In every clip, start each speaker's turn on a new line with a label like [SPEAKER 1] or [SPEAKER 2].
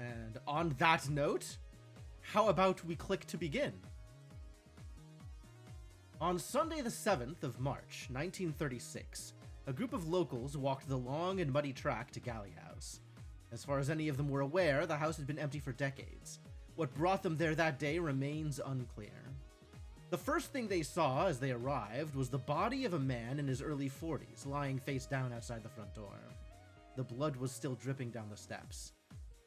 [SPEAKER 1] And on that note, how about we click to begin? On Sunday the 7th of March, 1936, a group of locals walked the long and muddy track to Galley House. As far as any of them were aware, the house had been empty for decades. What brought them there that day remains unclear. The first thing they saw as they arrived was the body of a man in his early 40s lying face down outside the front door. The blood was still dripping down the steps.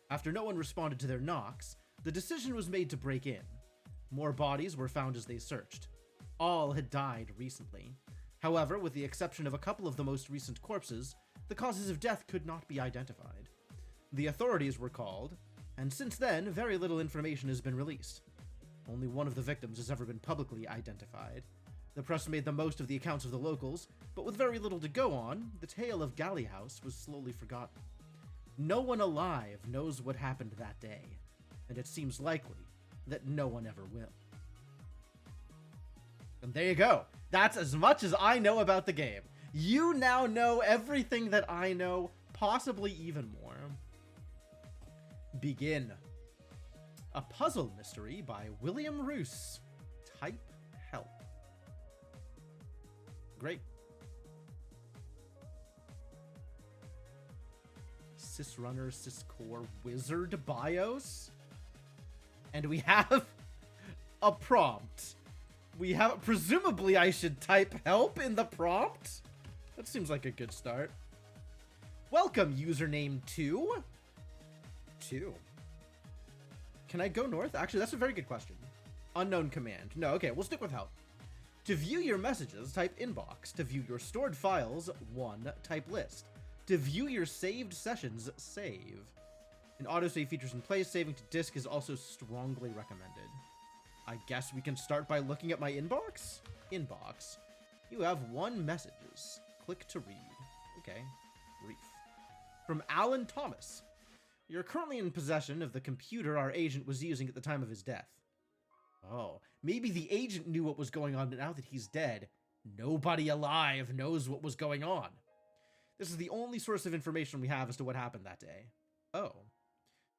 [SPEAKER 1] After no one responded to their knocks, the decision was made to break in. More bodies were found as they searched. All had died recently. However, with the exception of a couple of the most recent corpses, the causes of death could not be identified. The authorities were called, and since then, very little information has been released. Only one of the victims has ever been publicly identified. The press made the most of the accounts of the locals, but with very little to go on, the tale of Galley House was slowly forgotten. No one alive knows what happened that day, and it seems likely that no one ever will. And there you go. That's as much as I know about the game. You now know everything that I know, possibly even more. Begin. A puzzle mystery by William Roos. Type help. Great. Sysrunner, Syscore, Wizard BIOS. And we have a prompt. We have, presumably I should type help in the prompt? That seems like a good start. Welcome, username 2. Can I go north? Actually, that's a very good question. Unknown command. No, okay, we'll stick with help. To view your messages, type inbox. To view your stored files, 1, type list. To view your saved sessions, save. An autosave features in place. Saving to disk is also strongly recommended. I guess we can start by looking at my inbox? Inbox. You have 1 messages. Click to read. Okay. Brief. From Alan Thomas. You're currently in possession of the computer our agent was using at the time of his death. Oh, maybe the agent knew what was going on, but now that he's dead, nobody alive knows what was going on. This is the only source of information we have as to what happened that day. Oh.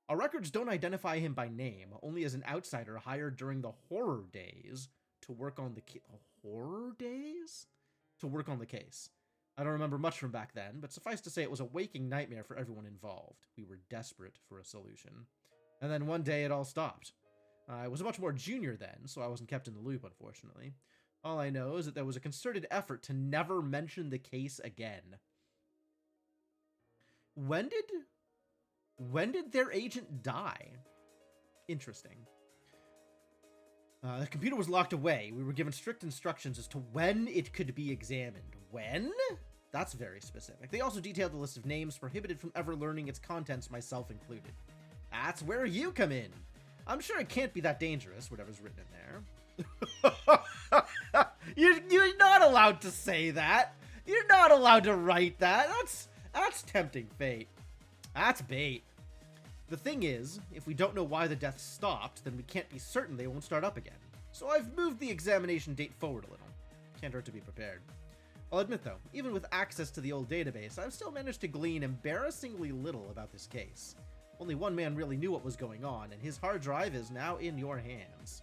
[SPEAKER 1] Our records don't identify him by name, only as an outsider hired during the horror days to work on the horror days? To work on the case. I don't remember much from back then, but suffice to say it was a waking nightmare for everyone involved. We were desperate for a solution. And then one day it all stopped. I was much more junior then, so I wasn't kept in the loop, unfortunately. All I know is that there was a concerted effort to never mention the case again. When did their agent die? Interesting. The computer was locked away. We were given strict instructions as to when it could be examined. When? That's very specific. They also detailed the list of names prohibited from ever learning its contents, myself included. That's where you come in. I'm sure it can't be that dangerous, whatever's written in there. You're not allowed to say that. You're not allowed to write that. That's tempting fate. That's bait. The thing is, if we don't know why the death stopped, then we can't be certain they won't start up again. So I've moved the examination date forward a little. Can't hurt to be prepared. I'll admit though, even with access to the old database, I've still managed to glean embarrassingly little about this case. Only one man really knew what was going on, and his hard drive is now in your hands.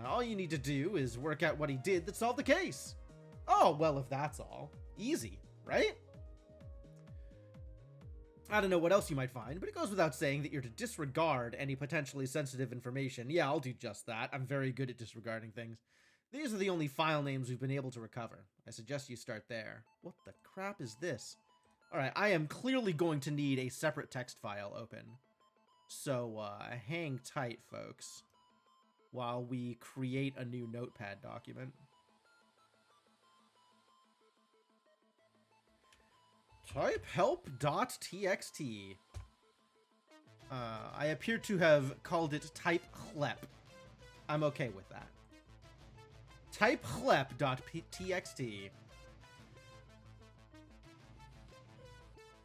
[SPEAKER 1] All you need to do is work out what he did that solved the case. Oh, well, if that's all. Easy, right? I don't know what else you might find, but it goes without saying that you're to disregard any potentially sensitive information. Yeah, I'll do just that. I'm very good at disregarding things. These are the only file names we've been able to recover. I suggest you start there. What the crap is this? Alright, I am clearly going to need a separate text file open. So, hang tight, folks, while we create a new notepad document. Type help.txt. I appear to have called it type chlep. I'm okay with that. Type chlep.txt.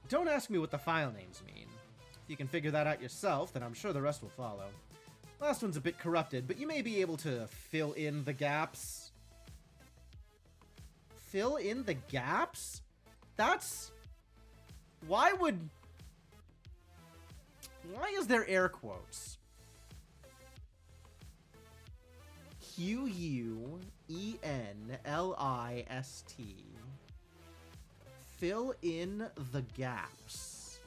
[SPEAKER 1] Don't ask me what the file names mean. If you can figure that out yourself, then I'm sure the rest will follow. Last one's a bit corrupted, but you may be able to fill in the gaps. Fill in the gaps? That's... Why would... Why is there air quotes? Quenlist. Fill in the gaps.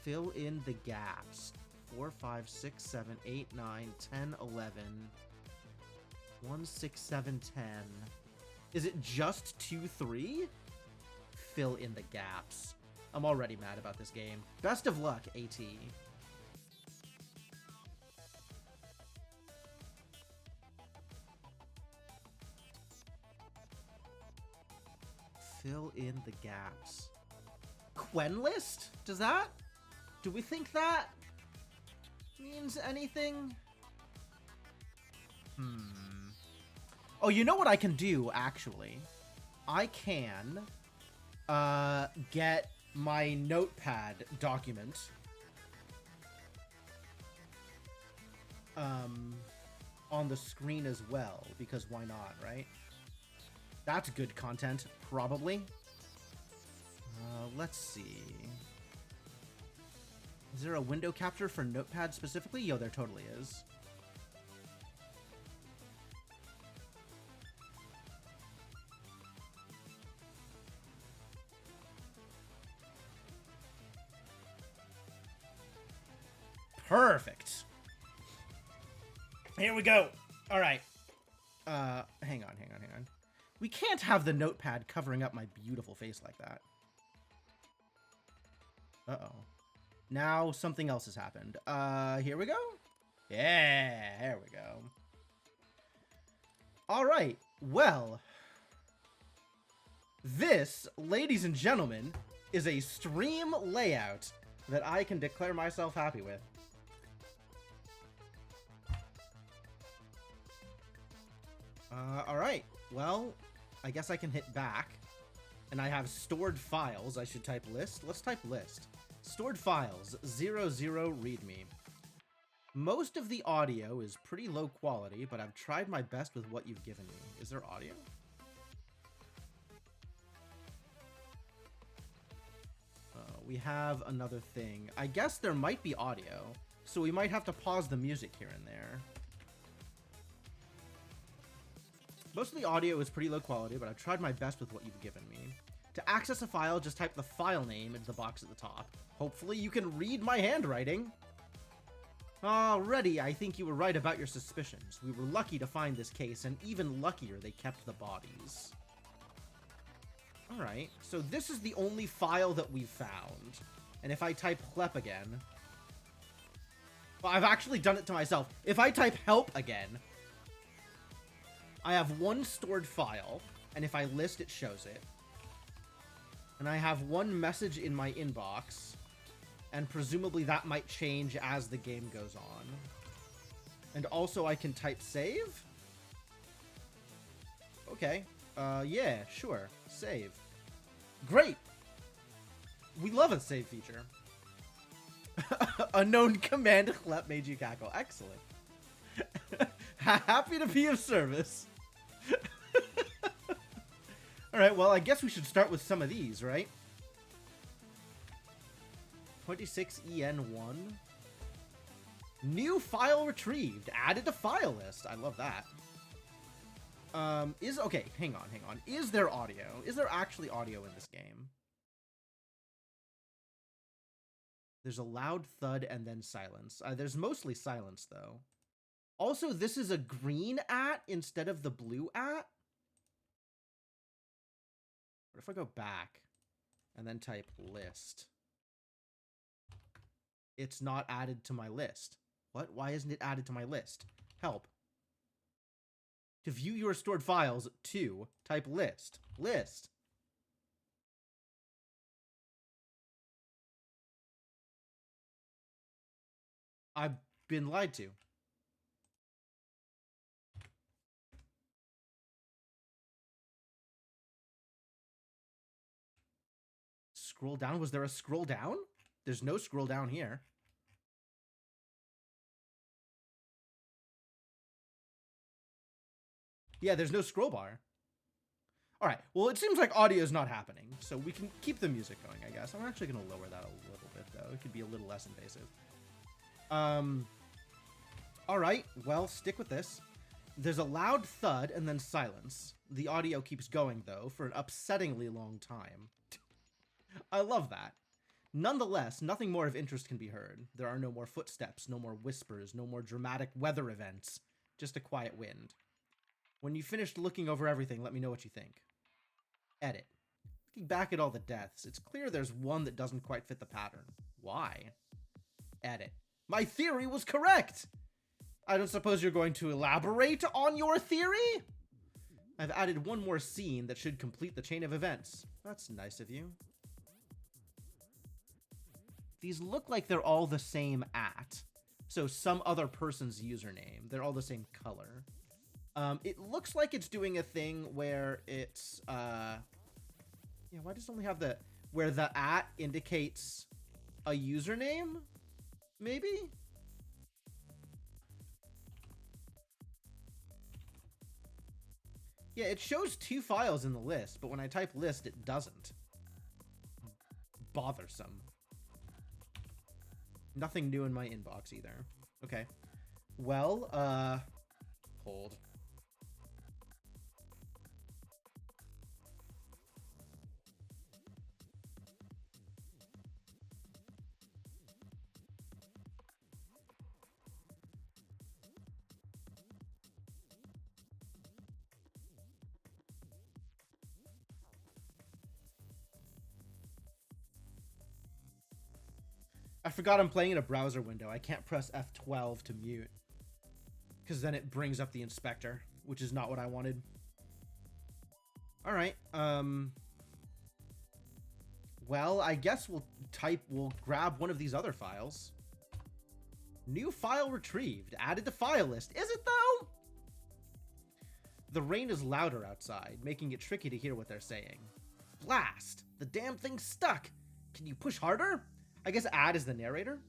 [SPEAKER 1] Fill in the gaps. 4, 5, 6, 7, 8, 9, 10, 11. 1, 6, 7, 10. Is it just 2, 3? Fill in the gaps. I'm already mad about this game. Best of luck, AT. Fill in the gaps. Quenlist? Do we think that means anything? Oh, you know what I can do, actually? I can get my notepad document on the screen as well, because why not, right? That's good content, probably. Let's see. Is there a window capture for Notepad specifically? Yo, there totally is. Perfect. Here we go. All right. Hang on. We can't have the notepad covering up my beautiful face like that. Uh-oh. Now something else has happened. Here we go. Yeah, there we go. All right. Well, this, ladies and gentlemen, is a stream layout that I can declare myself happy with. All right. Well, I guess I can hit back. And I have stored files. I should type list. Let's type list. Stored files, 00 readme. Most of the audio is pretty low quality, but I've tried my best with what you've given me. Is there audio? We have another thing. I guess there might be audio, so we might have to pause the music here and there. Most of the audio is pretty low quality, but I've tried my best with what you've given me. To access a file, just type the file name into the box at the top. Hopefully you can read my handwriting. Already, I think you were right about your suspicions. We were lucky to find this case, and even luckier they kept the bodies. Alright, so this is the only file that we've found. And if I type HLEP again... Well, I've actually done it to myself. If I type help again... I have one stored file, and if I list, it shows it. And I have one message in my inbox, and presumably that might change as the game goes on. And also I can type save? Okay. Yeah, sure. Save. Great! We love a save feature. Unknown command HLEP made you cackle. Excellent. Happy to be of service. Alright, well, I guess we should start with some of these, right? 26EN1. New file retrieved. Added to file list. I love that. Okay, hang on. Is there audio? Is there actually audio in this game? There's a loud thud and then silence. There's mostly silence, though. Also, this is a green @ instead of the blue @. What if I go back and then type list? It's not added to my list. What? Why isn't it added to my list? Help. To view your stored files, 2, type list. List. I've been lied to. Scroll down? Was there a scroll down? There's no scroll down here. Yeah, there's no scroll bar. All right. Well, it seems like audio is not happening, so we can keep the music going, I guess. I'm actually going to lower that a little bit though. It could be a little less invasive. Alright, well, stick with this. There's a loud thud and then silence. The audio keeps going, though, for an upsettingly long time. I love that. Nonetheless, nothing more of interest can be heard. There are no more footsteps, no more whispers, no more dramatic weather events. Just a quiet wind. When you've finished looking over everything, let me know what you think. Edit. Looking back at all the deaths, it's clear there's one that doesn't quite fit the pattern. Why? Edit. My theory was correct! I don't suppose you're going to elaborate on your theory? I've added one more scene that should complete the chain of events. That's nice of you. These look like they're all the same @ so some other person's username. They're all the same color. It looks like it's doing a thing where it's, yeah, why does it only have where the @ indicates a username? Maybe? Yeah, it shows 2 files in the list, but when I type list, it doesn't. Bothersome. Nothing new in my inbox either. Okay. Well, hold. I forgot I'm playing in a browser window. I can't press F12 to mute, because then it brings up the inspector, which is not what I wanted. All right. Well, I guess we'll grab one of these other files. New file retrieved. Added to file list. Is it though? The rain is louder outside, making it tricky to hear what they're saying. Blast! The damn thing's stuck. Can you push harder? I guess add is the narrator.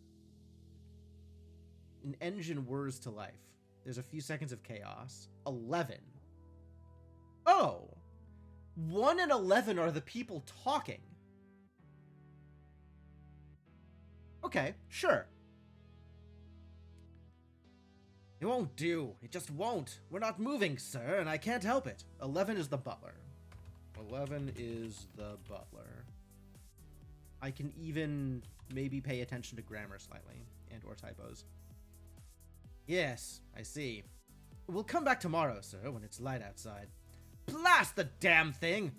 [SPEAKER 1] An engine whirs to life. There's a few seconds of chaos. 11. Oh! 1 and 11 are the people talking. Okay, sure. It won't do. It just won't. We're not moving, sir, and I can't help it. 11 is the butler. 11 is the butler. I can even maybe pay attention to grammar slightly, and or typos. Yes, I see. We'll come back tomorrow, sir, when it's light outside. Blast the damn thing!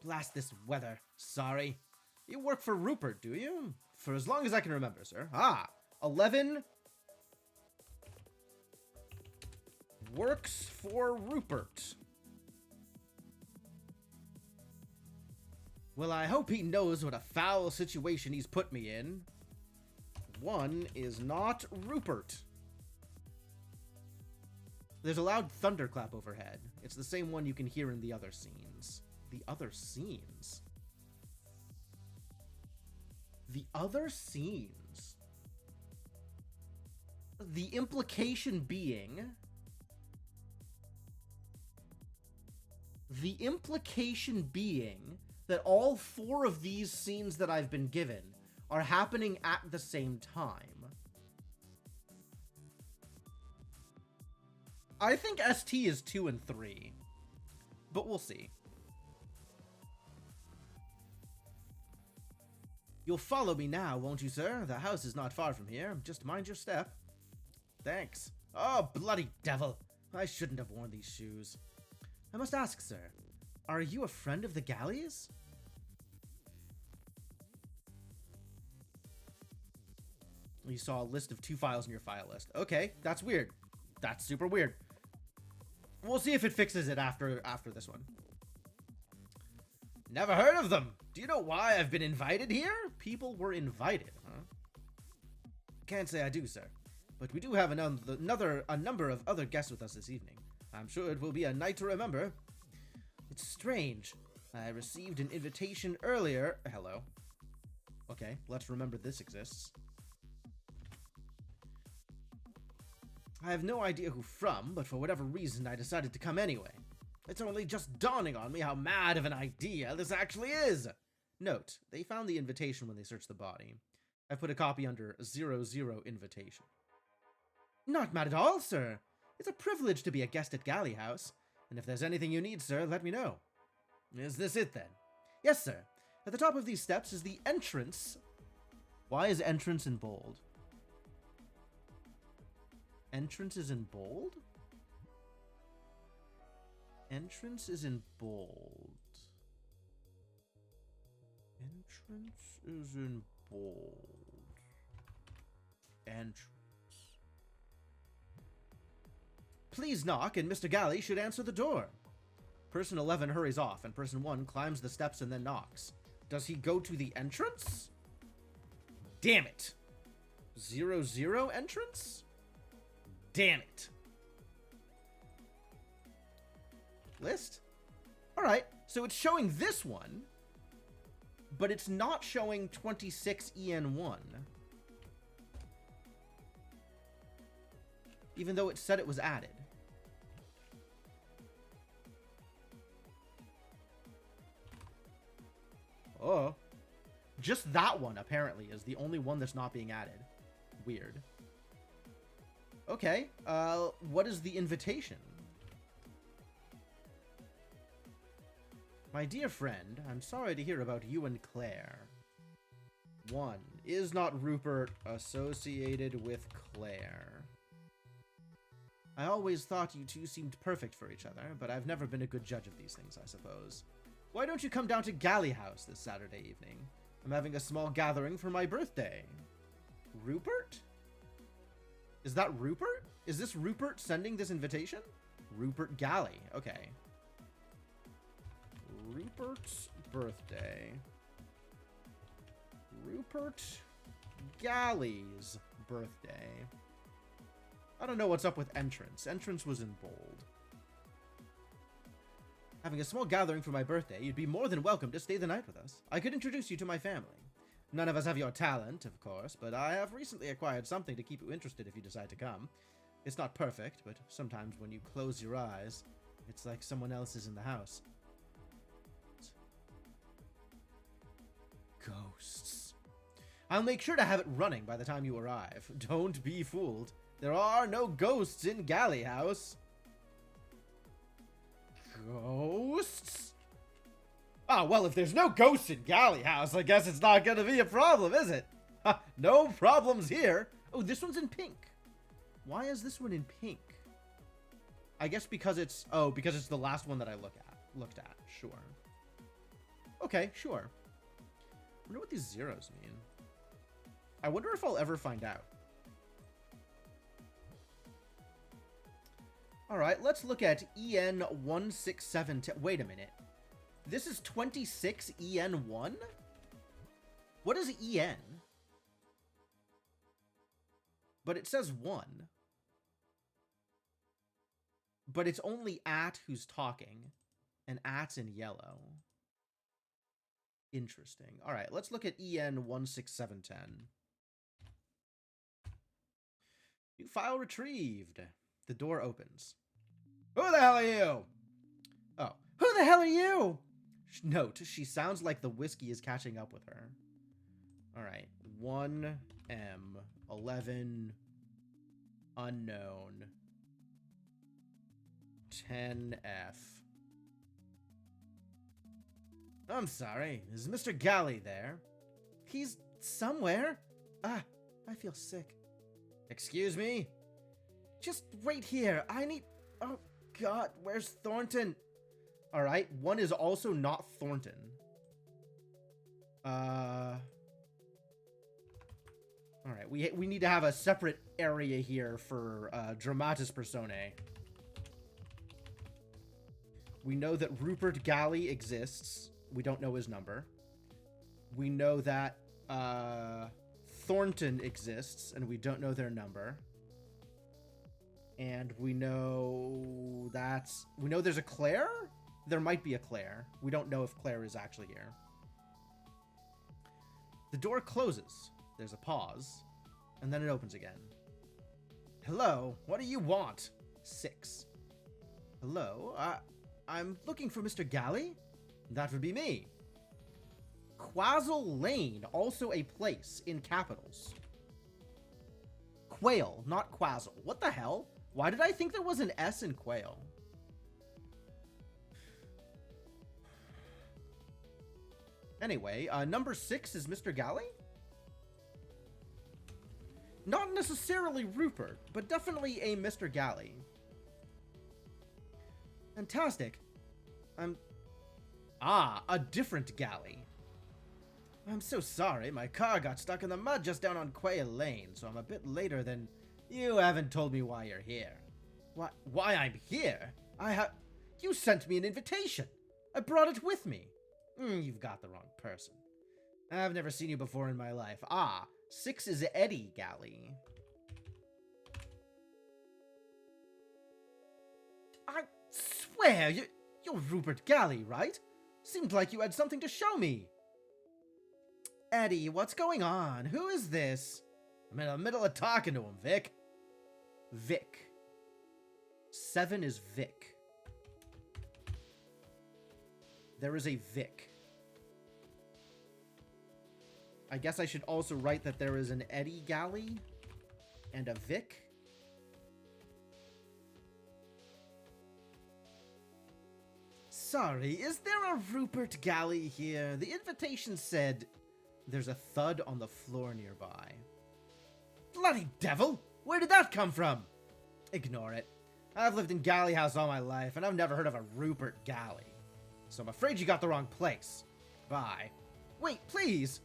[SPEAKER 1] Blast this weather. Sorry. You work for Rupert, do you? For as long as I can remember, sir. Ah, 11 works for Rupert. Well, I hope he knows what a foul situation he's put me in. 1 is not Rupert. There's a loud thunderclap overhead. It's the same one you can hear in the other scenes. The other scenes? The other scenes? The implication being... The implication being that all 4 of these scenes that I've been given are happening at the same time. I think ST is 2 and 3, but we'll see. You'll follow me now, won't you, sir? The house is not far from here. Just mind your step. Thanks. Oh, bloody devil. I shouldn't have worn these shoes. I must ask, sir, are you a friend of the galleys? You saw a list of 2 files in your file list. Okay, that's weird. That's super weird. We'll see if it fixes it after this one. Never heard of them. Do you know why I've been invited here? People were invited, huh? Can't say I do, sir. But we do have a number of other guests with us this evening. I'm sure it will be a night to remember. It's strange. I received an invitation earlier. Hello. Okay, let's remember this exists. I have no idea who from, but for whatever reason I decided to come anyway. It's only just dawning on me how mad of an idea this actually is. Note, they found the invitation when they searched the body. I put a copy under 00 invitation. Not mad at all, sir. It's a privilege to be a guest at Galley House, and if there's anything you need, sir, let me know. Is this it, then? Yes, sir. At the top of these steps is the entrance. Why is entrance in bold? Entrance is in bold? Entrance is in bold. Entrance is in bold. Entrance. Please knock, and Mr. Galley should answer the door. Person 11 hurries off, and person 1 climbs the steps and then knocks. Does he go to the entrance? Damn it. 00 entrance? Damn it. List? Alright, so it's showing this one, but it's not showing 26EN1. Even though it said it was added. Oh. Just that one, apparently, is the only one that's not being added. Weird. Okay, what is the invitation? My dear friend, I'm sorry to hear about you and Claire. 1. Is not Rupert associated with Claire? I always thought you two seemed perfect for each other, but I've never been a good judge of these things, I suppose. Why don't you come down to Galley House this Saturday evening? I'm having a small gathering for my birthday. Rupert? Is that Rupert? Is this Rupert sending this invitation? Rupert Galley. Okay. Rupert's birthday. Rupert Galley's birthday. I don't know what's up with entrance. Entrance was in bold. Having a small gathering for my birthday, you'd be more than welcome to stay the night with us. I could introduce you to my family. None of us have your talent, of course, but I have recently acquired something to keep you interested if you decide to come. It's not perfect, but sometimes when you close your eyes, it's like someone else is in the house. Ghosts. I'll make sure to have it running by the time you arrive. Don't be fooled. There are no ghosts in Galley House. Ghosts? Oh, well, if there's no ghosts in Galley House, I guess it's not gonna be a problem, is it? No problems here. Oh, this one's in pink. Why is this one in pink? I guess because it's... Oh, because it's the last one that I looked at. Sure. Okay, sure. I wonder what these zeros mean. I wonder if I'll ever find out. Alright, let's look at EN16710. Wait a minute. This is 26EN1? What is EN? But it says 1. But it's only at who's talking. And at's in yellow. Interesting. Alright, let's look at EN16710. New file retrieved. The door opens. Who the hell are you? Oh. Who the hell are you? Note, she sounds like the whiskey is catching up with her. Alright. 1M. 11. Unknown. 10F. I'm sorry. Is Mr. Galley there? He's somewhere. Ah, I feel sick. Excuse me? Just wait here. I need... Oh, God. Where's Thornton? Alright. 1 is also not Thornton. Alright. We need to have a separate area here for Dramatis Personae. We know that Rupert Galley exists. We don't know his number. We know that Thornton exists, and we don't know their number. And we know that's... We know there's a Claire? There might be a Claire. We don't know if Claire is actually here. The door closes. There's a pause. And then it opens again. Hello? What do you want? 6. Hello? I'm looking for Mr. Galley? That would be me. Quazzle Lane, also a place in capitals. Quail, not Quazzle. What the hell? Why did I think there was an S in Quail? Anyway, number 6 is Mr. Galley? Not necessarily Rupert, but definitely a Mr. Galley. Fantastic. A different Galley. I'm so sorry, my car got stuck in the mud just down on Quail Lane, so I'm a bit later than... You haven't told me why you're here. Why I'm here? You sent me an invitation. I brought it with me. You've got the wrong person. I've never seen you before in my life. 6 is Eddie Galley. I swear, you're Rupert Galley, right? Seemed like you had something to show me. Eddie, what's going on? Who is this? I'm in the middle of talking to him, Vic. Vic. 7 is Vic. There is a Vic. I guess I should also write that there is an Eddie Galley and a Vic. Sorry, is there a Rupert Galley here? The invitation said there's a thud on the floor nearby. Bloody devil! Where did that come from? Ignore it. I've lived in Galley House all my life, and I've never heard of a Rupert Galley. So I'm afraid you got the wrong place. Bye. Wait, please!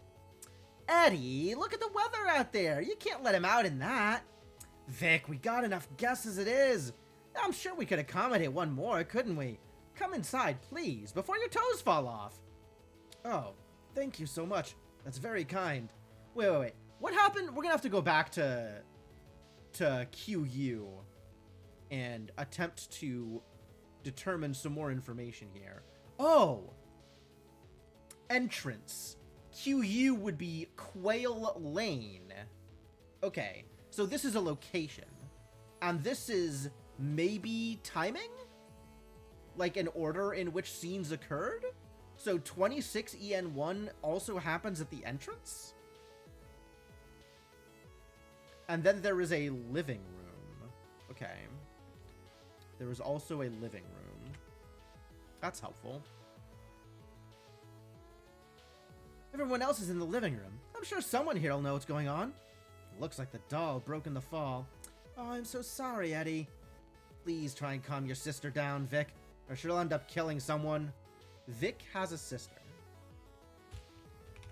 [SPEAKER 1] Eddie, look at the weather out there. You can't let him out in that. Vic, we got enough guests as it is. I'm sure we could accommodate one more, couldn't we? Come inside, please, before your toes fall off. Oh, thank you so much. That's very kind. Wait. What happened? We're gonna have to go back to QU and attempt to determine some more information here. Oh! Entrance. QU would be Quail Lane. Okay, so this is a location. And this is maybe timing? Like an order in which scenes occurred? So 26EN1 also happens at the entrance? And then there is a living room. Okay. There is also a living room. That's helpful. Everyone else is in the living room. I'm sure someone here will know what's going on. Looks like the doll broke in the fall. Oh, I'm so sorry, Eddie. Please try and calm your sister down, Vic, or she'll end up killing someone. Vic has a sister.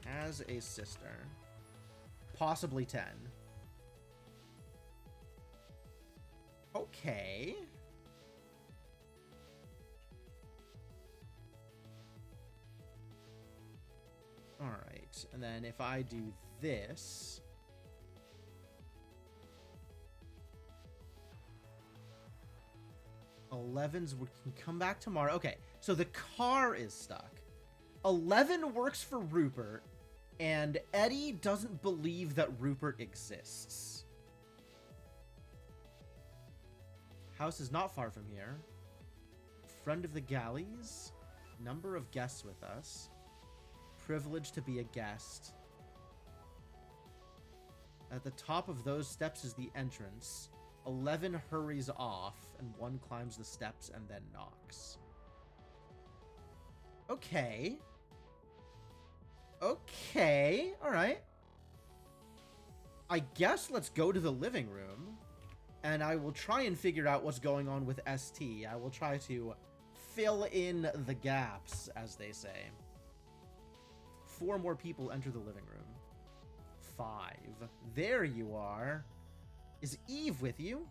[SPEAKER 1] Has a sister. Possibly 10. Okay. Alright, and then if I do this... we can come back tomorrow. Okay, so the car is stuck. 11 works for Rupert, and Eddie doesn't believe that Rupert exists. House is not far from here. Friend of the Galleys. Number of guests with us. Privilege to be a guest. At the top of those steps is the entrance. 11 hurries off, and 1 climbs the steps and then knocks. Okay. Okay, alright. I guess let's go to the living room, and I will try and figure out what's going on with ST. I will try to fill in the gaps, as they say. 4 more people enter the living room. 5. There you are. Is Eve with you?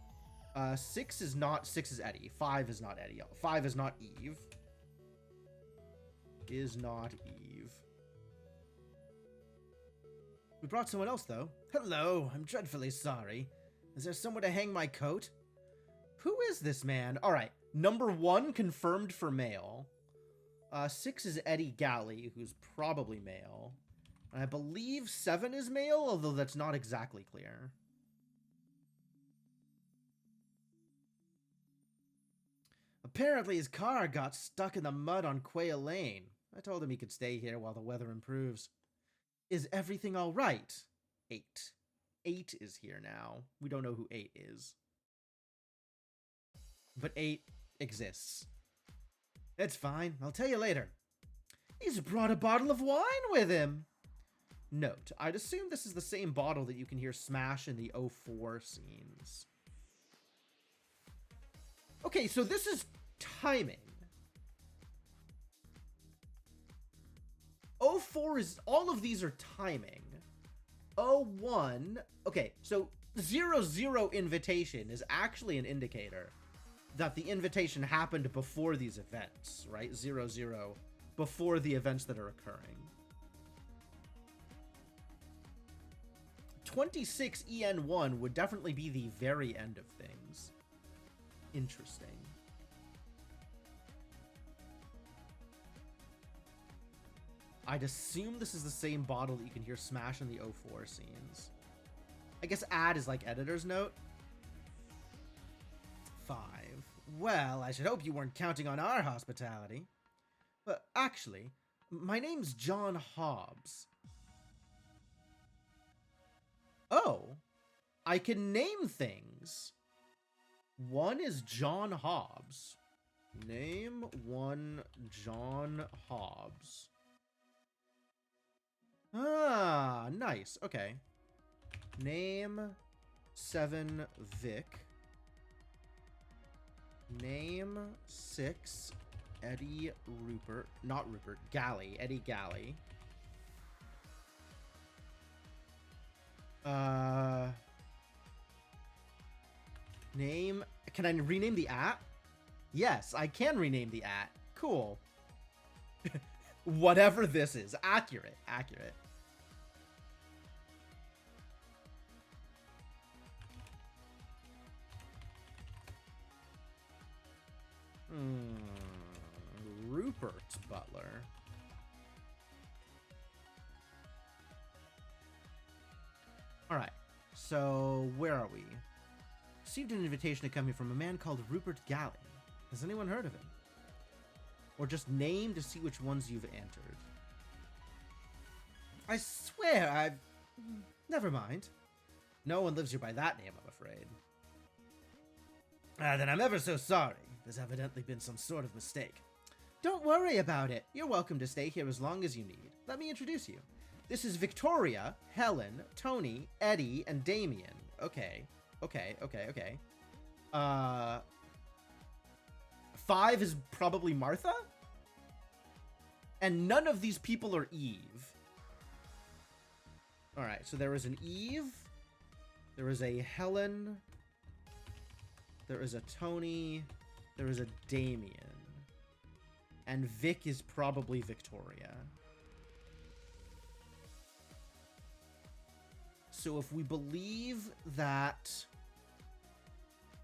[SPEAKER 1] 6 is not... 6 is Eddie. 5 is not Eddie. 5 is not Eve. Is not Eve. We brought someone else, though. Hello, I'm dreadfully sorry. Is there somewhere to hang my coat? Who is this man? Alright, number 1 confirmed for male. 6 is Eddie Galley, who's probably male. And I believe 7 is male, although that's not exactly clear. Apparently his car got stuck in the mud on Quail Lane. I told him he could stay here while the weather improves. Is everything all right? 8. 8 is here now. We don't know who 8 is. But 8 exists. It's fine. I'll tell you later. He's brought a bottle of wine with him. Note, I'd assume this is the same bottle that you can hear smash in the 04 scenes. Okay, so this is timing. 04 is... all of these are timing. 01... okay, so 00 invitation is actually an indicator that the invitation happened before these events, right? 00, before the events that are occurring. 26 EN1 would definitely be the very end of things. Interesting. I'd assume this is the same bottle that you can hear smash in the 04 scenes. I guess add is like editor's note. 5. Well, I should hope you weren't counting on our hospitality. But actually, my name's John Hobbs. Oh, I can name things. One is John Hobbs. Name one John Hobbs. Ah, nice. Okay. Name 7 Vic. Name 6 Eddie Rupert. Not Rupert. Galley. Eddie Galley. Name... can I rename the at? Yes, I can rename the at. Cool. Whatever this is. Accurate. Accurate. Rupert Butler. Alright, so where are we? Received an invitation to come here from a man called Rupert Galley. Has anyone heard of him? Or just name to see which ones you've entered. I swear I've... never mind. No one lives here by that name, I'm afraid. Then I'm ever so sorry. There's evidently been some sort of mistake. Don't worry about it. You're welcome to stay here as long as you need. Let me introduce you. This is Victoria, Helen, Tony, Eddie, and Damien. Okay. 5 is probably Martha? And none of these people are Eve. Alright, so there is an Eve. There is a Helen. There is a Tony. There is a Damien. And Vic is probably Victoria. So if we believe that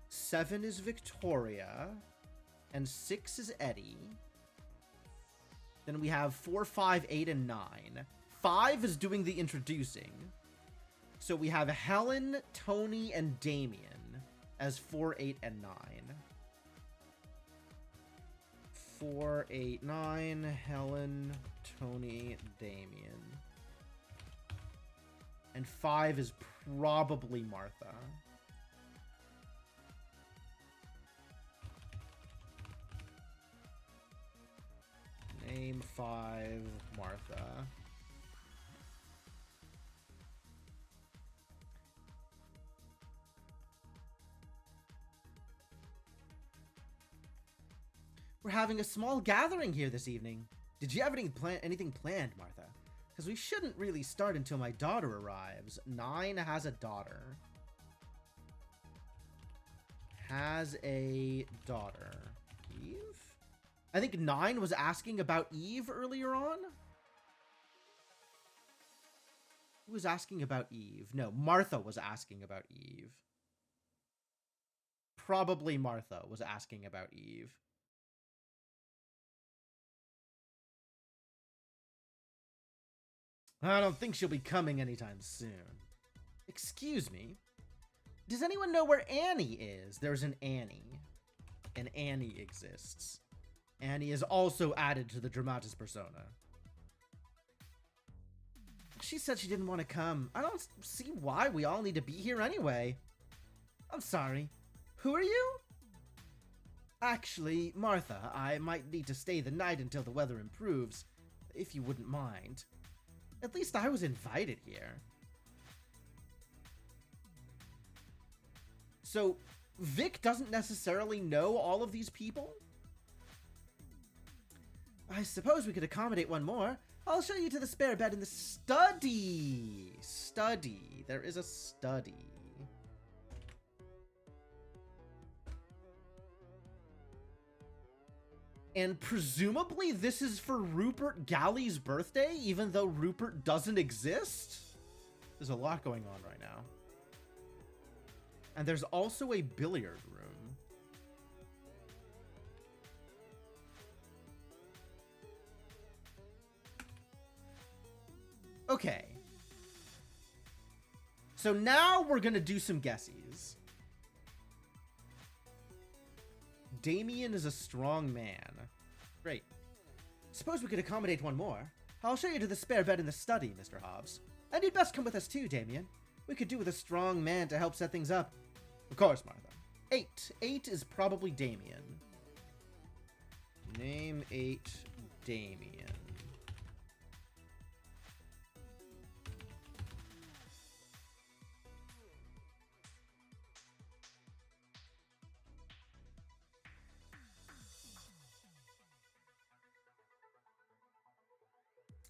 [SPEAKER 1] 7 is Victoria and 6 is Eddie, then we have 4, 5, 8, and 9. 5 is doing the introducing. So we have Helen, Tony, and Damien as 4, 8, and 9. 4, 8, 9, Helen, Tony, Damien. And 5 is probably Martha. Name 5, Martha. We're having a small gathering here this evening. Did you have anything planned, Martha? Because we shouldn't really start until my daughter arrives. 9 has a daughter. Has a daughter. Eve? I think 9 was asking about Eve earlier on. Who was asking about Eve? No, Martha was asking about Eve. Probably Martha was asking about Eve. I don't think she'll be coming anytime soon. Excuse me. Does anyone know where Annie is? There's an Annie. And Annie exists. Annie is also added to the dramatis persona. She said she didn't want to come. I don't see why we all need to be here anyway. I'm sorry. Who are you? Actually, Martha, I might need to stay the night until the weather improves, if you wouldn't mind. At least I was invited here. So, Vic doesn't necessarily know all of these people? I suppose we could accommodate one more. I'll show you to the spare bed in the study. Study. There is a study. And presumably this is for Rupert Galley's birthday, even though Rupert doesn't exist? There's a lot going on right now. And there's also a billiard room. Okay. So now we're gonna do some guesses. Damien is a strong man. Great. Suppose we could accommodate one more. I'll show you to the spare bed in the study, Mr. Hobbs. And you'd best come with us too, Damien. We could do with a strong man to help set things up. Of course, Martha. 8. 8 is probably Damien. Name 8 Damien.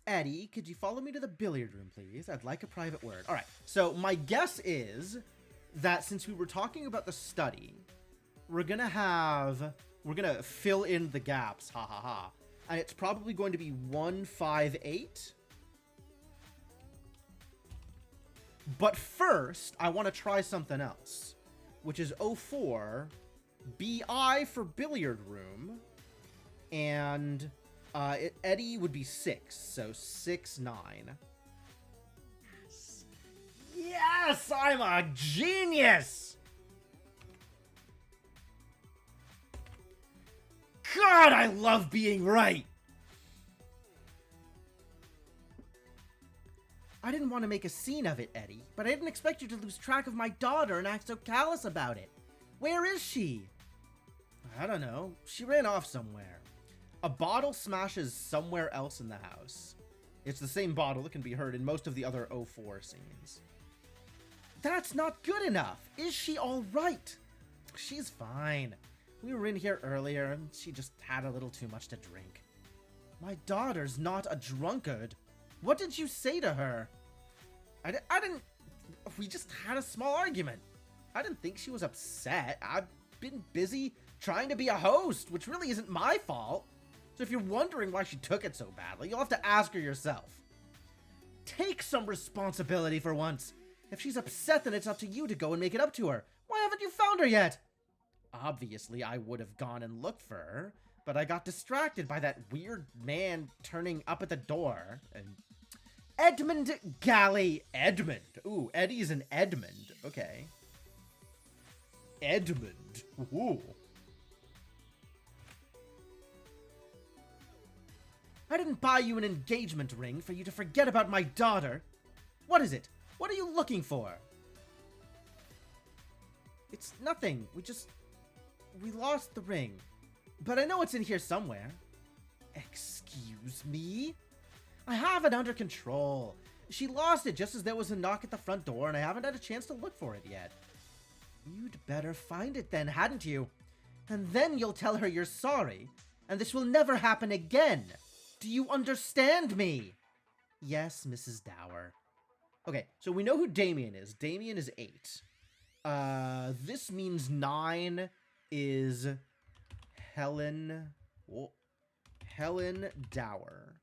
[SPEAKER 1] Eddie, could you follow me to the billiard room, please? I'd like a private word. All right. So my guess is that since we were talking about the study, we're going to fill in the gaps. Ha ha ha. And it's probably going to be 158. But first, I want to try something else, which is 04, BI for billiard room, and Eddie would be 6, so 6, 9. Yes. Yes, I'm a genius! God, I love being right! I didn't want to make a scene of it, Eddie, but I didn't expect you to lose track of my daughter and act so callous about it. Where is she? I don't know. She ran off somewhere. A bottle smashes somewhere else in the house. It's the same bottle that can be heard in most of the other 04 scenes. That's not good enough. Is she all right? She's fine. We were in here earlier and she just had a little too much to drink. My daughter's not a drunkard. What did you say to her? I didn't... We just had a small argument. I didn't think she was upset. I've been busy trying to be a host, which really isn't my fault. So if you're wondering why she took it so badly, you'll have to ask her yourself. Take some responsibility for once. If she's upset, then it's up to you to go and make it up to her. Why haven't you found her yet? Obviously, I would have gone and looked for her, but I got distracted by that weird man turning up at the door. And Edmund Galley. Edmund. Ooh, Eddie's an Edmund. Okay. Edmund. Ooh. I didn't buy you an engagement ring for you to forget about my daughter. What is it? What are you looking for? It's nothing. We lost the ring. But I know it's in here somewhere. Excuse me? I have it under control. She lost it just as there was a knock at the front door, and I haven't had a chance to look for it yet. You'd better find it then, hadn't you? And then you'll tell her you're sorry, and this will never happen again. Do you understand me? Yes, Mrs. Dower. Okay, so we know who Damien is. Damien is 8. This means 9 is Helen... Whoa. Helen Dower.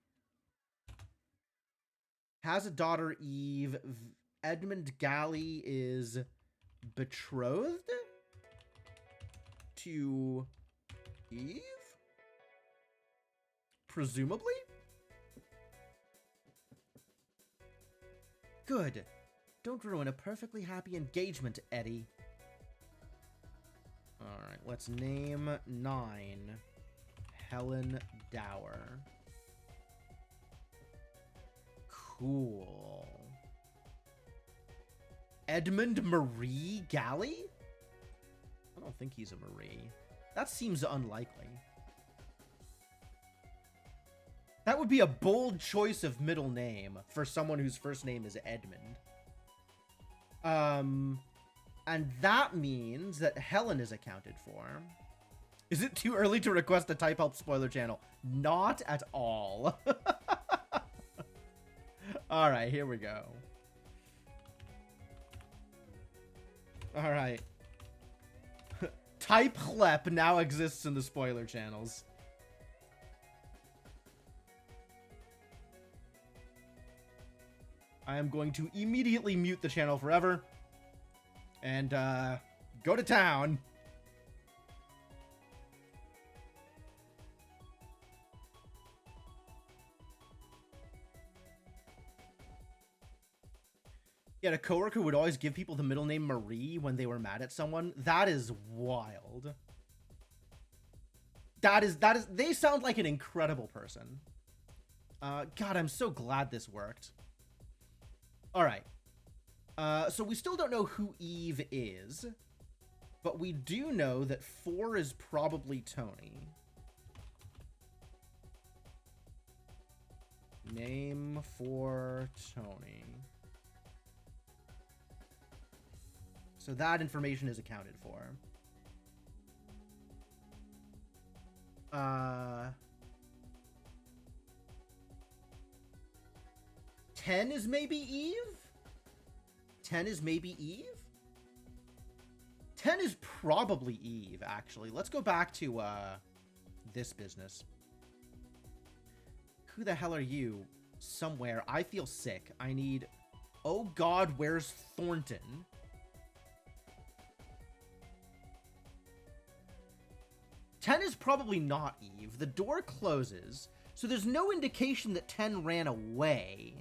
[SPEAKER 1] Has a daughter, Eve. Edmund Galley is betrothed to Eve? Presumably? Good. Don't ruin a perfectly happy engagement, Eddie. Alright, let's name 9 Helen Dower. Cool. Edmund Marie Galley? I don't think he's a Marie. That seems unlikely. That would be a bold choice of middle name for someone whose first name is Edmund. And that means that Helen is accounted for. Is it too early to request a Type Help spoiler channel? Not at all. All right, here we go. All right. Type Chlep now exists in the spoiler channels. I am going to immediately mute the channel forever and go to town. Yeah, a coworker would always give people the middle name Marie when they were mad at someone. That is wild. That is, they sound like an incredible person. God, I'm so glad this worked. All right. So we still don't know who Eve is, but we do know that 4 is probably Tony. Name for Tony. So that information is accounted for. 10 is maybe Eve? 10 is maybe Eve? 10 is probably Eve, actually. Let's go back to this business. Who the hell are you? Somewhere. I feel sick. I need... Oh God, where's Thornton? Ten is probably not Eve. The door closes, so there's no indication that 10 ran away.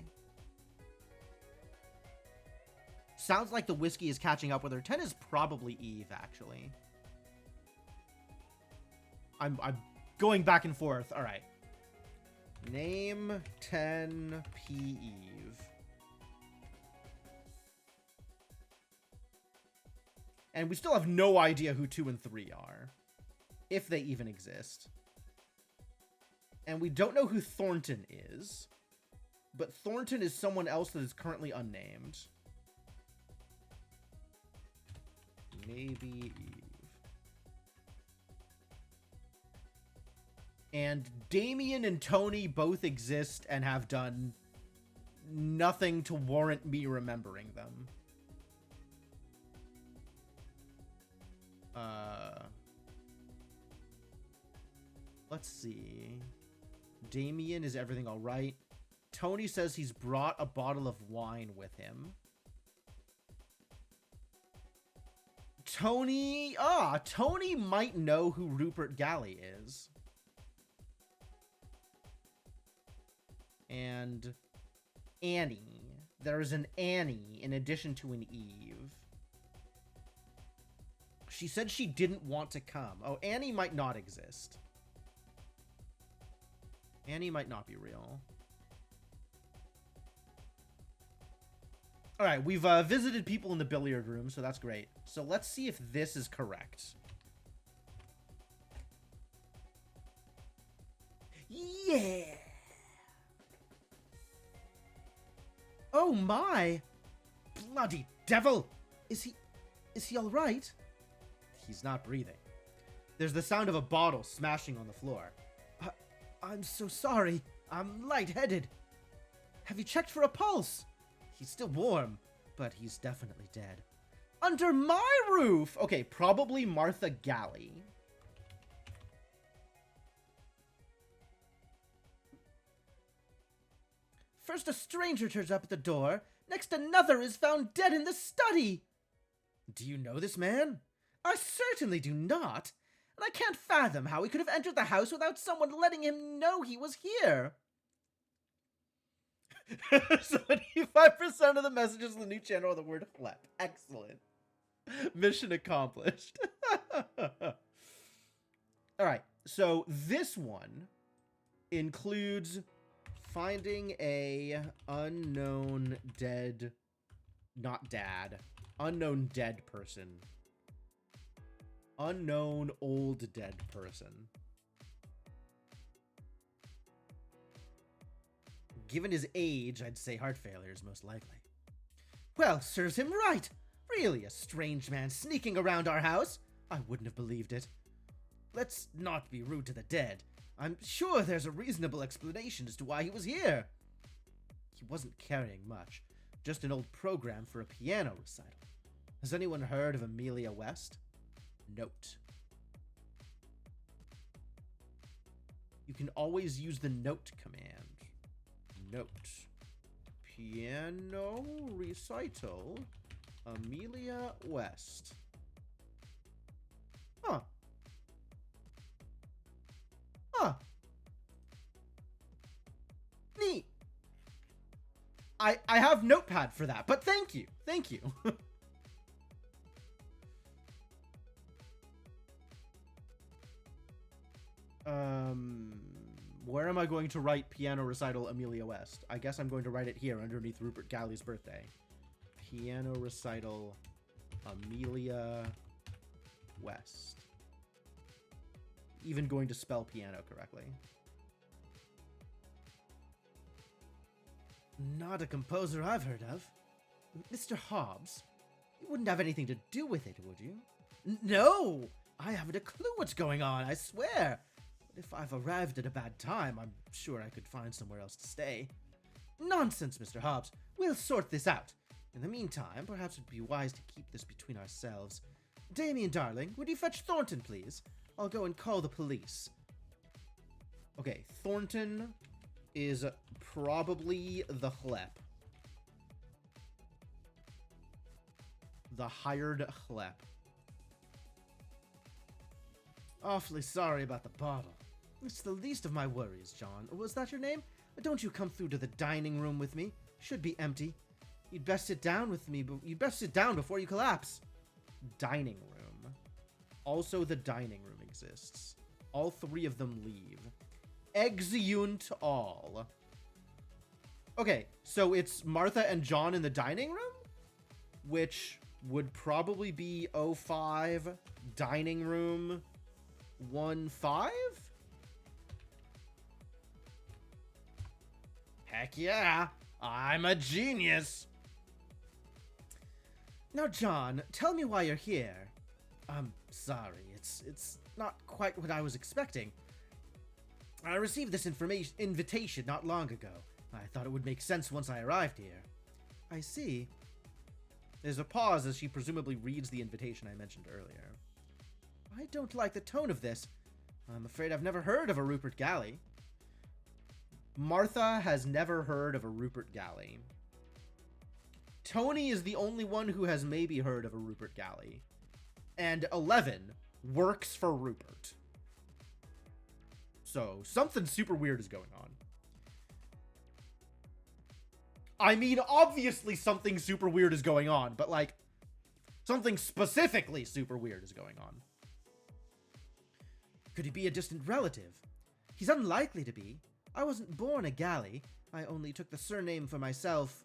[SPEAKER 1] Sounds like the whiskey is catching up with her. 10 is probably Eve, actually. I'm going back and forth. All right. Name 10 P. Eve. And we still have no idea who 2 and 3 are. If they even exist. And we don't know who Thornton is. But Thornton is someone else that is currently unnamed. Maybe Eve. And Damien and Tony both exist and have done nothing to warrant me remembering them. Let's see. Damien, is everything all right? Tony says he's brought a bottle of wine with him. Tony... Tony might know who Rupert Galley is. And Annie. There is an Annie in addition to an Eve. She said she didn't want to come. Oh, Annie might not exist. Annie might not be real. All right, we've visited people in the billiard room, so that's great. So let's see if this is correct. Yeah! Oh my! Bloody devil! Is he all right? He's not breathing. There's the sound of a bottle smashing on the floor. I'm so sorry. I'm lightheaded. Have you checked for a pulse? He's still warm, but he's definitely dead. Under my roof! Okay, probably Martha Galley. First a stranger turns up at the door. Next another is found dead in the study. Do you know this man? I certainly do not. And I can't fathom how he could have entered the house without someone letting him know he was here. 75% of the messages in the new channel are the word "flep." Excellent. Mission accomplished. All right. So this one includes finding a unknown dead, not dad, unknown dead person. Unknown old dead person. Given his age, I'd say heart failure is most likely. Well, serves him right. Really, a strange man sneaking around our house? I wouldn't have believed it. Let's not be rude to the dead. I'm sure there's a reasonable explanation as to why he was here. He wasn't carrying much. Just an old program for a piano recital. Has anyone heard of Amelia West? Note. You can always use the note command. Note. Piano recital. Amelia West. Huh. Huh. Neat. I have Notepad for that, but thank you. Thank you. Where am I going to write piano recital Amelia West? I guess I'm going to write it here underneath Rupert Galley's birthday. Piano recital Amelia West. Even going to spell piano correctly. Not a composer I've heard of. Mr. Hobbs, you wouldn't have anything to do with it, would you? No! I haven't a clue what's going on, I swear. But if I've arrived at a bad time, I'm sure I could find somewhere else to stay. Nonsense, Mr. Hobbs. We'll sort this out. In the meantime, perhaps it'd be wise to keep this between ourselves. Damien, darling, would you fetch Thornton, please? I'll go and call the police. Okay, Thornton is probably the Chlep. The hired Chlep. Awfully sorry about the bottle. It's the least of my worries, John. Was that your name? Don't you come through to the dining room with me. Should be empty. You'd best sit down with me, but you'd best sit down before you collapse. Dining room. Also, the dining room exists. All three of them leave. Exeunt all. Okay, so it's Martha and John in the dining room? Which would probably be 05, dining room 15? Heck yeah, I'm a genius. Now, John, tell me why you're here. I'm sorry, it's not quite what I was expecting. I received this invitation not long ago. I thought it would make sense once I arrived here. I see. There's a pause as she presumably reads the invitation I mentioned earlier. I don't like the tone of this. I'm afraid I've never heard of a Rupert Galley. Martha has never heard of a Rupert Galley. Tony is the only one who has maybe heard of a Rupert Galley. And 11 works for Rupert. So, something super weird is going on. I mean, obviously something super weird is going on, but like, something specifically super weird is going on. Could he be a distant relative? He's unlikely to be. I wasn't born a Galley. I only took the surname for myself.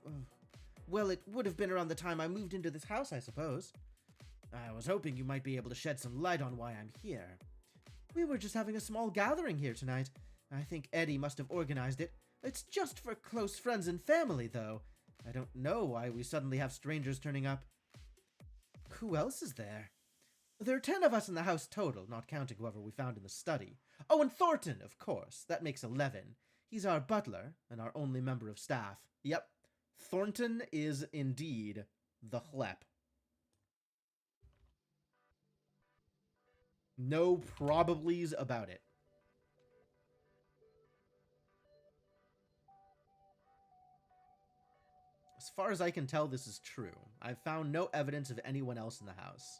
[SPEAKER 1] Well, it would have been around the time I moved into this house, I suppose. I was hoping you might be able to shed some light on why I'm here. We were just having a small gathering here tonight. I think Eddie must have organized it. It's just for close friends and family, though. I don't know why we suddenly have strangers turning up. Who else is there? There are 10 of us in the house total, not counting whoever we found in the study. Oh, and Thornton, of course. That makes 11. He's our butler and our only member of staff. Yep, Thornton is indeed the Chlep. No probablys about it. As far as I can tell, this is true. I've found no evidence of anyone else in the house.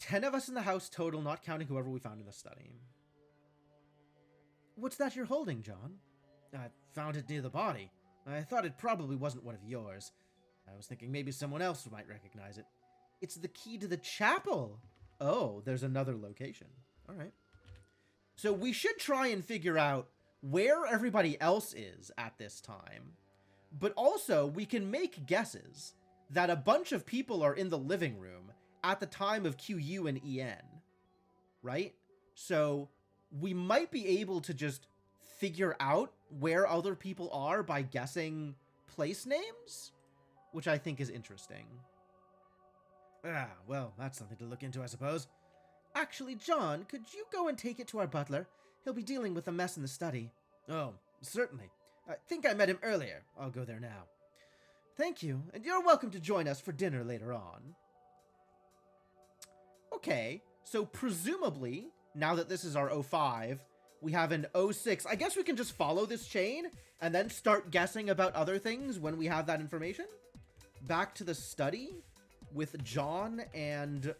[SPEAKER 1] 10 of us in the house total, not counting whoever we found in the study. What's that you're holding, John? I found it near the body. I thought it probably wasn't one of yours. I was thinking maybe someone else might recognize it. It's the key to the chapel! Oh, there's another location. All right. So we should try and figure out where everybody else is at this time. But also, we can make guesses that a bunch of people are in the living room at the time of QU and EN. Right? So we might be able to just figure out where other people are by guessing place names, which I think is interesting. Ah, well, that's something to look into, I suppose. Actually, John, could you go and take it to our butler? He'll be dealing with a mess in the study. Oh, certainly. I think I met him earlier. I'll go there now. Thank you, and you're welcome to join us for dinner later on. Okay, so presumably, now that this is our 05, we have an 06. I guess we can just follow this chain and then start guessing about other things when we have that information. Back to the study with John and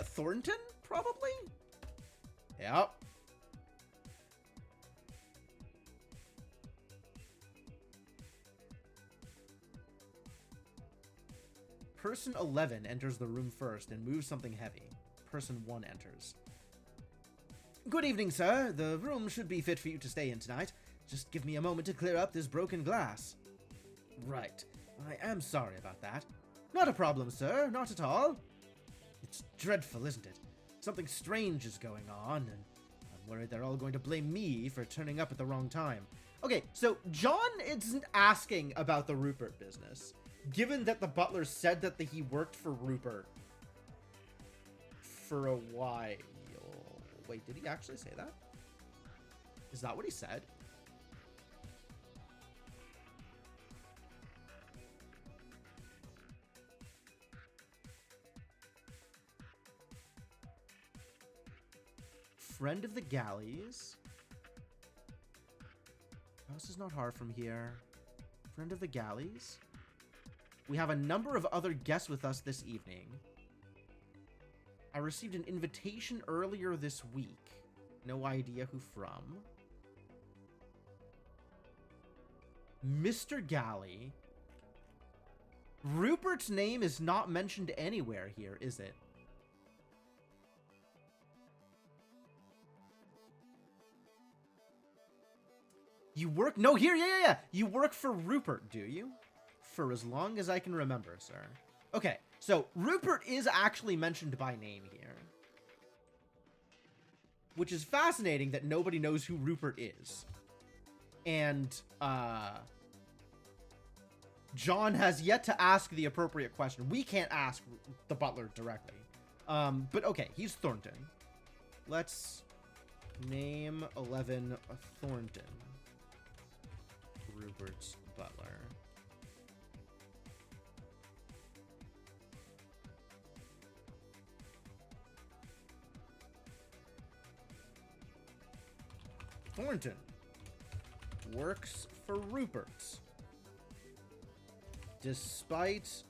[SPEAKER 1] Thornton, probably? Yep. Person 11 enters the room first and moves something heavy. Person 1 enters. Good evening, sir. The room should be fit for you to stay in tonight. Just give me a moment to clear up this broken glass. Right. I am sorry about that. Not a problem, sir. Not at all. It's dreadful, isn't it? Something strange is going on, and I'm worried they're all going to blame me for turning up at the wrong time. Okay, so John isn't asking about the Rupert business, given that the butler said that he worked for Rupert for a while. Wait, did he actually say that? Is that what he said? Friend of the galleys. House is not hard from here. Friend of the galleys. We have a number of other guests with us this evening. I received an invitation earlier this week. No idea who from. Mr. Galley. Rupert's name is not mentioned anywhere here, is it? You work? No, here, yeah. You work for Rupert, do you? For as long as I can remember, sir. Okay, so Rupert is actually mentioned by name here. Which is fascinating that nobody knows who Rupert is. And, John has yet to ask the appropriate question. We can't ask the butler directly. But okay, he's Thornton. Let's name 11 Thornton. Rupert's butler. Thornton works for Rupert's. Despite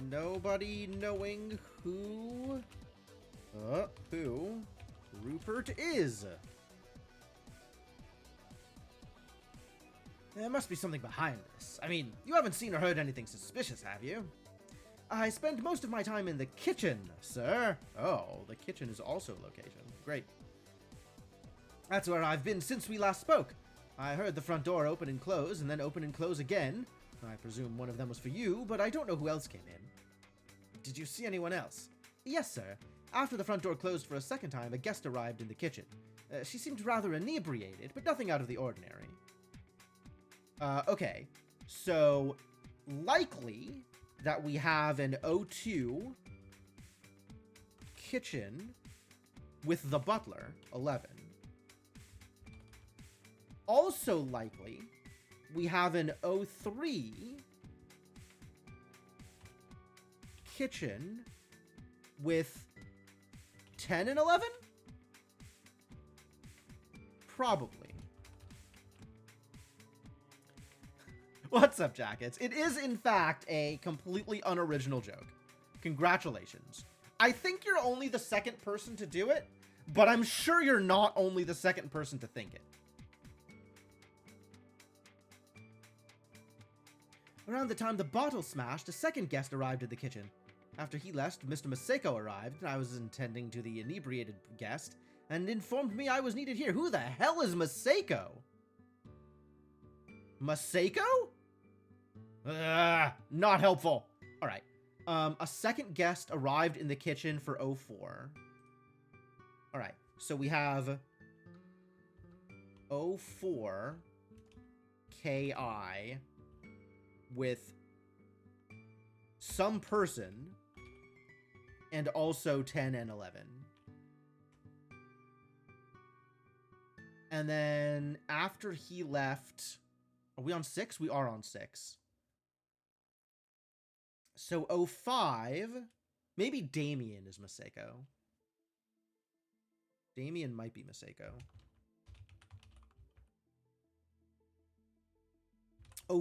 [SPEAKER 1] nobody knowing who Rupert is. There must be something behind this. I mean, you haven't seen or heard anything suspicious, have you? I spend most of my time in the kitchen, sir. Oh, the kitchen is also a location. Great. That's where I've been since we last spoke. I heard the front door open and close, and then open and close again. I presume one of them was for you, but I don't know who else came in. Did you see anyone else? Yes, sir. After the front door closed for a second time, a guest arrived in the kitchen. She seemed rather inebriated, but nothing out of the ordinary. Okay. So, likely that we have an O2 kitchen with the butler, 11. Also likely, we have an O3 kitchen with 10 and 11? Probably. What's up, Jackets? It is, in fact, a completely unoriginal joke. Congratulations. I think you're only the second person to do it, but I'm sure you're not only the second person to think it. Around the time the bottle smashed, a second guest arrived at the kitchen. After he left, Mr. Maseko arrived, and I was attending to the inebriated guest. and informed me I was needed here. Who the hell is Masako? Masako? Not helpful. All right. A second guest arrived in the kitchen for 04. All right. So we have 04 KI with some person and also 10 and 11. And then after he left, are we on 6? We are on 6. So 05, maybe Damien is Masako. Damien might be Masako.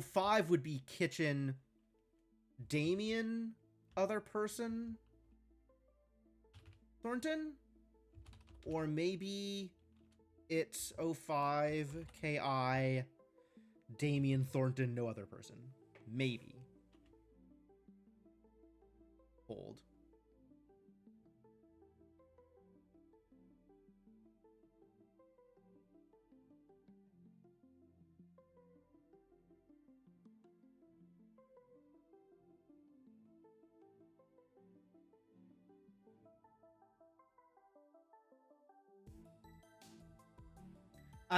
[SPEAKER 1] 05 would be kitchen, Damien, other person, Thornton? Or maybe it's 05, KI, Damien, Thornton, no other person. Maybe. Hold.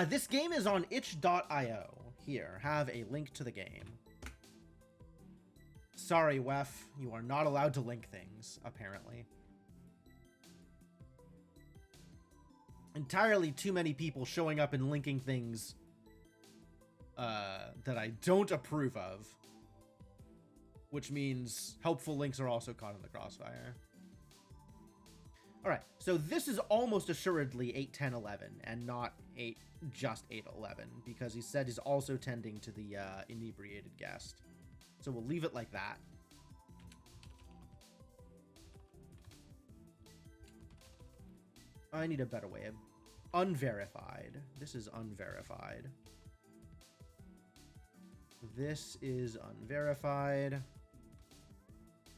[SPEAKER 1] This game is on itch.io. Here, have a link to the game. Sorry, Wef, you are not allowed to link things, apparently. Entirely too many people showing up and linking things that I don't approve of. Which means helpful links are also caught in the crossfire. Alright, so this is almost assuredly 8, 10, 11, and not 8, just 8, 11, because he said he's also tending to the inebriated guest. So we'll leave it like that. I need a better way of... Unverified. This is unverified. This is unverified.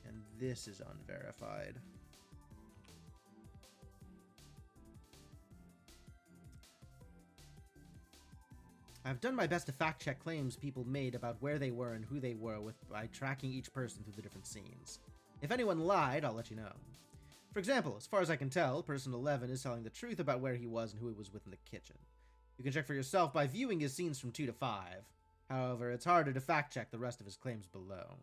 [SPEAKER 1] And this is unverified. I've done my best to fact-check claims people made about where they were and who they were by tracking each person through the different scenes. If anyone lied, I'll let you know. For example, as far as I can tell, person 11 is telling the truth about where he was and who he was with in the kitchen. You can check for yourself by viewing his scenes from 2 to 5. However, it's harder to fact-check the rest of his claims below.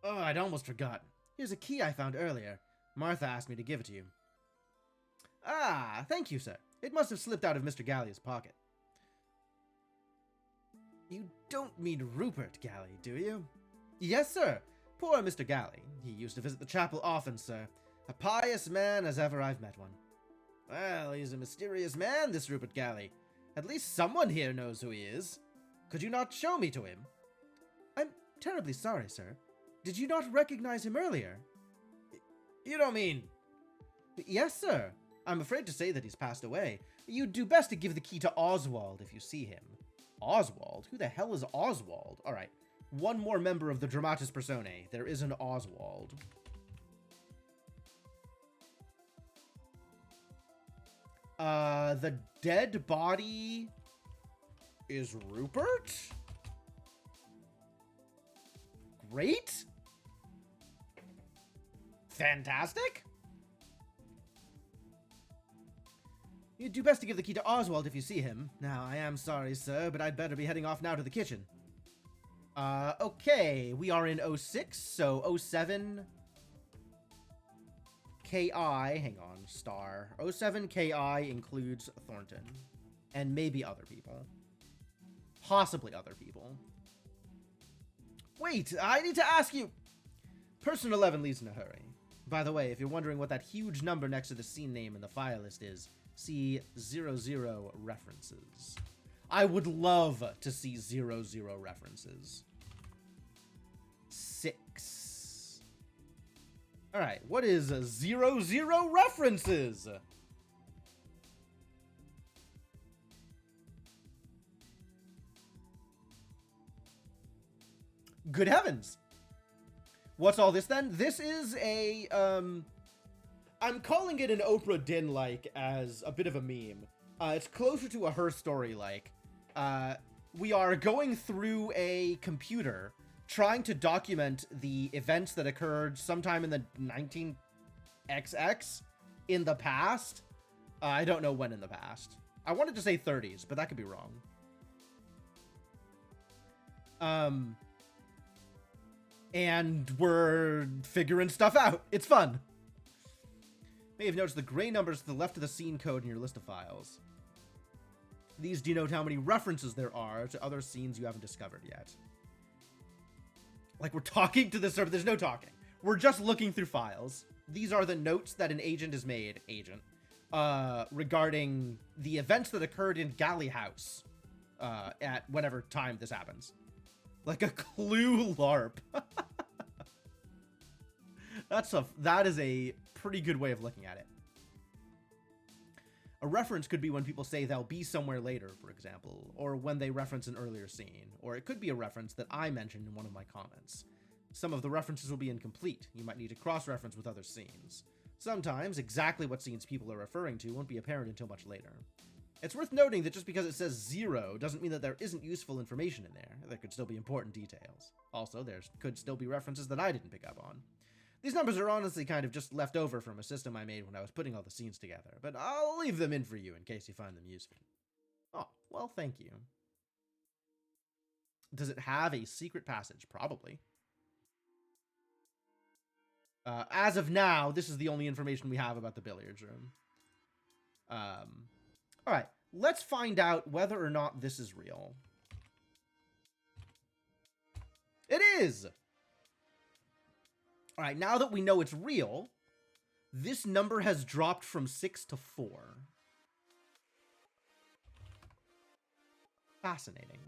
[SPEAKER 1] Oh, I'd almost forgotten. Here's a key I found earlier. Martha asked me to give it to you. Ah, thank you, sir. It must have slipped out of Mr. Galli's pocket. You don't mean Rupert Galley, do you? Yes, sir. Poor Mr. Galley. He used to visit the chapel often, sir. A pious man as ever I've met one. Well, he's a mysterious man, this Rupert Galley. At least someone here knows who he is. Could you not show me to him? I'm terribly sorry, sir. Did you not recognize him earlier? You don't mean... Yes, sir. I'm afraid to say that he's passed away. You'd do best to give the key to Oswald if you see him. Oswald? Who the hell is Oswald? Alright, one more member of the Dramatis Personae. There is an Oswald. The dead body is Rupert? Great? Fantastic? You'd do best to give the key to Oswald if you see him. Now, I am sorry, sir, but I'd better be heading off now to the kitchen. Okay, we are in 06, so 07... KI, hang on, star. 07 KI includes Thornton. And maybe other people. Possibly other people. Wait, I need to ask you... Person 11 leaves in a hurry. By the way, if you're wondering what that huge number next to the scene name in the file list is, see 00 references. I would love to see 00 references. 6. Alright, what is 00 references? Good heavens! What's all this then? This is a, I'm calling it an Oprah Din-like as a bit of a meme. It's closer to a Her Story-like. We are going through a computer trying to document the events that occurred sometime in the 19XX in the past. I don't know when in the past. I wanted to say 30s, but that could be wrong. And we're figuring stuff out. It's fun. May have noticed the gray numbers to the left of the scene code in your list of files. These denote how many references there are to other scenes you haven't discovered yet. Like, we're talking to the server. There's no talking. We're just looking through files. These are the notes that an agent has made, regarding the events that occurred in Galley House at whatever time this happens. Like a Clue LARP. That is a pretty good way of looking at it. A reference could be when people say they'll be somewhere later, for example, or when they reference an earlier scene, or it could be a reference that I mentioned in one of my comments. Some of the references will be incomplete. You might need to cross-reference with other scenes. Sometimes, exactly what scenes people are referring to won't be apparent until much later. It's worth noting that just because it says 0 doesn't mean that there isn't useful information in there. There could still be important details. Also, there could still be references that I didn't pick up on. These numbers are honestly kind of just left over from a system I made when I was putting all the scenes together, but I'll leave them in for you in case you find them useful. Oh, well, thank you. Does it have a secret passage? Probably. As of now, this is the only information we have about the billiards room. Alright, let's find out whether or not this is real. It is! Alright, now that we know it's real, this number has dropped from 6 to 4. Fascinating.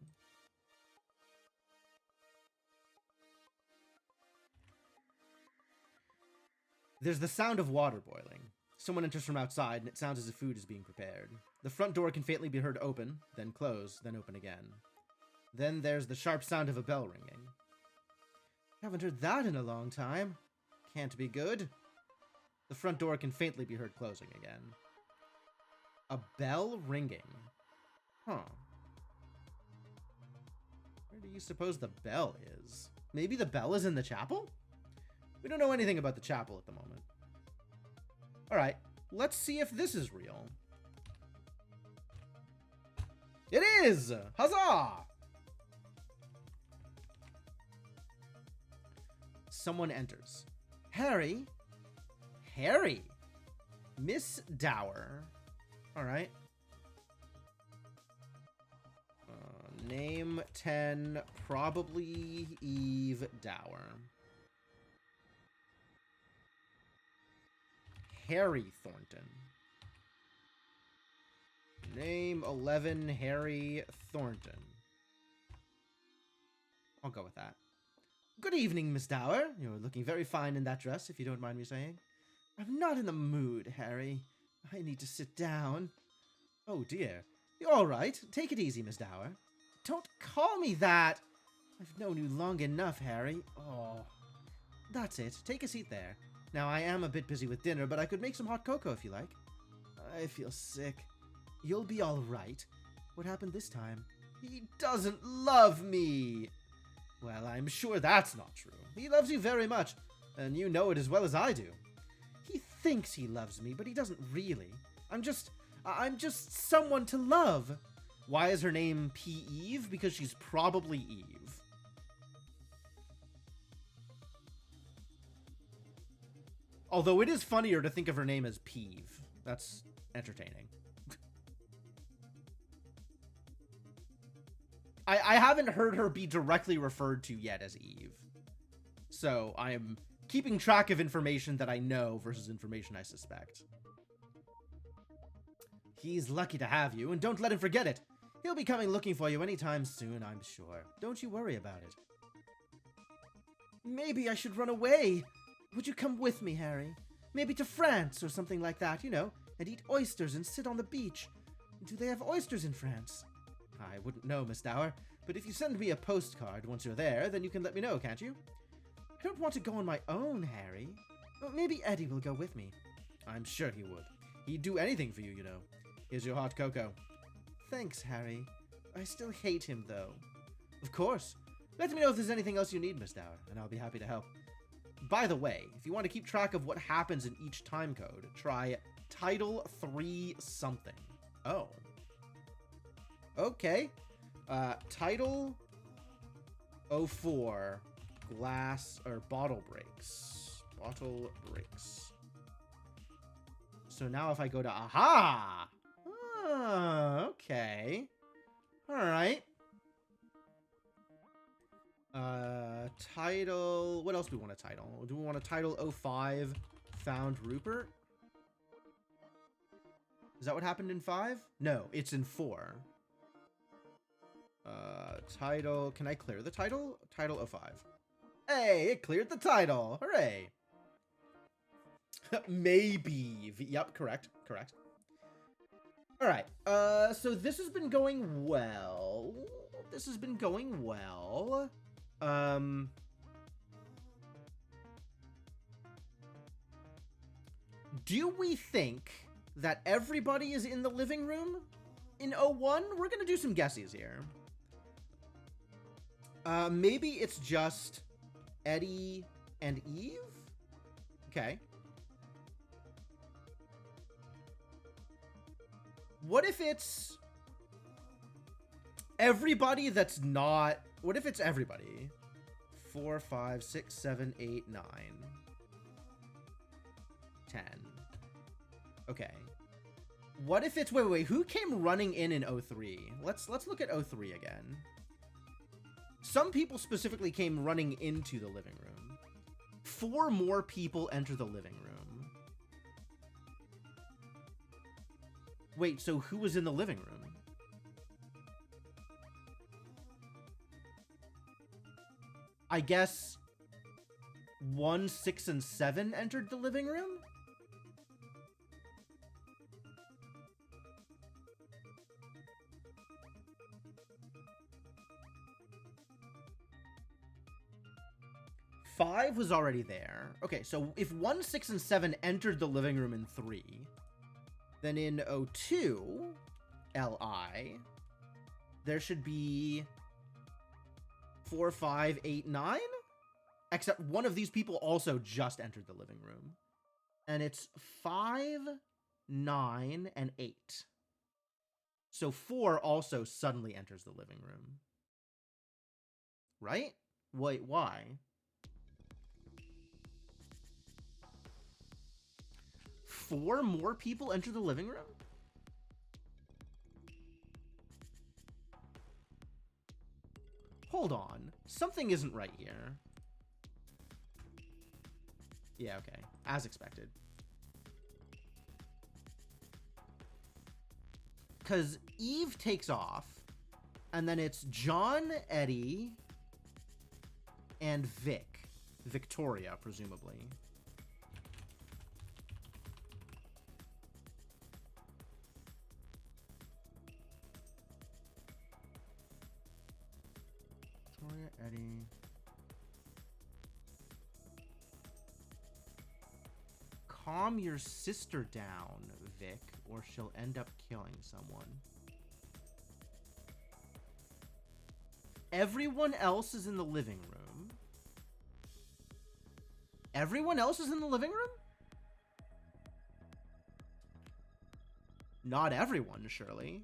[SPEAKER 1] There's the sound of water boiling. Someone enters from outside, and it sounds as if food is being prepared. The front door can faintly be heard open, then close, then open again. Then there's the sharp sound of a bell ringing. Haven't heard that in a long time. Can't be good. The front door can faintly be heard closing again. A bell ringing. Huh. Where do you suppose the bell is? Maybe the bell is in the chapel? We don't know anything about the chapel at the moment. Alright, let's see if this is real. It is! Huzzah! Someone enters. Harry? Harry! Miss Dower. Alright. Name 10, probably Eve Dower. Harry Thornton. Name 11, Harry Thornton. I'll go with that. Good evening, Miss Dower. You're looking very fine in that dress, if you don't mind me saying. I'm not in the mood, Harry. I need to sit down. Oh, dear. You're all right. Take it easy, Miss Dower. Don't call me that. I've known you long enough, Harry. Oh. That's it. Take a seat there. Now, I am a bit busy with dinner, but I could make some hot cocoa if you like. I feel sick. You'll be all right. What happened this time? He doesn't love me. Well, I'm sure that's not true. He loves you very much, and you know it as well as I do. He thinks he loves me, but he doesn't really. I'm just someone to love. Why is her name P. Eve? Because she's probably Eve. Although it is funnier to think of her name as Peeve. That's entertaining. I haven't heard her be directly referred to yet as Eve. So I am keeping track of information that I know versus information I suspect. He's lucky to have you, and don't let him forget it. He'll be coming looking for you anytime soon, I'm sure. Don't you worry about it. Maybe I should run away. Would you come with me, Harry? Maybe to France or something like that, you know, and eat oysters and sit on the beach. Do they have oysters in France? I wouldn't know, Miss Dower, but if you send me a postcard once you're there, then you can let me know, can't you? I don't want to go on my own, Harry. Well, maybe Eddie will go with me. I'm sure he would. He'd do anything for you, you know. Here's your hot cocoa. Thanks, Harry. I still hate him, though. Of course. Let me know if there's anything else you need, Miss Dower, and I'll be happy to help. By the way, if you want to keep track of what happens in each time code, try Title 3 something. Oh. Okay. Title 04 glass or bottle breaks. Bottle breaks. So now if I go to aha. Okay. All right. Title, what else do we want to title? Do we want to title 05 found Rupert? Is that what happened in 5? No, it's in 4. Title, can I clear the title? Title 05. Hey, it cleared the title. Hooray. Maybe. Yep, correct. All right. So this has been going well. Do we think that everybody is in the living room in 01? We're gonna do some guesses here. Maybe it's just Eddie and Eve? Okay. What if it's everybody that's not... What if it's everybody? 4, 5, 6, 7, 8, 9, 10. Okay. What if it's... Wait. Who came running in 03? Let's look at 03 again. Some people specifically came running into the living room. 4 more people enter the living room. Wait, so who was in the living room? I guess 1, 6, and 7 entered the living room? Five was already there. Okay, so if 1, 6, and 7 entered the living room in 3, then in 02, LI, there should be 4, 5, 8, 9? Except one of these people also just entered the living room. And it's 5, 9, and 8. So 4 also suddenly enters the living room. Right? Wait, why? Four more people enter the living room? Hold on. Something isn't right here. Yeah, okay. As expected. Because Eve takes off, and then it's John, Eddie, and Vic. Victoria, presumably. Victoria, Eddie. Calm your sister down, Vic, or she'll end up killing someone. Everyone else is in the living room. Everyone else is in the living room? Not everyone, surely.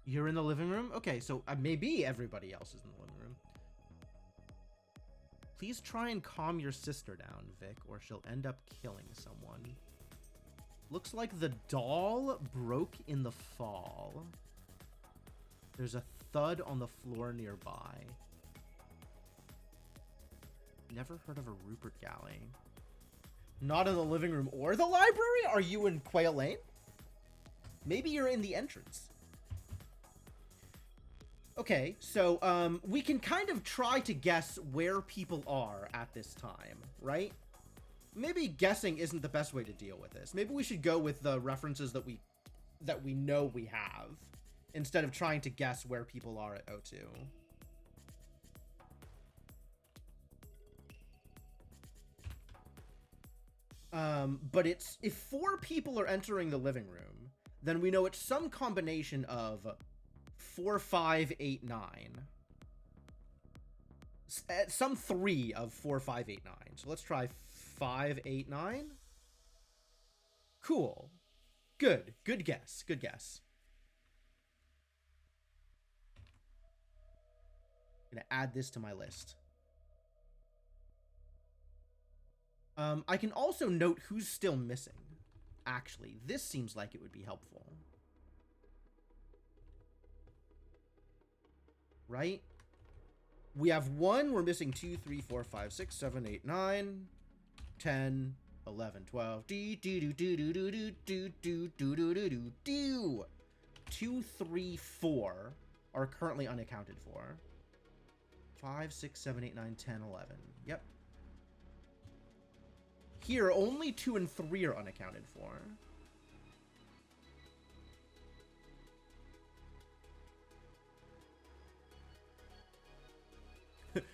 [SPEAKER 1] You're in the living room? Okay, so maybe everybody else is in the living room. Please try and calm your sister down, Vic, or she'll end up killing someone. Looks like the doll broke in the fall. There's a thud on the floor nearby. Never heard of a Rupert Galley. Not in the living room or the library? Are you in Quail Lane? Maybe you're in the entrance. Okay, so we can kind of try to guess where people are at this time, right? Maybe guessing isn't the best way to deal with this. Maybe we should go with the references that we that we know we have, instead of trying to guess where people are at O2. But it's, if 4 people are entering the living room, then we know it's some combination of 4, 5, 8, 9. Some 3 of 4, 5, 8, 9. So let's try 5, 8, 9. Cool. Good. Good guess. Good guess. I'm gonna add this to my list. I can also note who's still missing. Actually, this seems like it would be helpful. Right? We have 1, we're missing 2, 3, 4, 5, 6, 7, 8, 9, 10, 11, 12. 2, 3, 4 are currently unaccounted for. 5, 6, 7, 8, 9, 10, 11. Yep. Here, only 2 and 3 are unaccounted for.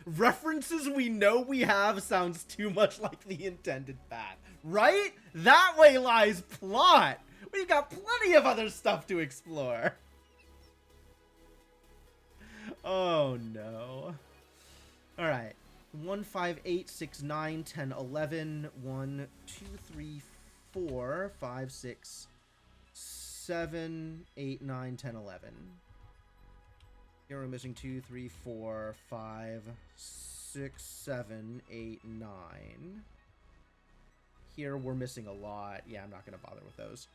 [SPEAKER 1] References we know we have sounds too much like the intended path. Right? That way lies plot! We've got plenty of other stuff to explore. Oh no. Alright. 1, 5, 8, 6, 9, 10, 11. 1, 2, 3, 4, 5, 6, 7, 8, 9, 10, 11. Here we're missing 2, 3, 4, 5, 6, 7, 8, 9. Here we're missing a lot. Yeah, I'm not going to bother with those.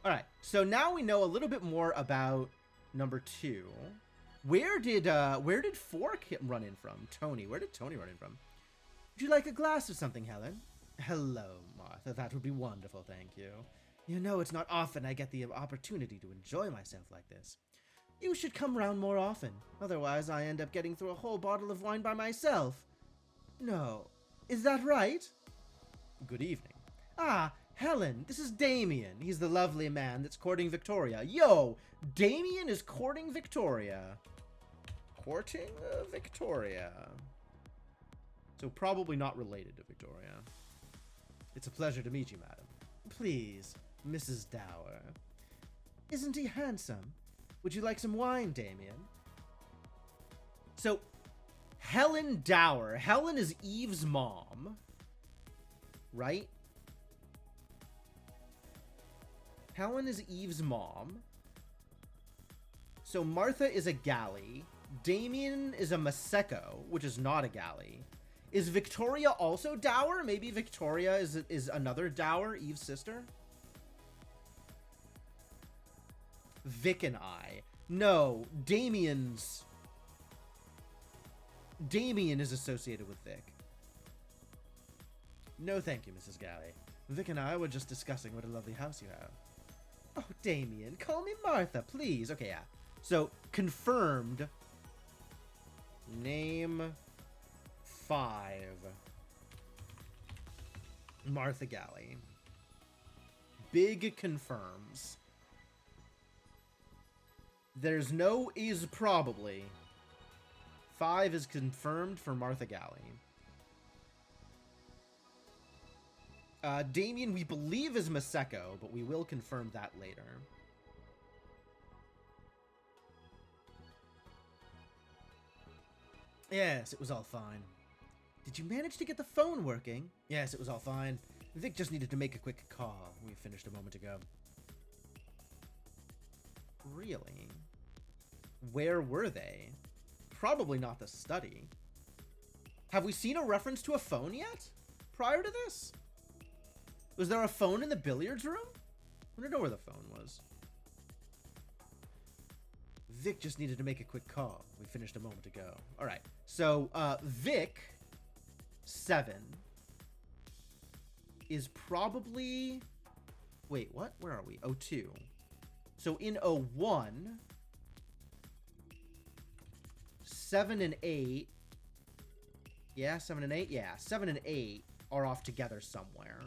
[SPEAKER 1] Alright, so now we know a little bit more about number 2. Where did 4 run in from? Tony. Where did Tony run in from? Would you like a glass of something, Helen? Hello, Martha. That would be wonderful, thank you. You know, it's not often I get the opportunity to enjoy myself like this. You should come round more often. Otherwise, I end up getting through a whole bottle of wine by myself. No. Is that right? Good evening. Ah, Helen, this is Damien. He's the lovely man that's courting Victoria. Yo, Damien is courting Victoria. Courting Victoria. So probably not related to Victoria. It's a pleasure to meet you, madam. Please, Mrs. Dower. Isn't he handsome? Would you like some wine, Damien? So, Helen Dower. Helen is Eve's mom. Right? Helen is Eve's mom. So Martha is a galley. Damien is a Maseko, which is not a galley. Is Victoria also Dower? Maybe Victoria is another Dower, Eve's sister? Vic and I. No, Damien is associated with Vic. No, thank you, Mrs. Galley. Vic and I were just discussing what a lovely house you have. Oh, Damien, call me Martha, please. Okay, yeah. So, confirmed. Name 5. Martha Galley. Big confirms. There's no is probably. 5 is confirmed for Martha Galley. Damien, we believe, is Maseko, but we will confirm that later. Yes, it was all fine. Did you manage to get the phone working? Yes, it was all fine. Vic just needed to make a quick call. We finished a moment ago. Really? Where were they? Probably not the study. Have we seen a reference to a phone yet? Prior to this? Was there a phone in the billiards room? I don't know where the phone was. Vic just needed to make a quick call. We finished a moment ago. All right. So, Vic 7 is probably... Wait, what? Where are we? 02. So in 01, 7 and 8. Yeah, 7 and 8. Yeah, 7 and 8 are off together somewhere.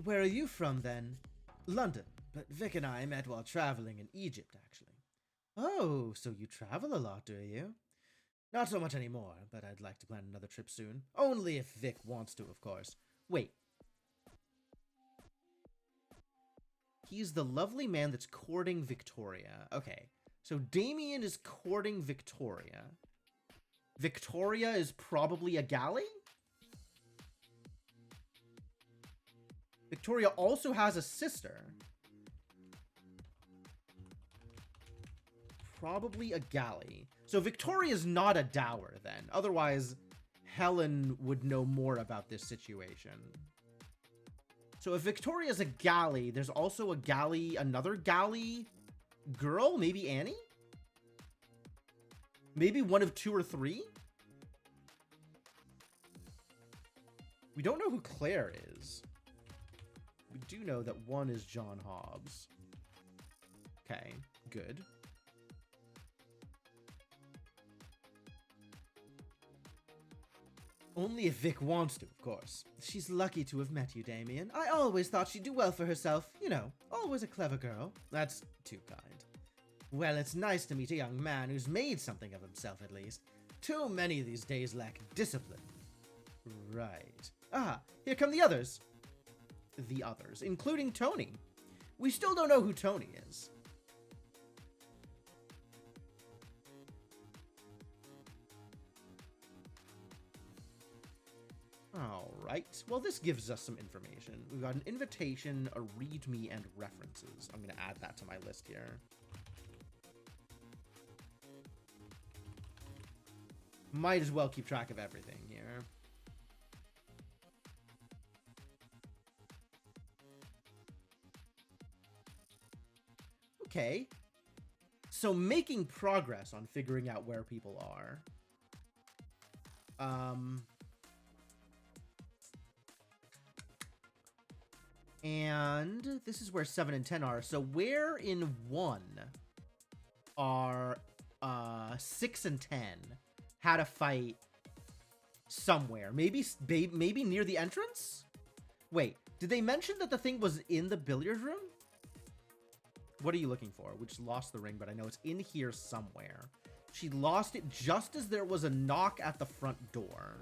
[SPEAKER 1] Where are you from, then? London, but Vic and I met while traveling in Egypt, actually. Oh, so you travel a lot, do you? Not so much anymore, but I'd like to plan another trip soon. Only if Vic wants to, of course. Wait. He's the lovely man that's courting Victoria. Okay, so Damien is courting Victoria. Victoria is probably a galley? Victoria also has a sister. Probably a galley. So Victoria's not a dower then. Otherwise, Helen would know more about this situation. So if Victoria's a galley, there's also a galley, another galley girl? Maybe Annie? Maybe one of two or three? We don't know who Claire is. We do know that one is John Hobbs. Okay, good. Only if Vic wants to, of course. She's lucky to have met you, Damien. I always thought she'd do well for herself. You know, always a clever girl. That's too kind. Well, it's nice to meet a young man who's made something of himself, at least. Too many these days lack discipline. Right. Ah, here come the others. The others, including Tony. We still don't know who Tony is. Alright, well this gives us some information. We've got an invitation, a readme, and references. I'm going to add that to my list here. Might as well keep track of everything here. Okay. So making progress on figuring out where people are. And this is where 7 and 10 are. So where in 1 are 6 and 10 had a fight somewhere? Maybe near the entrance? Wait, did they mention that the thing was in the billiard room? What are you looking for? We just lost the ring, but I know it's in here somewhere. She lost it just as there was a knock at the front door.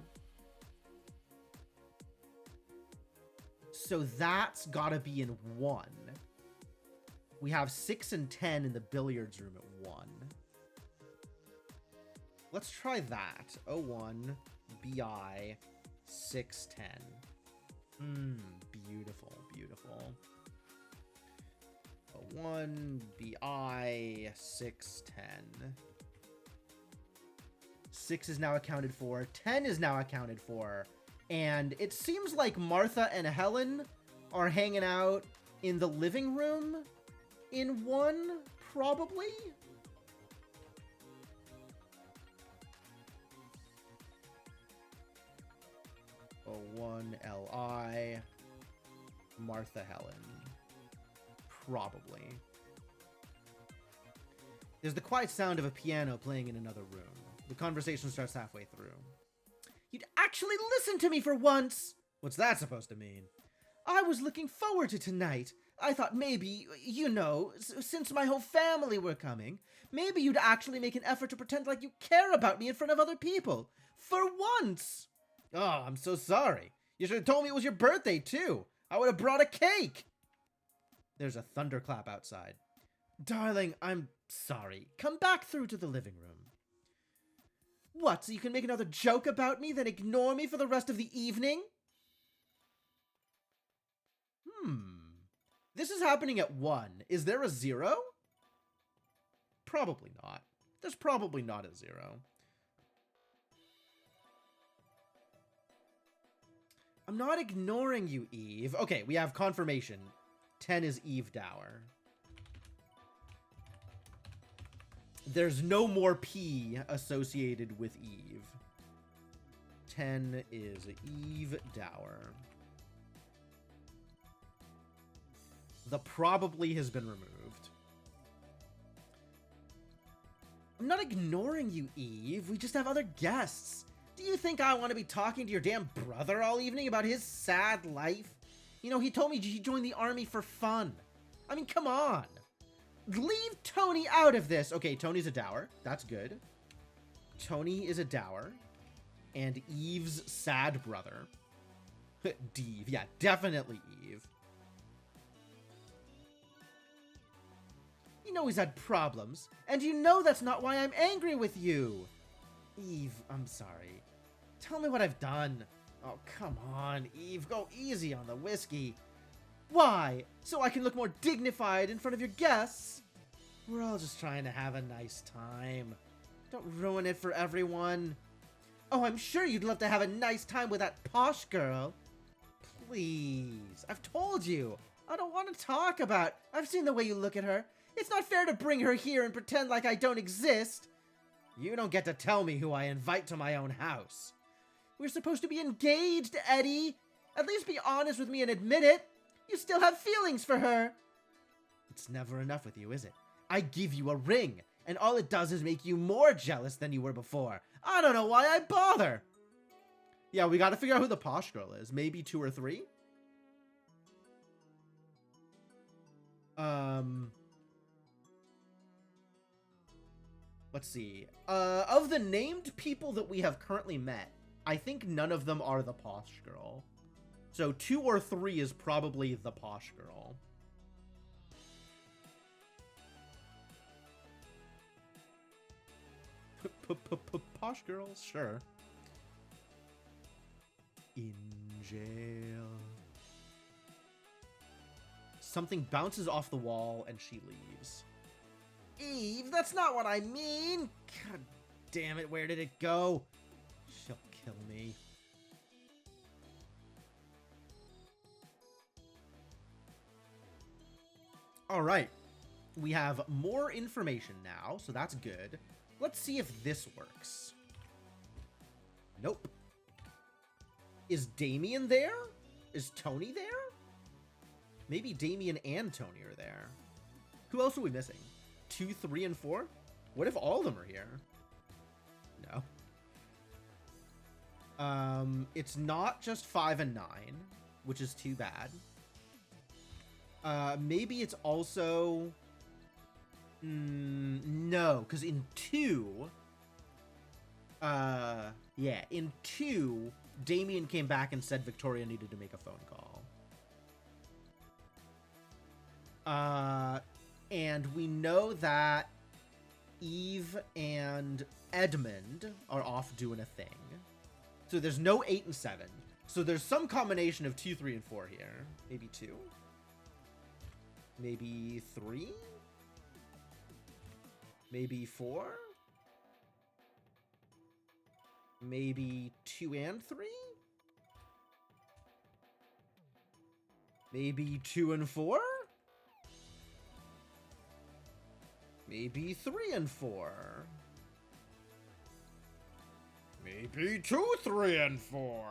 [SPEAKER 1] So that's gotta be in 1. We have 6 and 10 in the billiards room at 1. Let's try that. 01 BI 610. Beautiful, beautiful. 01 BI 610. 6 is now accounted for. 10 is now accounted for. And it seems like Martha and Helen are hanging out in the living room in 1, probably? Oh, 1 LI Martha Helen. Probably. There's the quiet sound of a piano playing in another room. The conversation starts halfway through. You'd actually listen to me for once! What's that supposed to mean? I was looking forward to tonight. I thought maybe, you know, since my whole family were coming, maybe you'd actually make an effort to pretend like you care about me in front of other people. For once! Oh, I'm so sorry. You should have told me it was your birthday, too. I would have brought a cake. There's a thunderclap outside. Darling, I'm sorry. Come back through to the living room. What, so you can make another joke about me, then ignore me for the rest of the evening? This is happening at 1. Is there a 0? Probably not. There's probably not a 0. I'm not ignoring you, Eve. Okay, we have confirmation. 10 is Eve Dower. There's no more P associated with Eve. 10 is Eve Dower. The probably has been removed. I'm not ignoring you, Eve. We just have other guests. Do you think I want to be talking to your damn brother all evening about his sad life? You know, he told me he joined the army for fun. I mean, come on. Leave Tony out of this. Okay, Tony's a dour. That's good. Tony is a dour. And Eve's sad brother. Deve. Yeah, definitely Eve. You know he's had problems. And you know that's not why I'm angry with you. Eve, I'm sorry. Tell me what I've done. Oh, come on, Eve. Go easy on the whiskey. Why? So I can look more dignified in front of your guests? We're all just trying to have a nice time. Don't ruin it for everyone. Oh, I'm sure you'd love to have a nice time with that posh girl. Please. I've told you. I don't want to talk about. I've seen the way you look at her. It's not fair to bring her here and pretend like I don't exist. You don't get to tell me who I invite to my own house. We're supposed to be engaged, Eddie. At least be honest with me and admit it. You still have feelings for her. It's never enough with you, is it? I give you a ring, and all it does is make you more jealous than you were before. I don't know why I bother. Yeah, we gotta figure out who the posh girl is. Maybe 2 or 3? Let's see. Of the named people that we have currently met, I think none of them are the posh girl. So 2 or 3 is probably the posh girl. Posh girls? Sure. In jail. Something bounces off the wall and she leaves. Eve, that's not what I mean! God damn it, where did it go? She'll kill me. Alright. We have more information now, so that's good. Let's see if this works. Nope. Is Damien there? Is Tony there? Maybe Damien and Tony are there. Who else are we missing? 2, 3, and 4? What if all of them are here? No. It's not just 5 and 9, which is too bad. Maybe it's also... no, because in 2... yeah, in 2, Damien came back and said Victoria needed to make a phone call. And we know that Eve and Edmund are off doing a thing. So there's no 8 and 7. So there's some combination of 2, 3, and 4 here. Maybe 2? Maybe 3? Maybe 4? Maybe 2 and 3? Maybe 2 and 4? Maybe 3 and 4? Maybe 2, 3, and 4?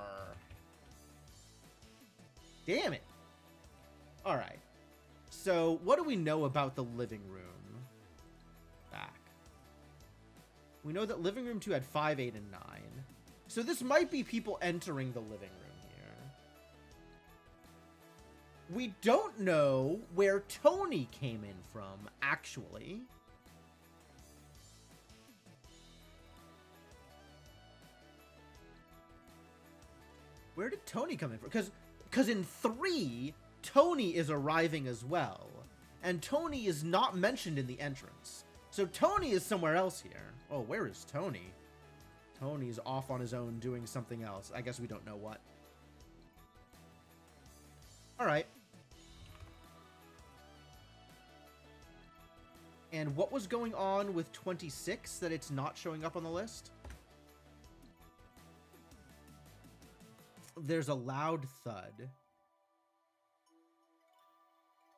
[SPEAKER 1] Damn it. Alright. So, what do we know about the living room? Back. We know that living room 2 had 5, 8, and 9. So this might be people entering the living room here. We don't know where Tony came in from, actually. Where did Tony come in from? Because in 3, Tony is arriving as well. And Tony is not mentioned in the entrance. So Tony is somewhere else here. Oh, where is Tony? Tony's off on his own doing something else. I guess we don't know what. Alright. And what was going on with 26 that it's not showing up on the list? There's a loud thud.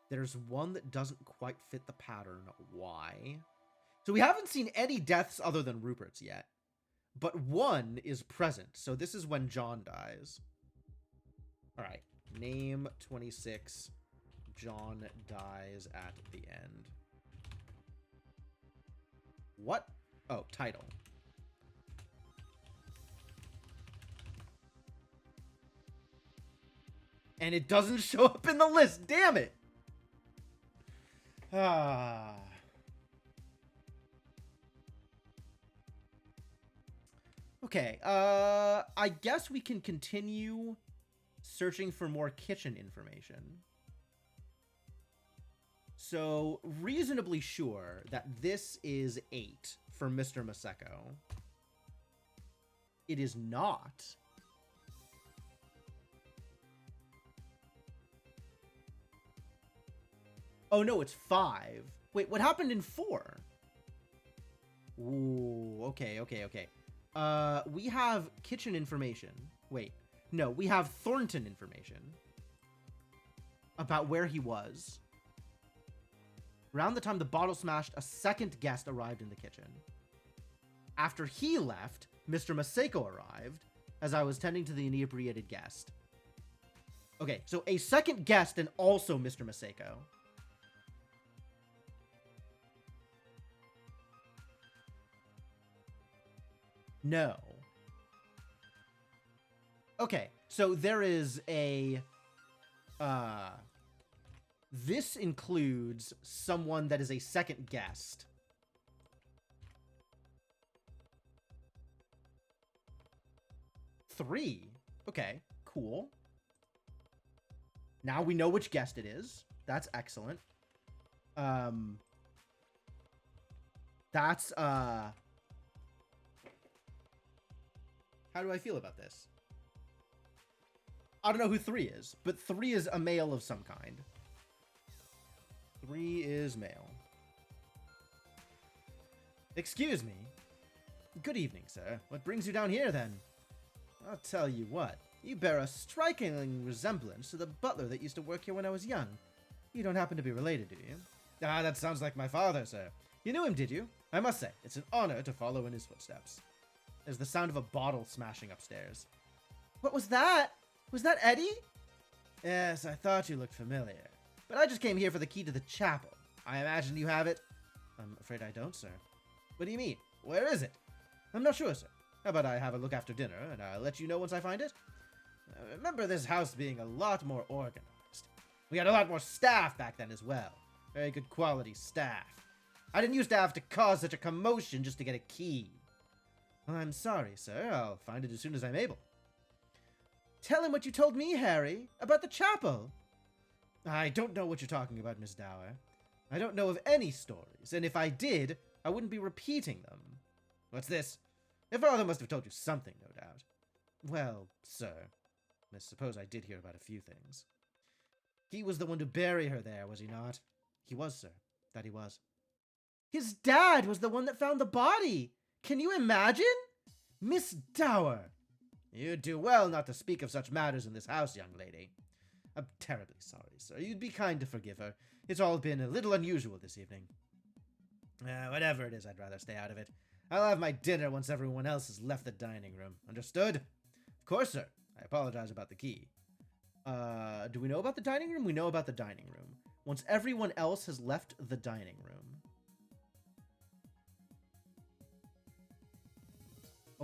[SPEAKER 1] There's one that doesn't quite fit the pattern. Why? So we haven't seen any deaths other than Rupert's yet. But one is present. So this is when John dies. Alright. Name 26. John dies at the end. What? Oh, title. And it doesn't show up in the list. Damn it. Okay, I guess we can continue searching for more kitchen information. So, reasonably sure that this is 8 for Mr. Maseko. It is not. Oh, no, it's 5. Wait, what happened in 4? Ooh, okay. We have kitchen information. Wait, no, we have Thornton information about where he was. Around the time the bottle smashed, a second guest arrived in the kitchen. After he left, Mr. Maseko arrived, as I was tending to the inebriated guest. Okay, so a second guest and also Mr. Maseko. No. Okay, so there is a... This includes someone that is a second guest. Three. Okay, cool. Now we know which guest it is. That's excellent. That's, how do I feel about this? I don't know who 3 is, but 3 is a male of some kind. 3 is male. Excuse me. Good evening, sir. What brings you down here, then? I'll tell you what. You bear a striking resemblance to the butler that used to work here when I was young. You don't happen to be related, do you? Ah, that sounds like my father, sir. You knew him, did you? I must say, it's an honor to follow in his footsteps. There's the sound of a bottle smashing upstairs. What was that? Was that Eddie? Yes, I thought you looked familiar. But I just came here for the key to the chapel. I imagine you have it? I'm afraid I don't, sir. What do you mean? Where is it? I'm not sure, sir. How about I have a look after dinner, and I'll let you know once I find it? I remember this house being a lot more organized. We had a lot more staff back then as well. Very good quality staff. I didn't used to have to cause such a commotion just to get a key. Well, I'm sorry, sir. I'll find it as soon as I'm able. Tell him what you told me, Harry, about the chapel. I don't know what you're talking about, Miss Dower. I don't know of any stories, and if I did, I wouldn't be repeating them. What's this? Your father must have told you something, no doubt. Well, sir, I suppose I did hear about a few things. He was the one to bury her there, was he not? He was, sir. That he was. His dad was the one that found the body. Can you imagine? Miss Dower. You'd do well not to speak of such matters in this house, young lady. I'm terribly sorry, sir. You'd be kind to forgive her. It's all been a little unusual this evening. Whatever it is, I'd rather stay out of it. I'll have my dinner once everyone else has left the dining room. Understood? Of course, sir. I apologize about the key. Do we know about the dining room? We know about the dining room. Once everyone else has left the dining room.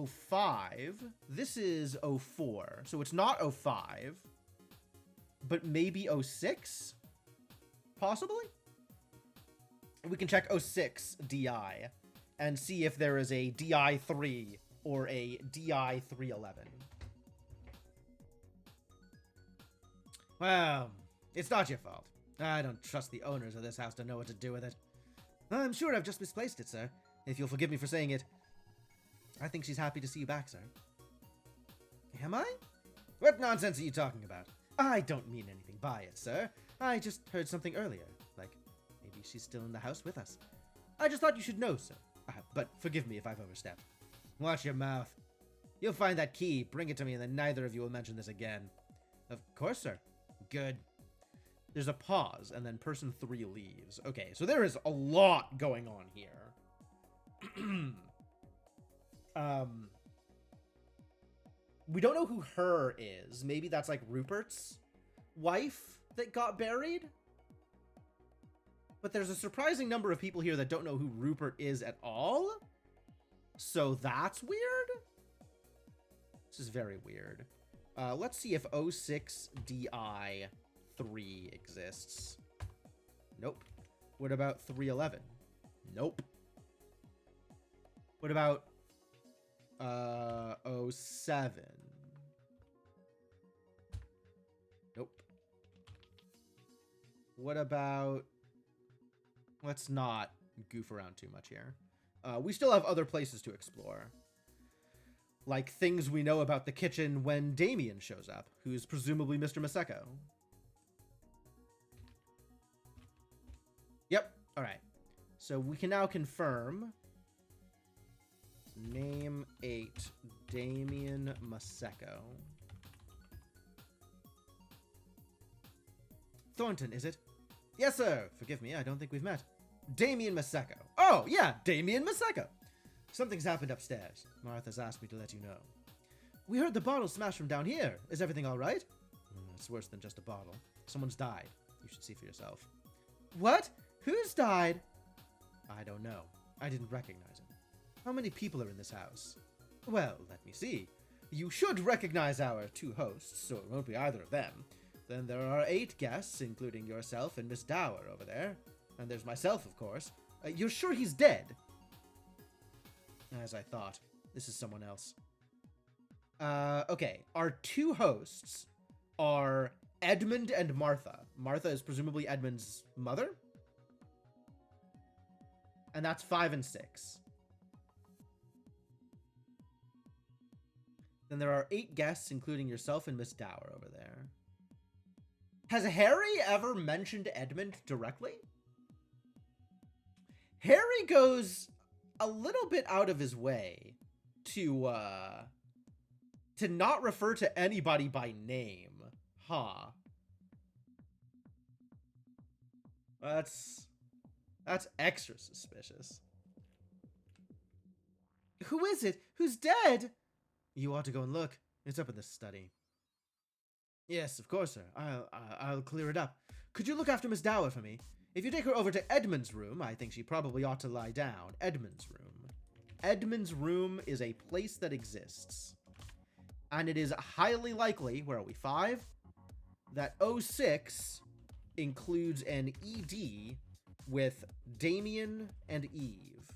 [SPEAKER 1] 05. This is 04. So it's not 05. But maybe 06? Possibly? We can check 06 DI and see if there is a DI3 or a DI311. Well, it's not your fault. I don't trust the owners of this house to know what to do with it. I'm sure I've just misplaced it, sir. If you'll forgive me for saying it. I think she's happy to see you back, sir. Am I? What nonsense are you talking about? I don't mean anything by it, sir. I just heard something earlier. Like, maybe she's still in the house with us. I just thought you should know, sir. But forgive me if I've overstepped. Watch your mouth. You'll find that key, bring it to me, and then neither of you will mention this again. Of course, sir. Good. There's a pause, and then person 3 leaves. Okay, so there is a lot going on here. We don't know who her is. Maybe that's like Rupert's wife that got buried? But there's a surprising number of people here that don't know who Rupert is at all. So that's weird. This is very weird. Let's see if 06DI 3 exists. Nope. What about 311? Nope. What about 07? Nope. What about... Let's not goof around too much here. We still have other places to explore. Like things we know about the kitchen when Damien shows up, who's presumably Mr. Maseko. Yep. All right. So we can now confirm. Name 8, Damien Maseko. Thornton, is it? Yes, sir. Forgive me, I don't think we've met. Damien Maseko. Oh, yeah, Damien Maseko. Something's happened upstairs. Martha's asked me to let you know. We heard the bottle smash from down here. Is everything all right? It's worse than just a bottle. Someone's died. You should see for yourself. What? Who's died? I don't know. I didn't recognize him. How many people are in this house? Well, let me see. You should recognize our 2 hosts, so it won't be either of them. Then there are 8 guests, including yourself and Miss Dower over there. And there's myself, of course. You're sure he's dead? As I thought. This is someone else. Okay. Our 2 hosts are Edmund and Martha. Martha is presumably Edmund's mother? And that's 5 and 6. Then there are 8 guests, including yourself and Miss Dower over there. Has Harry ever mentioned Edmund directly? Harry goes a little bit out of his way to not refer to anybody by name. Huh. That's extra suspicious. Who is it? Who's dead? You ought to go and look. It's up in the study. Yes, of course, sir. I'll clear it up. Could you look after Miss Dower for me? If you take her over to Edmund's room, I think she probably ought to lie down. Edmund's room. Edmund's room is a place that exists. And it is highly likely, where are we, 5? That 06 includes an ED with Damien and Eve.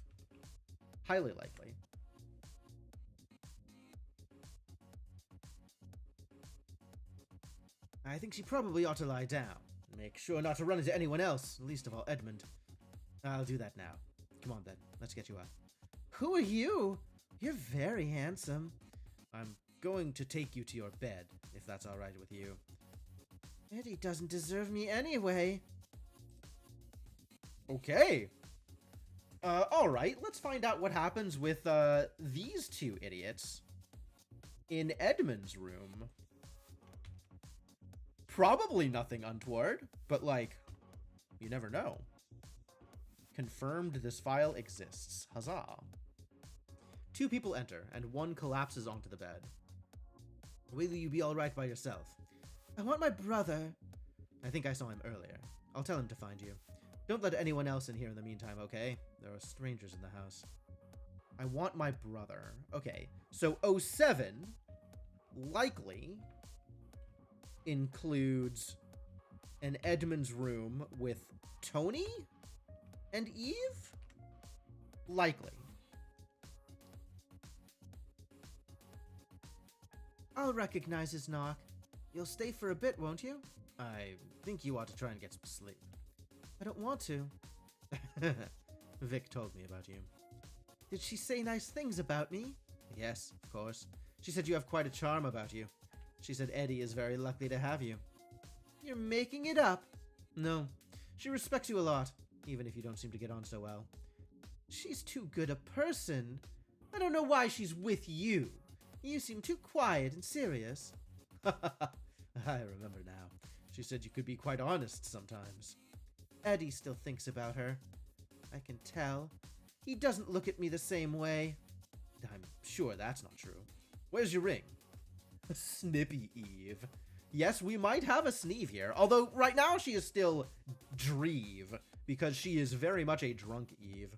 [SPEAKER 1] Highly likely. I think she probably ought to lie down. Make sure not to run into anyone else, least of all Edmund. I'll do that now. Come on, then. Let's get you up. Who are you? You're very handsome. I'm going to take you to your bed, if that's all right with you. Eddie doesn't deserve me anyway. Okay. All right. Let's find out what happens with these 2 idiots in Edmund's room. Probably nothing untoward, but like, you never know. Confirmed this file exists. Huzzah. 2 people enter, and 1 collapses onto the bed. Will you be alright by yourself? I want my brother. I think I saw him earlier. I'll tell him to find you. Don't let anyone else in here in the meantime, okay? There are strangers in the house. I want my brother. Okay, so 07 likely includes an Edmund's room with Tony and Eve? Likely. I'll recognize his knock. You'll stay for a bit, won't you? I think you ought to try and get some sleep. I don't want to. Vic told me about you. Did she say nice things about me? Yes, of course. She said you have quite a charm about you. She said Eddie is very lucky to have you. You're making it up. No, she respects you a lot, even if you don't seem to get on so well. She's too good a person. I don't know why she's with you. You seem too quiet and serious. I remember now. She said you could be quite honest sometimes. Eddie still thinks about her. I can tell. He doesn't look at me the same way. I'm sure that's not true. Where's your ring? Snippy Eve. Yes, we might have a Sneeve here, although right now she is still Dreve, because she is very much a drunk Eve.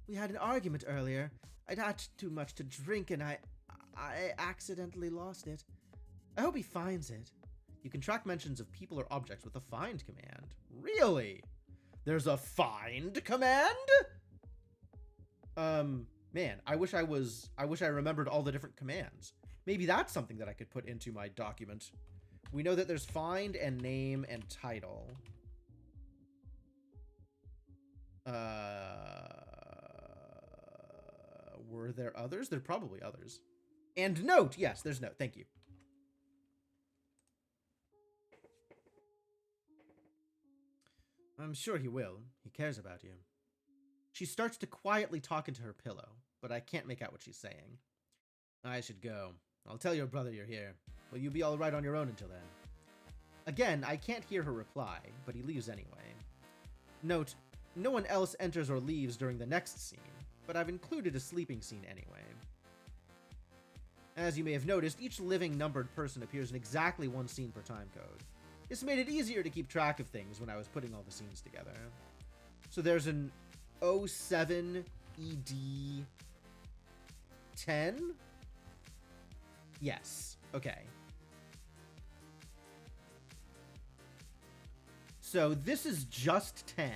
[SPEAKER 1] We had an argument earlier. I'd had too much to drink and I accidentally lost it. I hope he finds it. You can track mentions of people or objects with the find command. Really? There's a find command? Man, I wish I remembered all the different commands. Maybe that's something that I could put into my document. We know that there's find and name and title. Were there others? There are probably others. And note. Yes, there's note. Thank you. I'm sure he will. He cares about you. She starts to quietly talk into her pillow, but I can't make out what she's saying. I should go. I'll tell your brother you're here. Will you be all right on your own until then? Again, I can't hear her reply, but he leaves anyway. Note, no one else enters or leaves during the next scene, but I've included a sleeping scene anyway. As you may have noticed, each living numbered person appears in exactly one scene per timecode. This made it easier to keep track of things when I was putting all the scenes together. So there's an 07 ED 10? Yes. Okay. So this is just 10.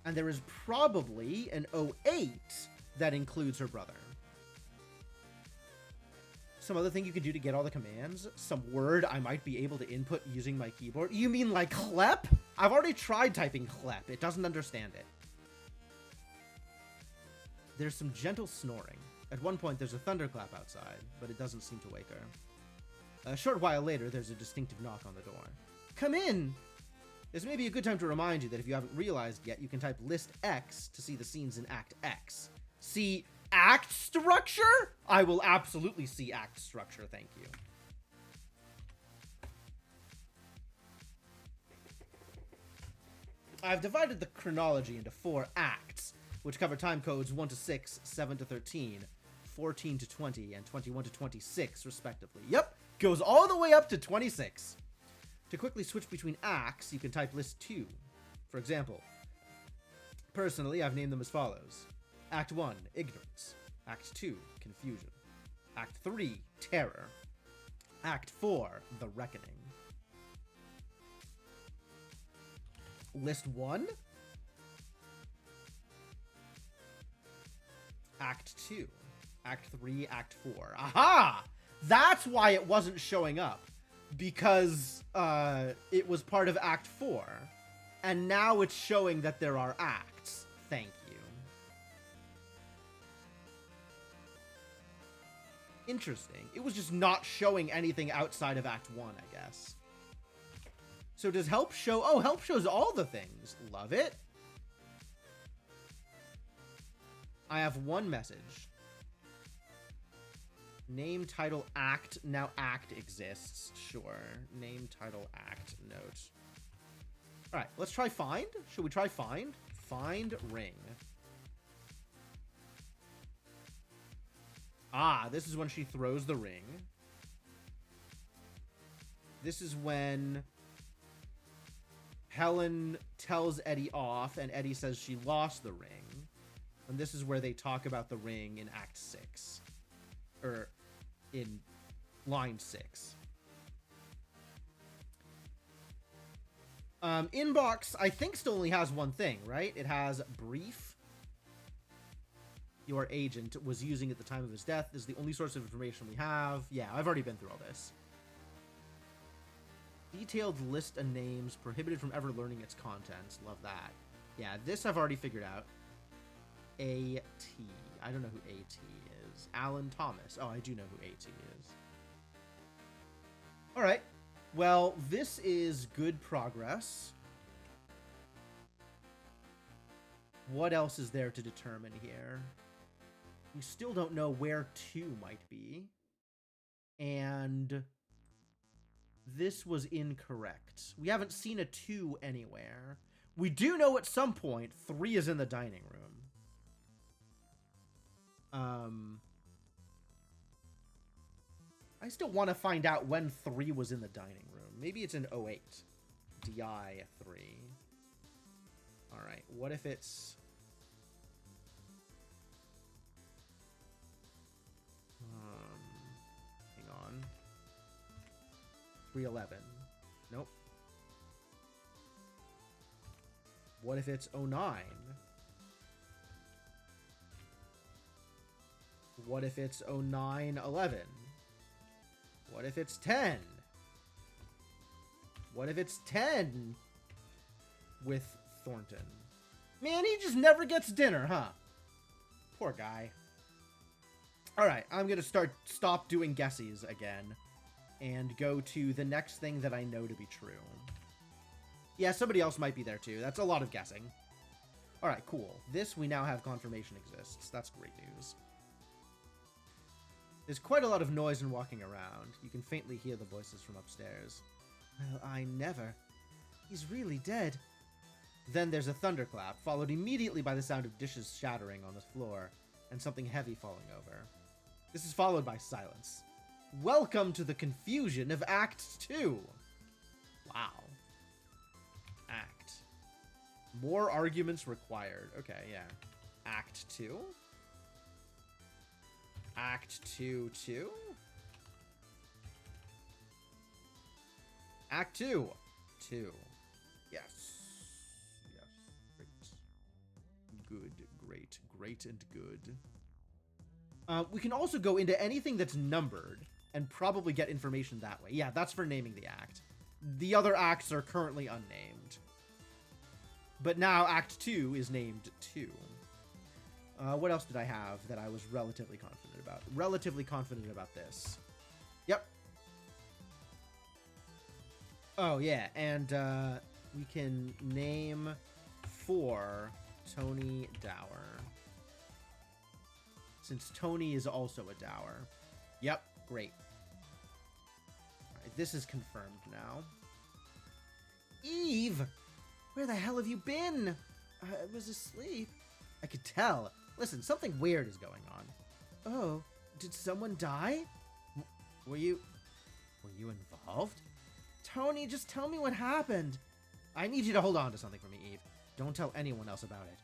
[SPEAKER 1] And there is probably an 08 that includes her brother. Some other thing you could do to get all the commands? Some word I might be able to input using my keyboard? You mean like clep? I've already tried typing clep. It doesn't understand it. There's some gentle snoring. At one point, there's a thunderclap outside, but it doesn't seem to wake her. A short while later, there's a distinctive knock on the door. Come in! This may be a good time to remind you that if you haven't realized yet, you can type list X to see the scenes in Act X. See act structure? I will absolutely see act structure, thank you. I've divided the chronology into 4 acts, which cover time codes 1 to 6, 7 to 13, 14 to 20, and 21 to 26, respectively. Yep, goes all the way up to 26. To quickly switch between acts, you can type list 2. For example, personally, I've named them as follows. Act 1, ignorance. Act 2, confusion. Act 3, terror. Act 4, the reckoning. List 1. Act 2. Act 3, Act 4. Aha! That's why it wasn't showing up. Because it was part of Act 4. And now it's showing that there are acts. Thank you. Interesting. It was just not showing anything outside of Act 1, I guess. So does help show? Oh, help shows all the things. Love it. I have one message. Name, title, act. Now act exists. Sure. Name, title, act, note. All right, let's try find. Should we try find? Find ring. Ah, this is when she throws the ring. This is when Helen tells Eddie off and Eddie says she lost the ring. And this is where they talk about the ring in Act 6. Or in line 6. Inbox, I think, still only has one thing, right? It has brief. Your agent was using at the time of his death. This is the only source of information we have. Yeah, I've already been through all this. Detailed list of names, prohibited from ever learning its contents. Love that. Yeah, this I've already figured out. A.T. I don't know who A.T. is. Alan Thomas. Oh, I do know who A.T. is. All right. Well, this is good progress. What else is there to determine here? We still don't know where 2 might be. And this was incorrect. We haven't seen a 2 anywhere. We do know at some point 3 is in the dining room. I still want to find out when 3 was in the dining room. Maybe it's in 08. DI 3. Alright, what if it's 0311? Nope. What if it's 09? What if it's 0911? What if it's 10? What if it's 10 with Thornton? Man, he just never gets dinner, huh? Poor guy. Alright, I'm gonna stop doing guesses again and go to the next thing that I know to be true. Yeah, somebody else might be there too. That's a lot of guessing. Alright, cool. This we now have confirmation exists. That's great news. There's quite a lot of noise and walking around. You can faintly hear the voices from upstairs. Well, I never. He's really dead. Then there's a thunderclap, followed immediately by the sound of dishes shattering on the floor and something heavy falling over. This is followed by silence. Welcome to the confusion of Act 2. Wow. Act. More arguments required. Okay, yeah. Act 2? Act 2, 2? Act 2. 2. Yes. Yes. Great. Good. Great. Great and good. We can also go into anything that's numbered and probably get information that way. Yeah, that's for naming the act. The other acts are currently unnamed. But now Act 2 is named 2. What else did I have that I was relatively confident about? Relatively confident about this. Yep. Oh, yeah, and we can name 4 Tony Dower. Since Tony is also a Dower. Yep, great. Alright, this is confirmed now. Eve! Where the hell have you been? I was asleep. I could tell. Listen, something weird is going on. Oh, did someone die? Were you involved? Tony, just tell me what happened. I need you to hold on to something for me, Eve. Don't tell anyone else about it.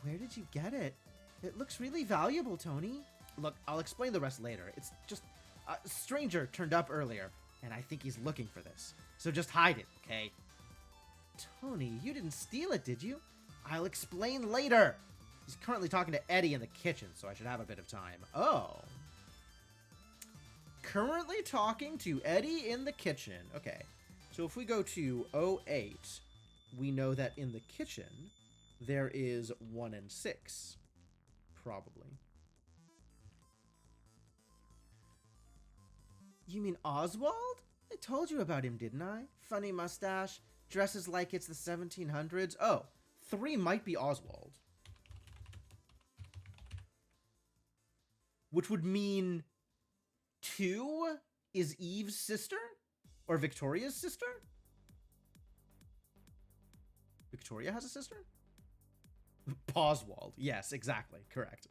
[SPEAKER 1] Where did you get it? It looks really valuable, Tony. Look, I'll explain the rest later. It's just a stranger turned up earlier, and I think he's looking for this. So just hide it, okay? Tony, you didn't steal it, did you? I'll explain later. He's currently talking to Eddie in the kitchen, so I should have a bit of time. Oh. Currently talking to Eddie in the kitchen. Okay. So if we go to 08, we know that in the kitchen, there is 1 and 6. Probably. You mean Oswald? I told you about him, didn't I? Funny mustache, dresses like it's the 1700s. Oh, 3 might be Oswald. Which would mean 2 is Eve's sister? Or Victoria's sister? Victoria has a sister? Oswald. Yes, exactly. Correct.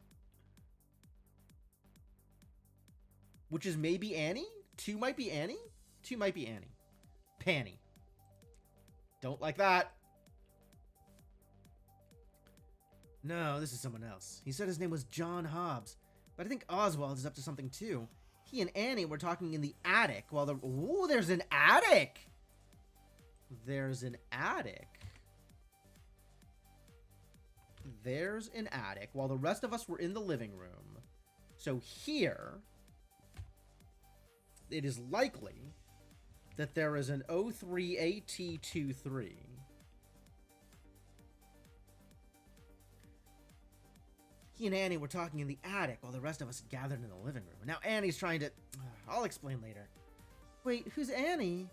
[SPEAKER 1] Which is maybe Annie? 2 might be Annie? 2 might be Annie. Panny. Don't like that. No, this is someone else. He said his name was John Hobbs. But I think Oswald is up to something too. He and Annie were talking in the attic while the... Ooh, there's an attic! There's an attic. There's an attic while the rest of us were in the living room. So here, it is likely that there is an 03AT23. He and Annie were talking in the attic while the rest of us gathered in the living room. Now Annie's trying to... I'll explain later. Wait, who's Annie?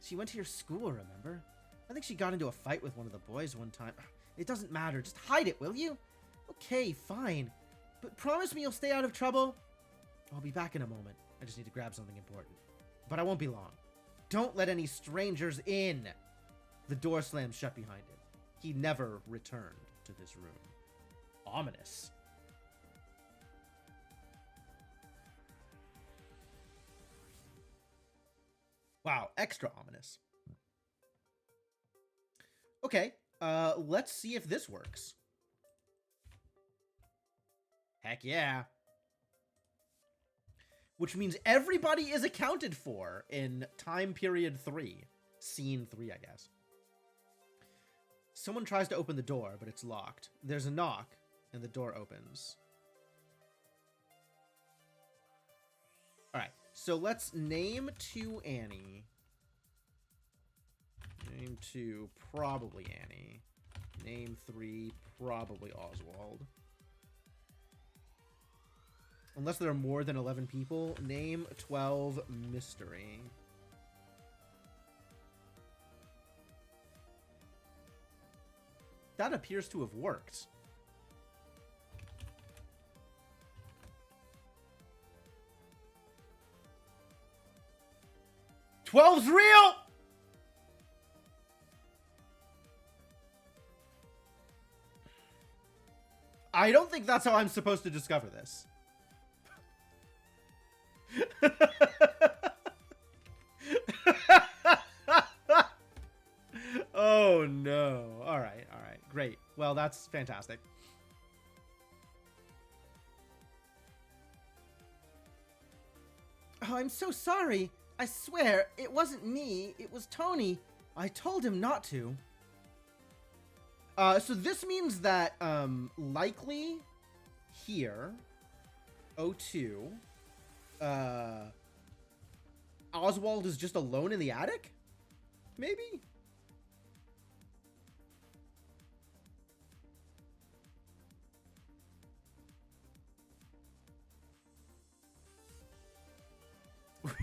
[SPEAKER 1] She went to your school, remember? I think she got into a fight with one of the boys one time. It doesn't matter. Just hide it, will you? Okay, fine. But promise me you'll stay out of trouble? I'll be back in a moment. I just need to grab something important. But I won't be long. Don't let any strangers in. The door slammed shut behind him. He never returned to this room. Ominous. Wow, extra ominous. Okay, let's see if this works. Heck yeah. which means everybody is accounted for in time period 3. Scene 3, I guess. Someone tries to open the door, but it's locked. There's a knock, and the door opens. Alright, so let's name 2 Annie. Name 2, probably Annie. Name 3, probably Oswald. Unless there are more than 11 people, name 12 Mystery. That appears to have worked. "12's real!" I don't think that's how I'm supposed to discover this. Oh no. All right. Great. Well, that's fantastic. "Oh, I'm so sorry. I swear, it wasn't me. It was Tony. I told him not to." So this means that, likely here, O2, Oswald is just alone in the attic? Maybe?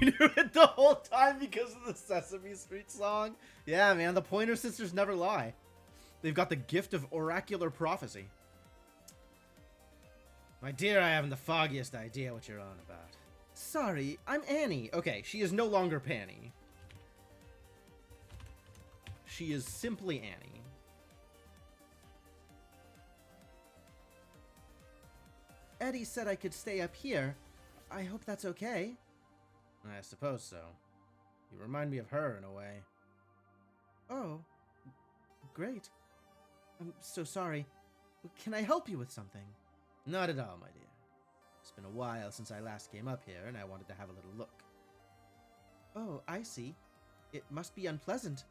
[SPEAKER 1] We knew it the whole time because of the Sesame Street song. Yeah, man, the Pointer Sisters never lie. They've got the gift of oracular prophecy. "My dear, I haven't the foggiest idea what you're on about." "Sorry, I'm Annie." Okay, she is no longer Panny. She is simply Annie. "Eddie said I could stay up here. I hope that's okay." "I suppose so. You remind me of her in a way." "Oh, great. I'm so sorry. Can I help you with something?" "Not at all, my dear. It's been a while since I last came up here, and I wanted to have a little look." "Oh, I see. It must be unpleasant."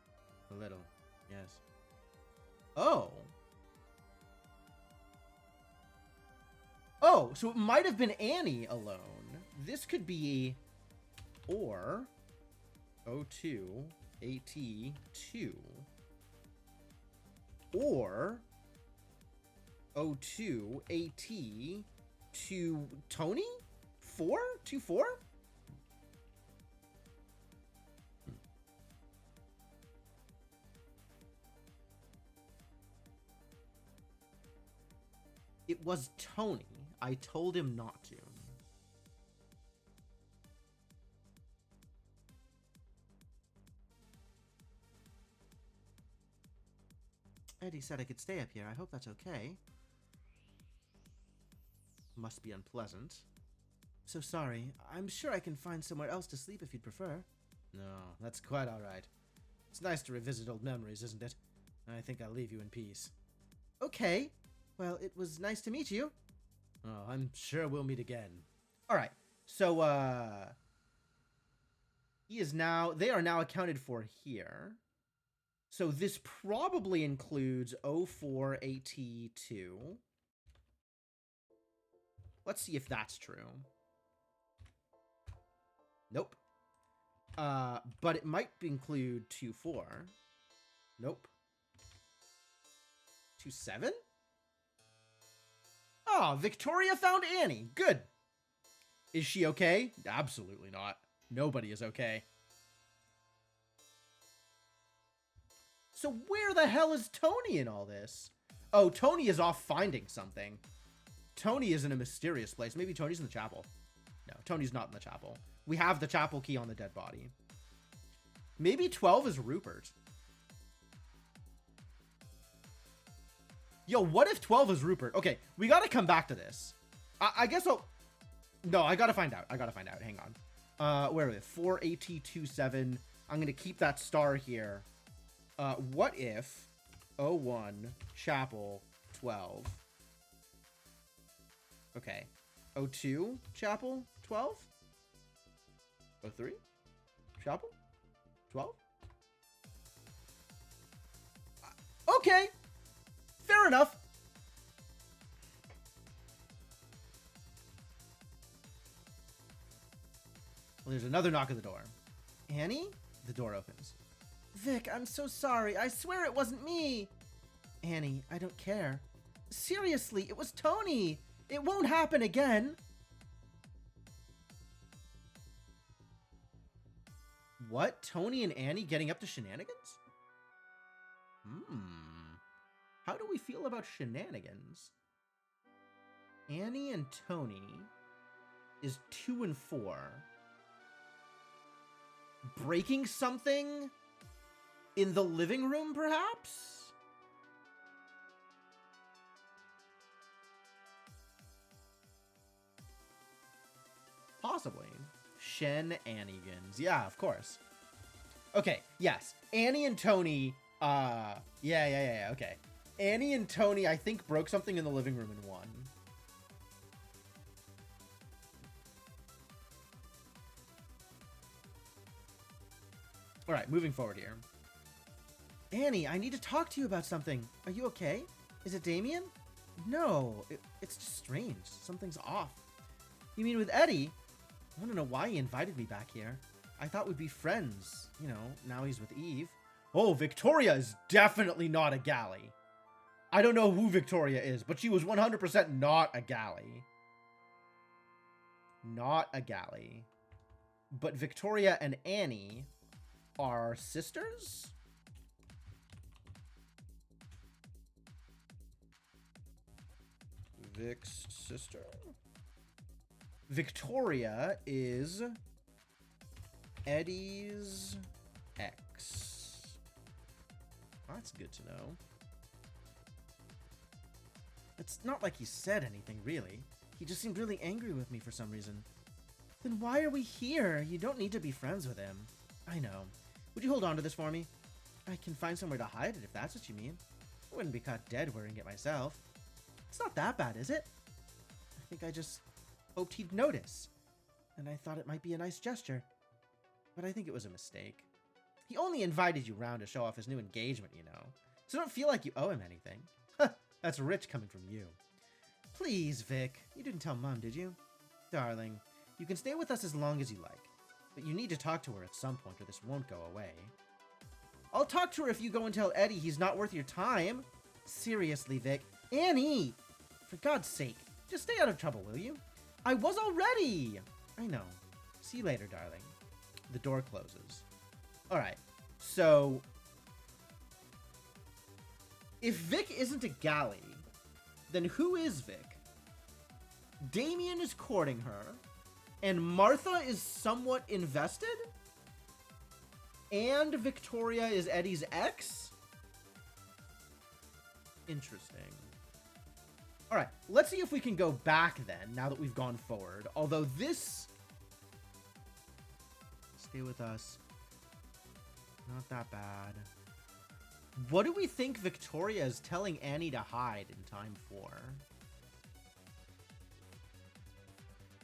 [SPEAKER 1] "A little, yes." "Oh. Oh, so it might have been Annie alone. This could be... Or... O2, AT2... Or O2 AT to Tony? 4? 2-4? It was Tony. I told him not to. Eddie said I could stay up here. I hope that's okay. Must be unpleasant. So sorry. I'm sure I can find somewhere else to sleep if you'd prefer. No, that's quite all right. It's nice to revisit old memories, isn't it? I think I'll leave you in peace. Okay. Well, it was nice to meet you. Oh, I'm sure we'll meet again. All right. So, they are now accounted for here. So this probably includes O4AT2. Let's see if that's true. Nope. But it might include 2-4. Nope. 2-7? Oh, Victoria found Annie. Good. Is she okay? Absolutely not. Nobody is okay. So where the hell is Tony in all this? Oh, Tony is off finding something. Tony is in a mysterious place. Maybe Tony's in the chapel. No, Tony's not in the chapel. We have the chapel key on the dead body. Maybe 12 is Rupert. Yo, what if 12 is Rupert? Okay, we gotta come back to this. I guess I'll... No, I gotta find out. Hang on. Where are we? 4AT27. I'm gonna keep that star here. What if 01 Chapel 12? Okay. 02 Chapel 12? 03? Chapel? 12? Okay. Fair enough. Well, there's another knock at the door. Annie? The door opens. Vic, I'm so sorry. I swear it wasn't me. Annie, I don't care. Seriously, it was Tony. It won't happen again. What? Tony and Annie getting up to shenanigans? How do we feel about shenanigans? Annie and Tony is 2 and 4. Breaking something in the living room, perhaps? Possibly. Shenanigans. Yeah, of course. Okay, yes. Annie and Tony, yeah, okay. Annie and Tony, I think, broke something in the living room and won. All right, moving forward here. Annie, I need to talk to you about something. Are you okay? Is it Damien? No, it's just strange. Something's off. You mean with Eddie? I want to know why he invited me back here. I thought we'd be friends. You know, now he's with Eve. Oh, Victoria is definitely not a galley. I don't know who Victoria is, but she was 100% not a galley. Not a galley. But Victoria and Annie are sisters? Vic's sister? Victoria is Eddie's ex. That's good to know. It's not like he said anything, really. He just seemed really angry with me for some reason. Then why are we here? You don't need to be friends with him. I know. Would you hold on to this for me? I can find somewhere to hide it if that's what you mean. I wouldn't be caught dead wearing it myself. It's not that bad, is it? I think I just hoped he'd notice. And I thought it might be a nice gesture. But I think it was a mistake. He only invited you round to show off his new engagement, you know. So don't feel like you owe him anything. That's rich coming from you. Please, Vic. You didn't tell Mom, did you? Darling, you can stay with us as long as you like. But you need to talk to her at some point or this won't go away. I'll talk to her if you go and tell Eddie he's not worth your time. Seriously, Vic. Annie! For God's sake, just stay out of trouble, will you? I was already! I know. See you later, darling. The door closes. Alright, so if Vic isn't a galley, then who is Vic? Damien is courting her, and Martha is somewhat invested? And Victoria is Eddie's ex? Interesting. Alright, let's see if we can go back then, now that we've gone forward. Although this... Stay with us. Not that bad. What do we think Victoria is telling Annie to hide in time 4?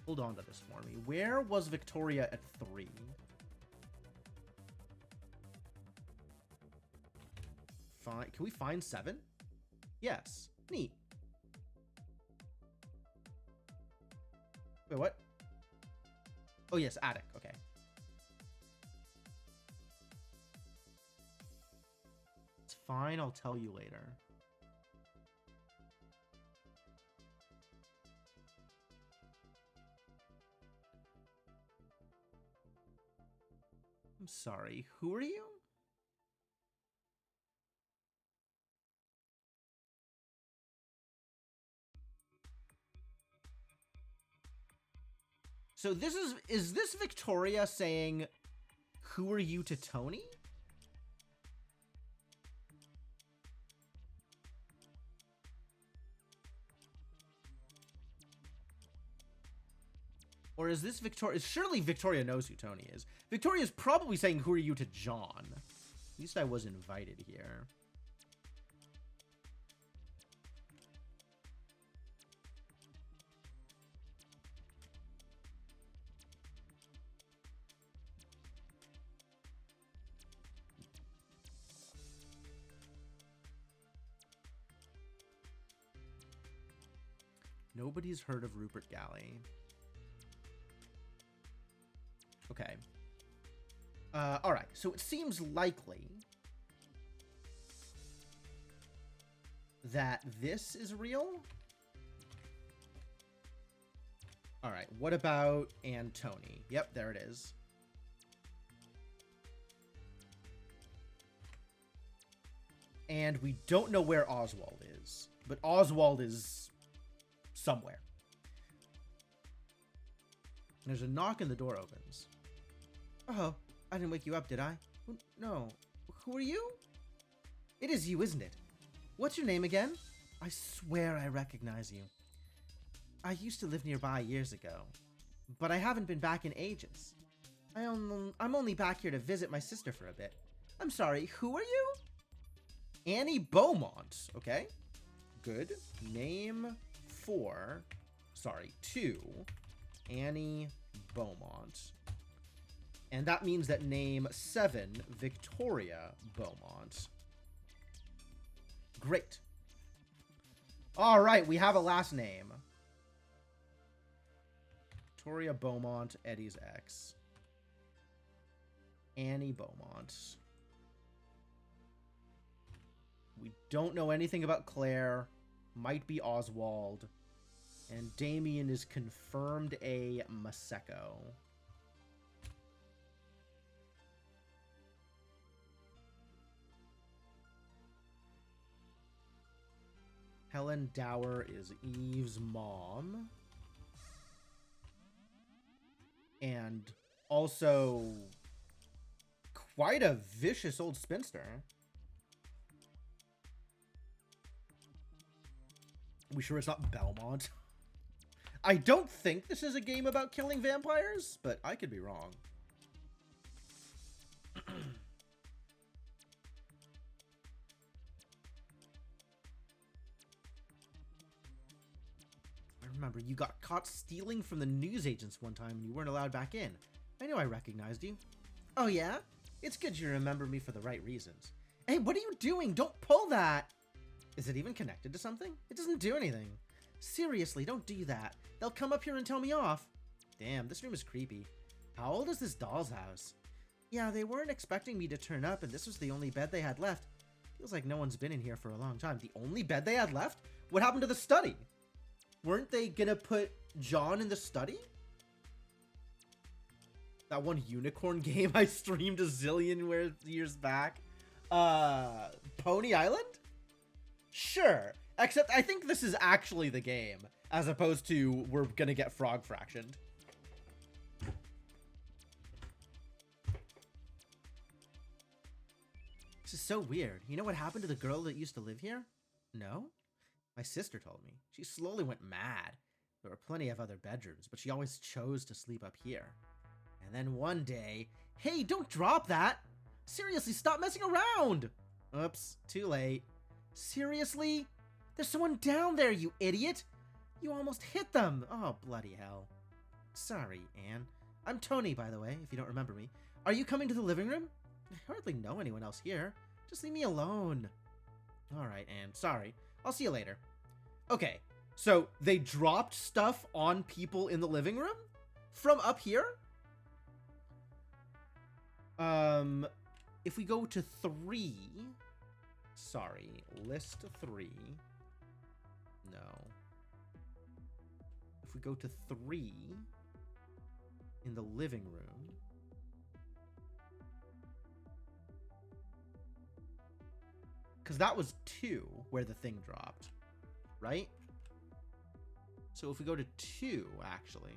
[SPEAKER 1] Hold on to this for me. Where was Victoria at 3? Fine. Can we find 7? Yes. Neat. Wait, what? Oh, yes, attic. Okay. It's fine. I'll tell you later. I'm sorry. Who are you? So this is this Victoria saying, who are you to Tony? Or is this Victoria? Surely Victoria knows who Tony is. Victoria's probably saying, who are you to John? At least I was invited here. Nobody's heard of Rupert Galley. Okay. All right. So it seems likely that this is real. All right. What about Antony? Yep, there it is. And we don't know where Oswald is, but Oswald is somewhere. There's a knock and the door opens. Oh, I didn't wake you up, did I? No. Who are you? It is you, isn't it? What's your name again? I swear I recognize you. I used to live nearby years ago, but I haven't been back in ages. I'm only back here to visit my sister for a bit. I'm sorry, who are you? Annie Beaumont. Okay. Good. Name 2, Annie Beaumont. And that means that name 7, Victoria Beaumont. Great. All right, we have a last name. Victoria Beaumont, Eddie's ex. Annie Beaumont. We don't know anything about Claire. Might be Oswald. And Damien is confirmed a Maseko. Helen Dower is Eve's mom. And also quite a vicious old spinster. We sure it's not Belmont? I don't think this is a game about killing vampires, but I could be wrong. I remember you got caught stealing from the newsagents one time and you weren't allowed back in. I knew I recognized you. Oh yeah? It's good you remember me for the right reasons. Hey, what are you doing? Don't pull that! Is it even connected to something? It doesn't do anything. Seriously, don't do that. They'll come up here and tell me off. Damn, this room is creepy. How old is this doll's house? Yeah, they weren't expecting me to turn up and this was the only bed they had left. Feels like no one's been in here for a long time. The only bed they had left? What happened to the study? Weren't they gonna put John in the study? That one unicorn game I streamed a zillion years back. Pony Island? Sure. Except I think this is actually the game, as opposed to we're gonna get frog fractioned. This is so weird. You know what happened to the girl that used to live here? No? My sister told me. She slowly went mad. There were plenty of other bedrooms, but she always chose to sleep up here. And then one day... Hey, don't drop that! Seriously, stop messing around! Oops, too late. Seriously? There's someone down there, you idiot! You almost hit them! Oh, bloody hell. Sorry, Anne. I'm Tony, by the way, if you don't remember me. Are you coming to the living room? I hardly know anyone else here. Just leave me alone. Alright, Anne. Sorry. I'll see you later. Okay, so they dropped stuff on people in the living room? From up here? If we go to 3... Sorry, list 3. No. If we go to 3 in the living room. Because that was 2 where the thing dropped, right? So if we go to 2, actually.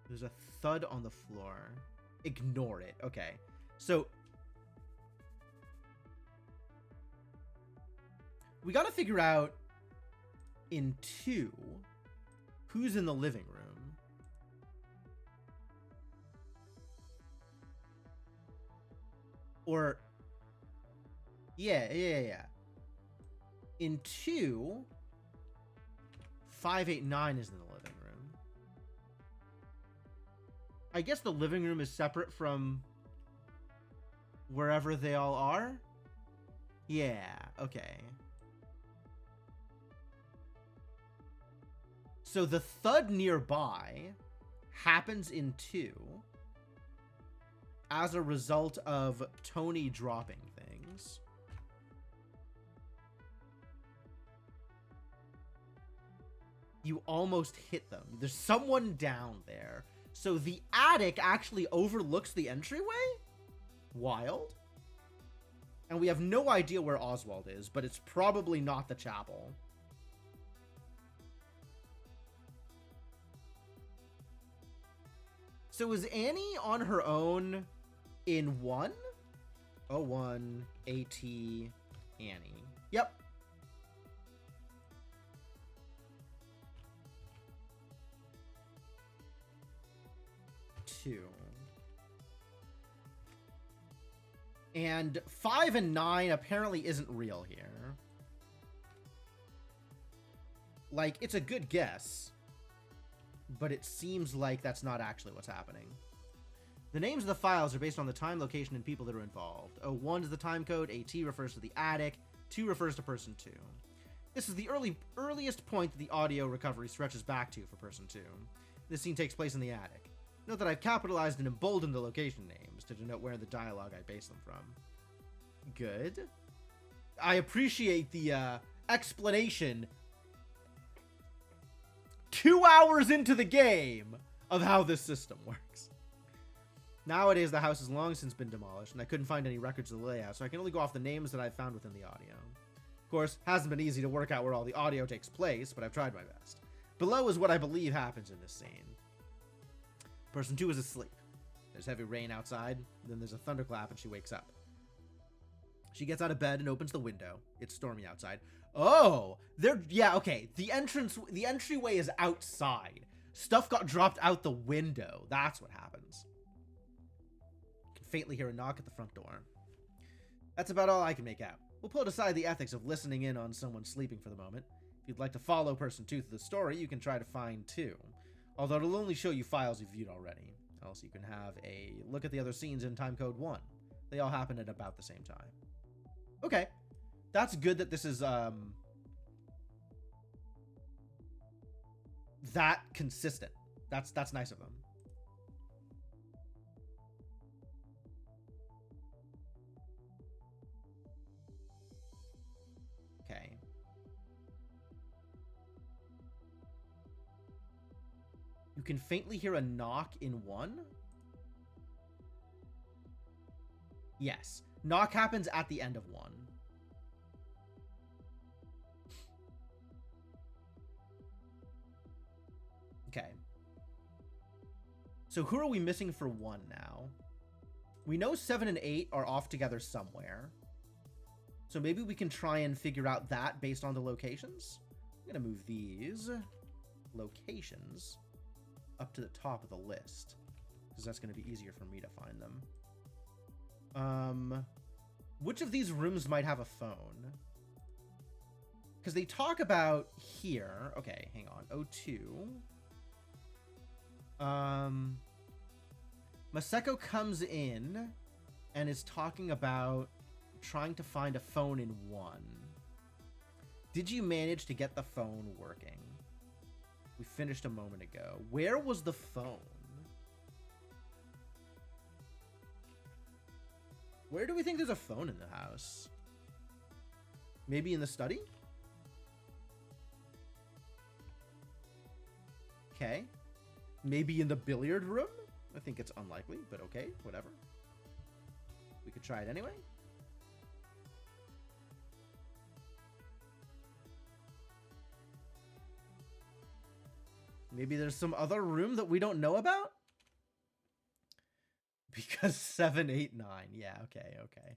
[SPEAKER 1] There's a thud on the floor. Ignore it. Okay. So we got to figure out in 2 who's in the living room. Or yeah. In 2, 589 is in the living room. I guess the living room is separate from wherever they all are? Yeah, okay. So the thud nearby happens in 2 as a result of Tony dropping things. You almost hit them. There's someone down there. So the attic actually overlooks the entryway? Wild. And we have no idea where Oswald is, but it's probably not the chapel. So is Annie on her own in 1? 01 AT Annie. Yep. And 5 and 9 apparently isn't real here. Like, it's a good guess, but it seems like that's not actually what's happening. The names of the files are based on the time, location, and people that are involved. 01 is the time code, AT refers to the attic, 2 refers to person 2. This is the earliest point that the audio recovery stretches back to for person 2. This scene takes place in the attic. Note that I've capitalized and emboldened the location names to denote where in the dialogue I base them from. Good. I appreciate the explanation 2 hours into the game of how this system works. Nowadays, the house has long since been demolished, and I couldn't find any records of the layout, so I can only go off the names that I've found within the audio. Of course, hasn't been easy to work out where all the audio takes place, but I've tried my best. Below is what I believe happens in this scene. Person 2 is asleep. There's heavy rain outside, then there's a thunderclap and she wakes up. She gets out of bed and opens the window. It's stormy outside. Oh, yeah, okay. The entryway is outside. Stuff got dropped out the window. That's what happens. You can faintly hear a knock at the front door. That's about all I can make out. We'll put aside the ethics of listening in on someone sleeping for the moment. If you'd like to follow person 2 through the story, you can try to find 2. Although it'll only show you files you've viewed already. Else you can have a look at the other scenes in timecode 1. They all happen at about the same time. Okay. That's good that this is, that consistent. That's nice of them. Okay. You can faintly hear a knock in 1? Yes. Knock happens at the end of 1. Okay. So who are we missing for 1 now? We know 7 and 8 are off together somewhere. So maybe we can try and figure out that based on the locations. I'm going to move these locations up to the top of the list, because that's going to be easier for me to find them. Which of these rooms might have a phone? Because they talk about here. Okay, hang on. O2. Maseko comes in and is talking about trying to find a phone in 1. Did you manage to get the phone working? We finished a moment ago. Where was the phone? Where do we think there's a phone in the house? Maybe in the study? Okay. Maybe in the billiard room? I think it's unlikely, but okay, whatever. We could try it anyway. Maybe there's some other room that we don't know about? Because 7, 8, 9. Yeah, okay, okay.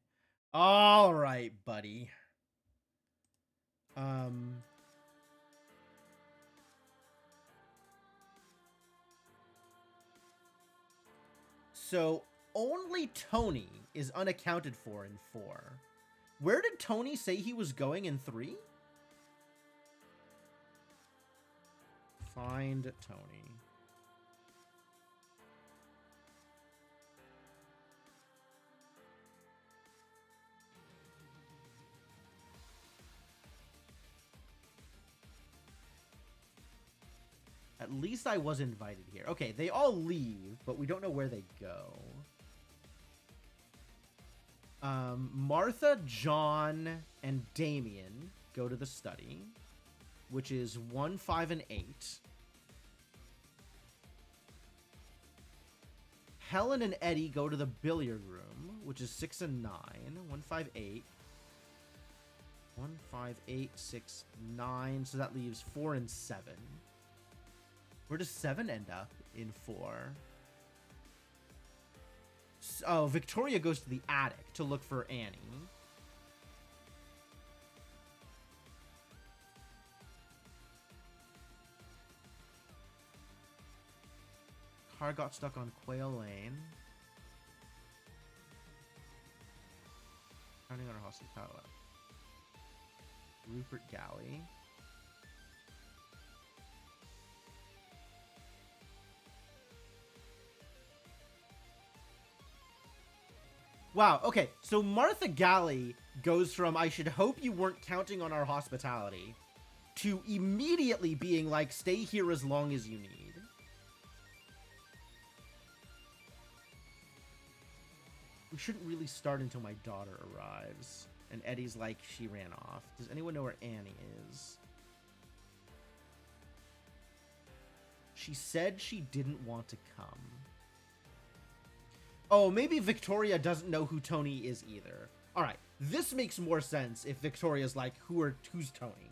[SPEAKER 1] All right, buddy. So only Tony is unaccounted for in 4. Where did Tony say he was going in 3? Find Tony. At least I was invited here. Okay, they all leave, but we don't know where they go. Martha, John, and Damien go to the study, which is 1, 5, and 8. Helen and Eddie go to the billiard room, which is 6 and 9. 1, 5, 8. 1, 5, 8, 6, 9. So that leaves 4 and 7. Where does 7 end up in 4? Oh, Victoria goes to the attic to look for Annie. Car got stuck on Quail Lane. Counting on our hospitality. Rupert Galley. Wow, okay, so Martha Galley goes from, I should hope you weren't counting on our hospitality, to immediately being like, stay here as long as you need. We shouldn't really start until my daughter arrives. And Eddie's like, she ran off. Does anyone know where Annie is? She said she didn't want to come. Oh, maybe Victoria doesn't know who Tony is either. Alright, this makes more sense if Victoria's like, who's Tony?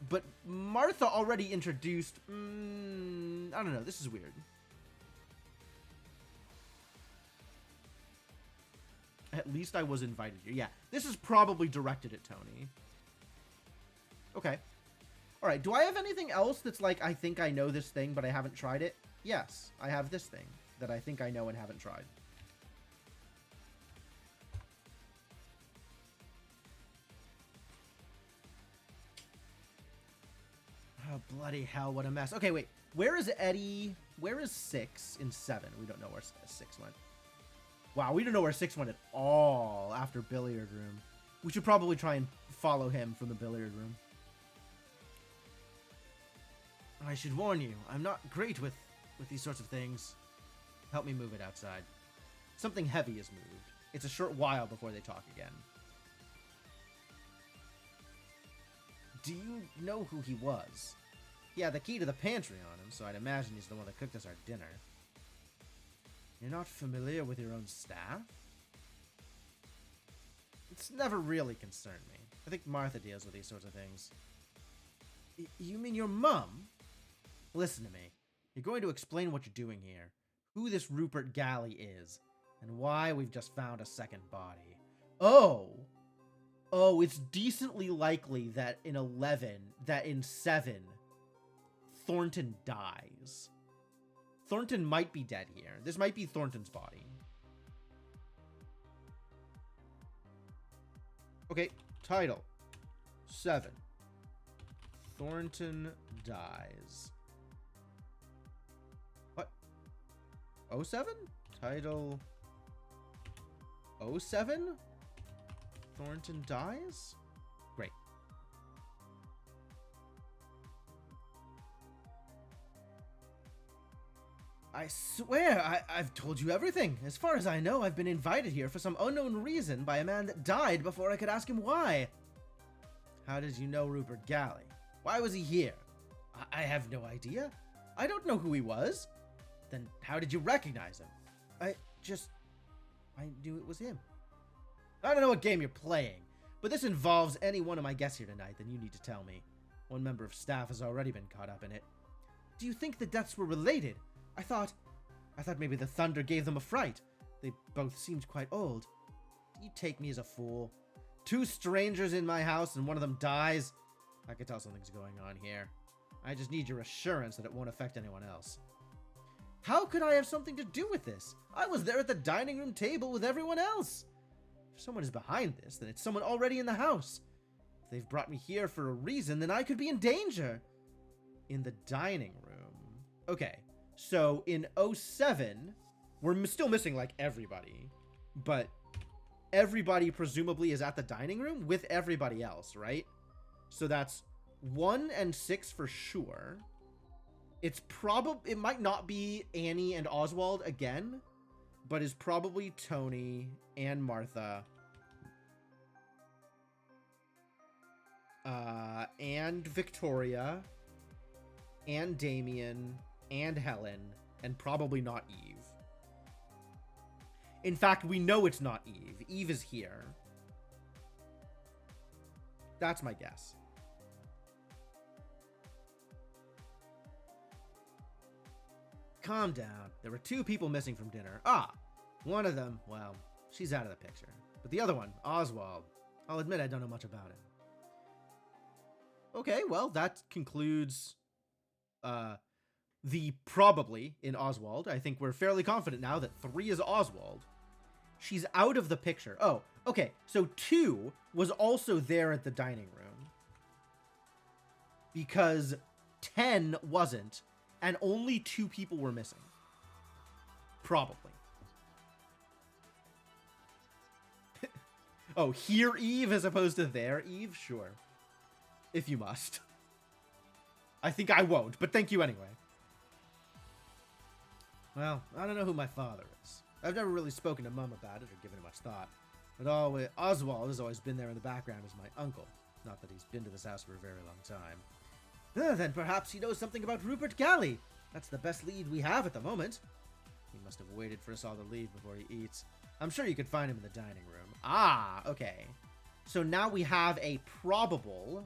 [SPEAKER 1] But Martha already introduced... I don't know, this is weird. At least I was invited here. Yeah, this is probably directed at Tony. Okay. Alright, do I have anything else that's like, I think I know this thing, but I haven't tried it? Yes, I have this thing that I think I know and haven't tried. Oh, bloody hell, what a mess. Okay, wait. Where is Eddie? Where is 6 in 7? We don't know where 6 went. Wow, we don't know where 6 went at all after billiard room. We should probably try and follow him from the billiard room. I should warn you, I'm not great with these sorts of things. Help me move it outside. Something heavy is moved. It's a short while before they talk again. Do you know who he was? He had the key to the pantry on him, so I'd imagine he's the one that cooked us our dinner. You're not familiar with your own staff? It's never really concerned me. I think Martha deals with these sorts of things. You mean your mum? Listen to me. You're going to explain what you're doing here, who this Rupert Galley is, and why we've just found a second body. Oh, it's decently likely that in 7, Thornton dies. Thornton might be dead here. This might be Thornton's body. Okay, title. 7. Thornton dies. What? 07? Title... 07? Thornton dies? Great. I swear, I've told you everything. As far as I know, I've been invited here for some unknown reason by a man that died before I could ask him why. How did you know Rupert Galley? Why was he here? I have no idea. I don't know who he was. Then how did you recognize him? I knew it was him. I don't know what game you're playing, but this involves any one of my guests here tonight, then you need to tell me. One member of staff has already been caught up in it. Do you think the deaths were related? I thought maybe the thunder gave them a fright. They both seemed quite old. Do you take me as a fool? 2 strangers in my house and one of them dies? I can tell something's going on here. I just need your assurance that it won't affect anyone else. How could I have something to do with this? I was there at the dining room table with everyone else. If someone is behind this, then it's someone already in the house. If they've brought me here for a reason, then I could be in danger. In the dining room. Okay, so in 07, we're still missing like everybody, but everybody presumably is at the dining room with everybody else, right? So that's 1 and 6 for sure. It might not be Annie and Oswald again, but is probably Tony and Martha. And Victoria, and Damien, and Helen, and probably not Eve. In fact, we know it's not Eve. Eve is here. That's my guess. Calm down. There were 2 people missing from dinner. One of them, well, she's out of the picture. But the other one, Oswald, I'll admit I don't know much about him. Okay, well, that concludes the probably in Oswald. I think we're fairly confident now that 3 is Oswald. She's out of the picture. Oh, okay. So 2 was also there at the dining room. Because 10 wasn't, and only 2 people were missing. Probably. Oh, here Eve as opposed to there Eve? Sure. If you must. I think I won't, but thank you anyway. Well, I don't know who my father is. I've never really spoken to Mum about it or given it much thought. But Oswald has always been there in the background as my uncle. Not that he's been to this house for a very long time. Then perhaps he knows something about Rupert Galley. That's the best lead we have at the moment. He must have waited for us all to leave before he eats. I'm sure you could find him in the dining room. Okay. So now we have a probable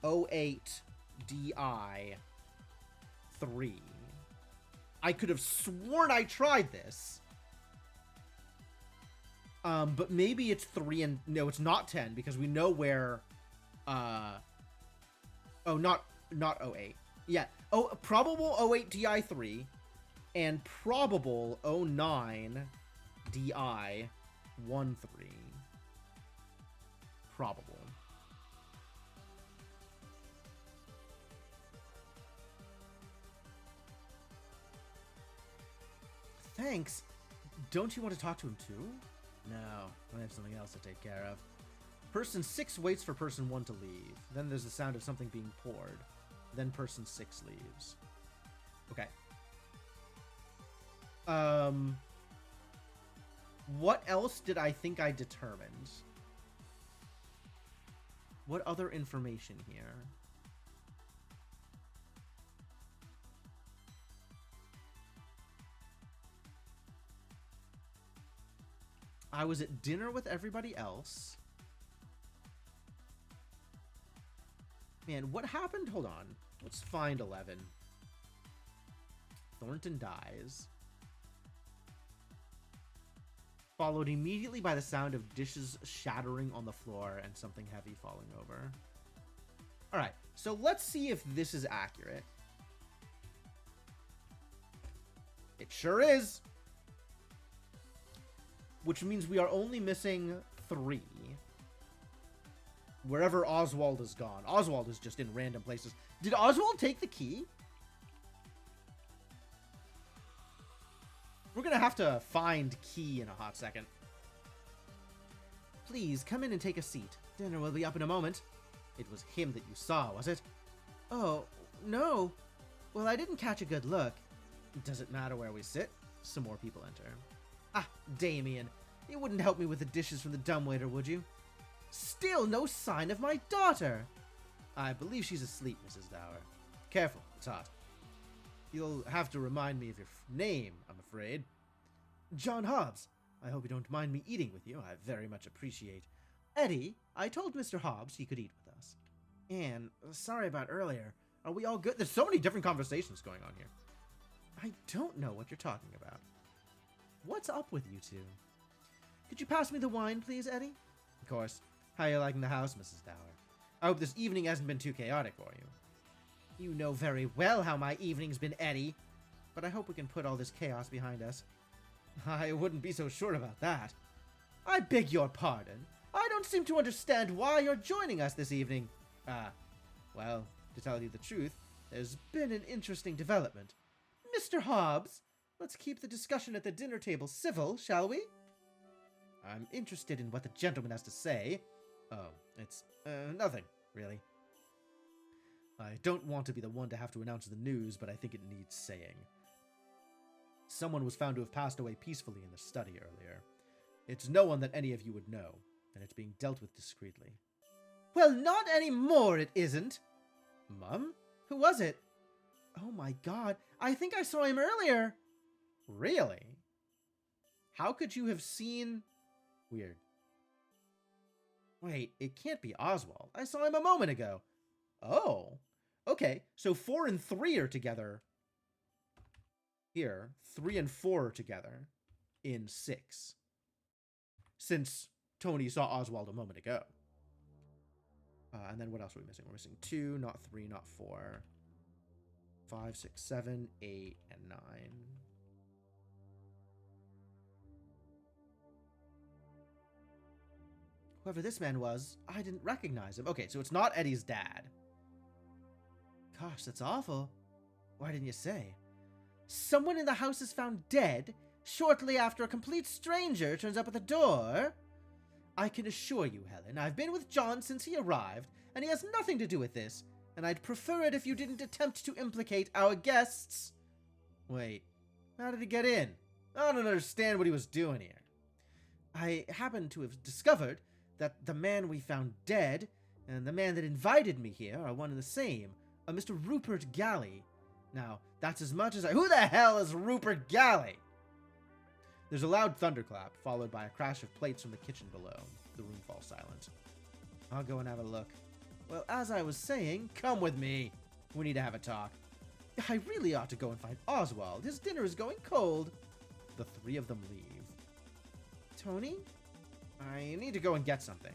[SPEAKER 1] 08 DI 3. I could have sworn I tried this. But maybe it's 3 and... No, it's not 10, because we know where... Oh, not 08. Yeah. Oh, probable 08 DI 3 and probable 09 DI 13. Probable. Thanks. Don't you want to talk to him too? No, I have something else to take care of. Person 6 waits for person 1 to leave. Then there's the sound of something being poured. Then person 6 leaves. Okay. What else did I think I determined? What other information here? I was at dinner with everybody else. Man, what happened? Hold on. Let's find 11. Thornton dies. Followed immediately by the sound of dishes shattering on the floor and something heavy falling over. Alright, so let's see if this is accurate. It sure is! Which means we are only missing 3. Wherever Oswald is gone. Oswald is just in random places. Did Oswald take the key? We're gonna have to find Key in a hot second. Please, come in and take a seat. Dinner will be up in a moment. It was him that you saw, was it? Oh, no. Well, I didn't catch a good look. Does it matter where we sit? Some more people enter. Ah, Damien. You wouldn't help me with the dishes from the dumbwaiter, would you? Still no sign of my daughter. I believe she's asleep, Mrs. Dower. Careful, it's hot. You'll have to remind me of your name, I'm afraid. John Hobbs. I hope you don't mind me eating with you. I very much appreciate. Eddie, I told Mr. Hobbs he could eat with us. Anne, sorry about earlier. Are we all good? There's so many different conversations going on here. I don't know what you're talking about. What's up with you two? Could you pass me the wine, please, Eddie? Of course. How are you liking the house, Mrs. Dower? I hope this evening hasn't been too chaotic for you. You know very well how my evening's been, Eddie. But I hope we can put all this chaos behind us. I wouldn't be so sure about that. I beg your pardon. I don't seem to understand why you're joining us this evening. Well, to tell you the truth, there's been an interesting development. Mr. Hobbs, let's keep the discussion at the dinner table civil, shall we? I'm interested in what the gentleman has to say. Oh, it's, nothing, really. I don't want to be the one to have to announce the news, but I think it needs saying. Someone was found to have passed away peacefully in the study earlier. It's no one that any of you would know, and it's being dealt with discreetly. Well, not anymore, it isn't. Mum? Who was it? Oh my god, I think I saw him earlier. Really? How could you have seen... Weird. Wait, it can't be Oswald. I saw him a moment ago. Oh. Okay, so 4 and 3 are together. Here, 3 and 4 are together in 6. Since Tony saw Oswald a moment ago. And then what else are we missing? We're missing 2, not 3, not 4. 5, 6, 7, 8, and 9. Whoever this man was, I didn't recognize him. Okay, so it's not Eddie's dad. Gosh, that's awful. Why didn't you say? Someone in the house is found dead shortly after a complete stranger turns up at the door. I can assure you, Helen, I've been with John since he arrived, and he has nothing to do with this, and I'd prefer it if you didn't attempt to implicate our guests. Wait, how did he get in? I don't understand what he was doing here. I happen to have discovered that the man we found dead and the man that invited me here are one and the same, a Mr. Rupert Galley. Now, that's as much as Who the hell is Rupert Galley? There's a loud thunderclap, followed by a crash of plates from the kitchen below. The room falls silent. I'll go and have a look. Well, as I was saying, come with me. We need to have a talk. I really ought to go and find Oswald. His dinner is going cold. The 3 of them leave. Tony? I need to go and get something.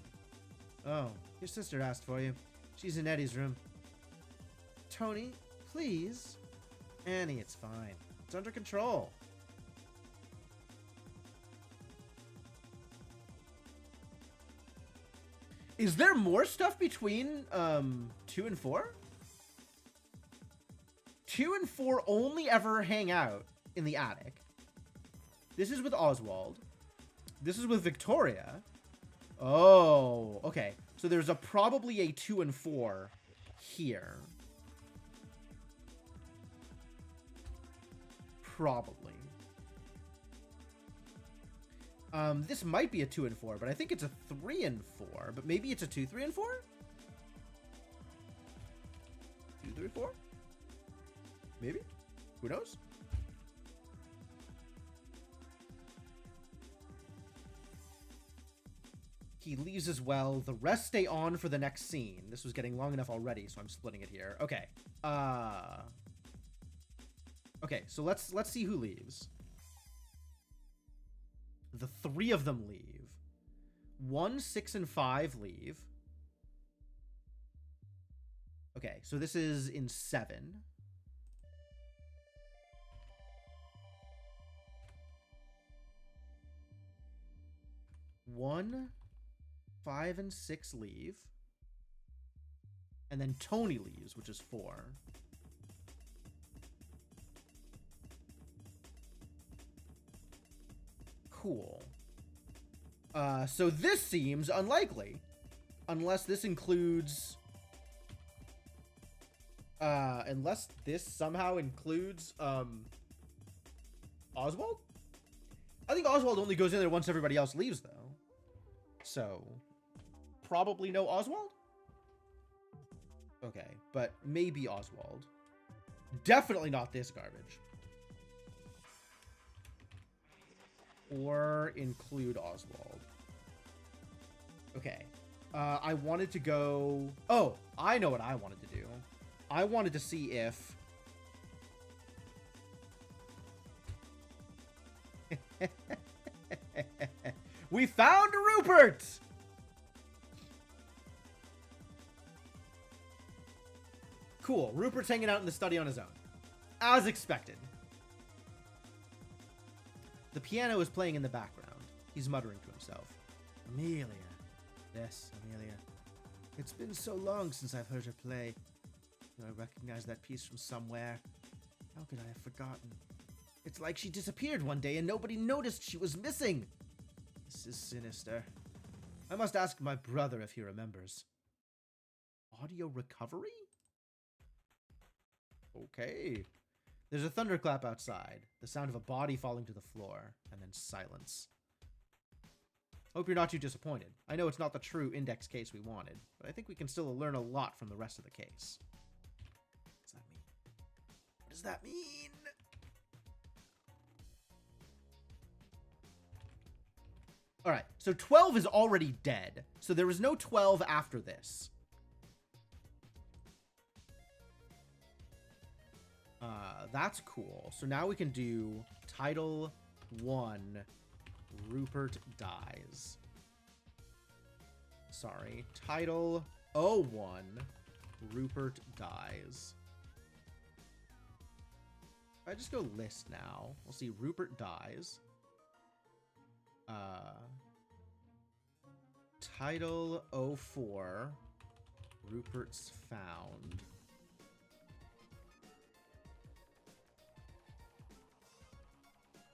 [SPEAKER 1] Oh, your sister asked for you. She's in Eddie's room. Tony, please. Annie, it's fine. It's under control. Is there more stuff between 2 and 4? 2 and 4 only ever hang out in the attic. This is with Oswald. This is with Victoria. Oh, okay. So there's probably a 2 and 4 here. Probably. This might be a 2 and 4, but I think it's a 3 and 4. But maybe it's a 2, 3, and 4? 2, 3, 4? Maybe? Who knows? He leaves as well. The rest stay on for the next scene. This was getting long enough already, so I'm splitting it here. Okay. Okay, so let's see who leaves. The 3 of them leave. 1, 6, and 5 leave. Okay, so this is in 7. 1, 5, and 6 leave. And then Tony leaves, which is 4. Cool. So this seems unlikely. Unless this includes... unless this somehow includes, Oswald? I think Oswald only goes in there once everybody else leaves, though. So, probably no Oswald? Okay, but maybe Oswald. Definitely not this garbage. Or include Oswald. Okay. I wanted to go... Oh, I know what I wanted to do. I wanted to see if... We found Rupert! Cool. Rupert's hanging out in the study on his own. As expected. The piano is playing in the background. He's muttering to himself. Amelia. Yes, Amelia. It's been so long since I've heard her play. Do I recognize that piece from somewhere? How could I have forgotten? It's like she disappeared one day and nobody noticed she was missing. This is sinister. I must ask my brother if he remembers. Audio recovery? Okay. There's a thunderclap outside, the sound of a body falling to the floor, and then silence. Hope you're not too disappointed. I know it's not the true index case we wanted, but I think we can still learn a lot from the rest of the case. What does that mean? What does that mean? Alright, so 12 is already dead, so there is no 12 after this. That's cool. So now we can do Title 1, Rupert dies. Sorry, Title 01, Rupert dies. If I just go list now, we'll see Rupert dies. Title 04, Rupert's found.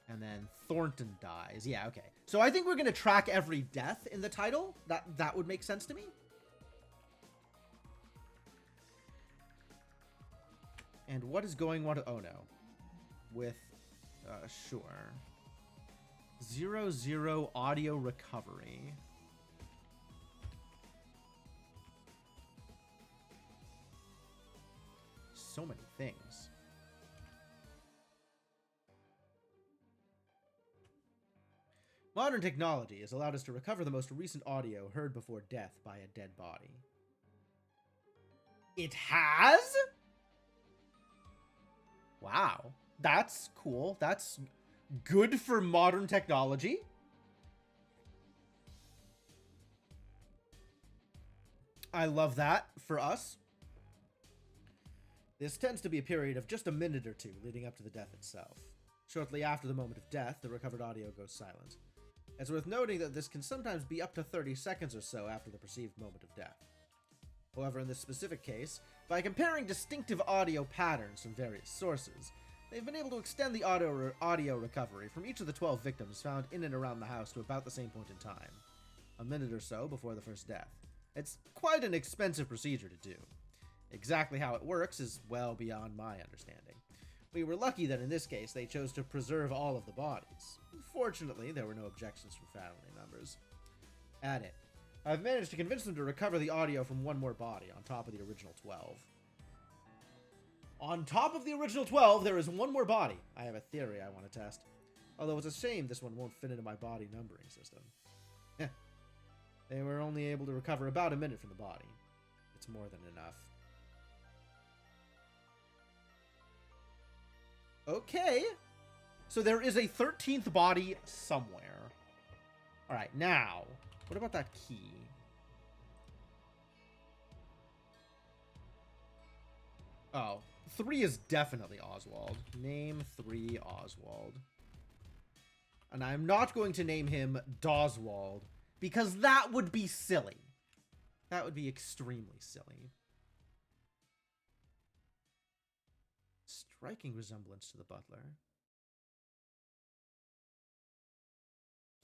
[SPEAKER 1] And then Thornton dies. Yeah, okay. So I think we're going to track every death in the title. That would make sense to me. And what is going on? Oh, no. With, sure. 00 audio recovery. So many things. Modern technology has allowed us to recover the most recent audio heard before death by a dead body. It has? Wow. That's cool. That's good for modern technology. I love that for us. This tends to be a period of just a minute or two leading up to the death itself. Shortly after the moment of death, the recovered audio goes silent. It's worth noting that this can sometimes be up to 30 seconds or so after the perceived moment of death. However, in this specific case, by comparing distinctive audio patterns from various sources, they've been able to extend the audio recovery from each of the 12 victims found in and around the house to about the same point in time, a minute or so before the first death. It's quite an expensive procedure to do. Exactly how it works is well beyond my understanding. We were lucky that in this case they chose to preserve all of the bodies. Fortunately, there were no objections from family members. At it. I've managed to convince them to recover the audio from one more body on top of the original 12. On top of the original 12, there is one more body. I have a theory I want to test. Although it's a shame this one won't fit into my body numbering system. They were only able to recover about a minute from the body. It's more than enough. Okay. So there is a 13th body somewhere. Alright, now, what about that key? Oh, 3 is definitely Oswald. Name 3 Oswald. And I'm not going to name him Doswald, because that would be silly. That would be extremely silly. Striking resemblance to the butler.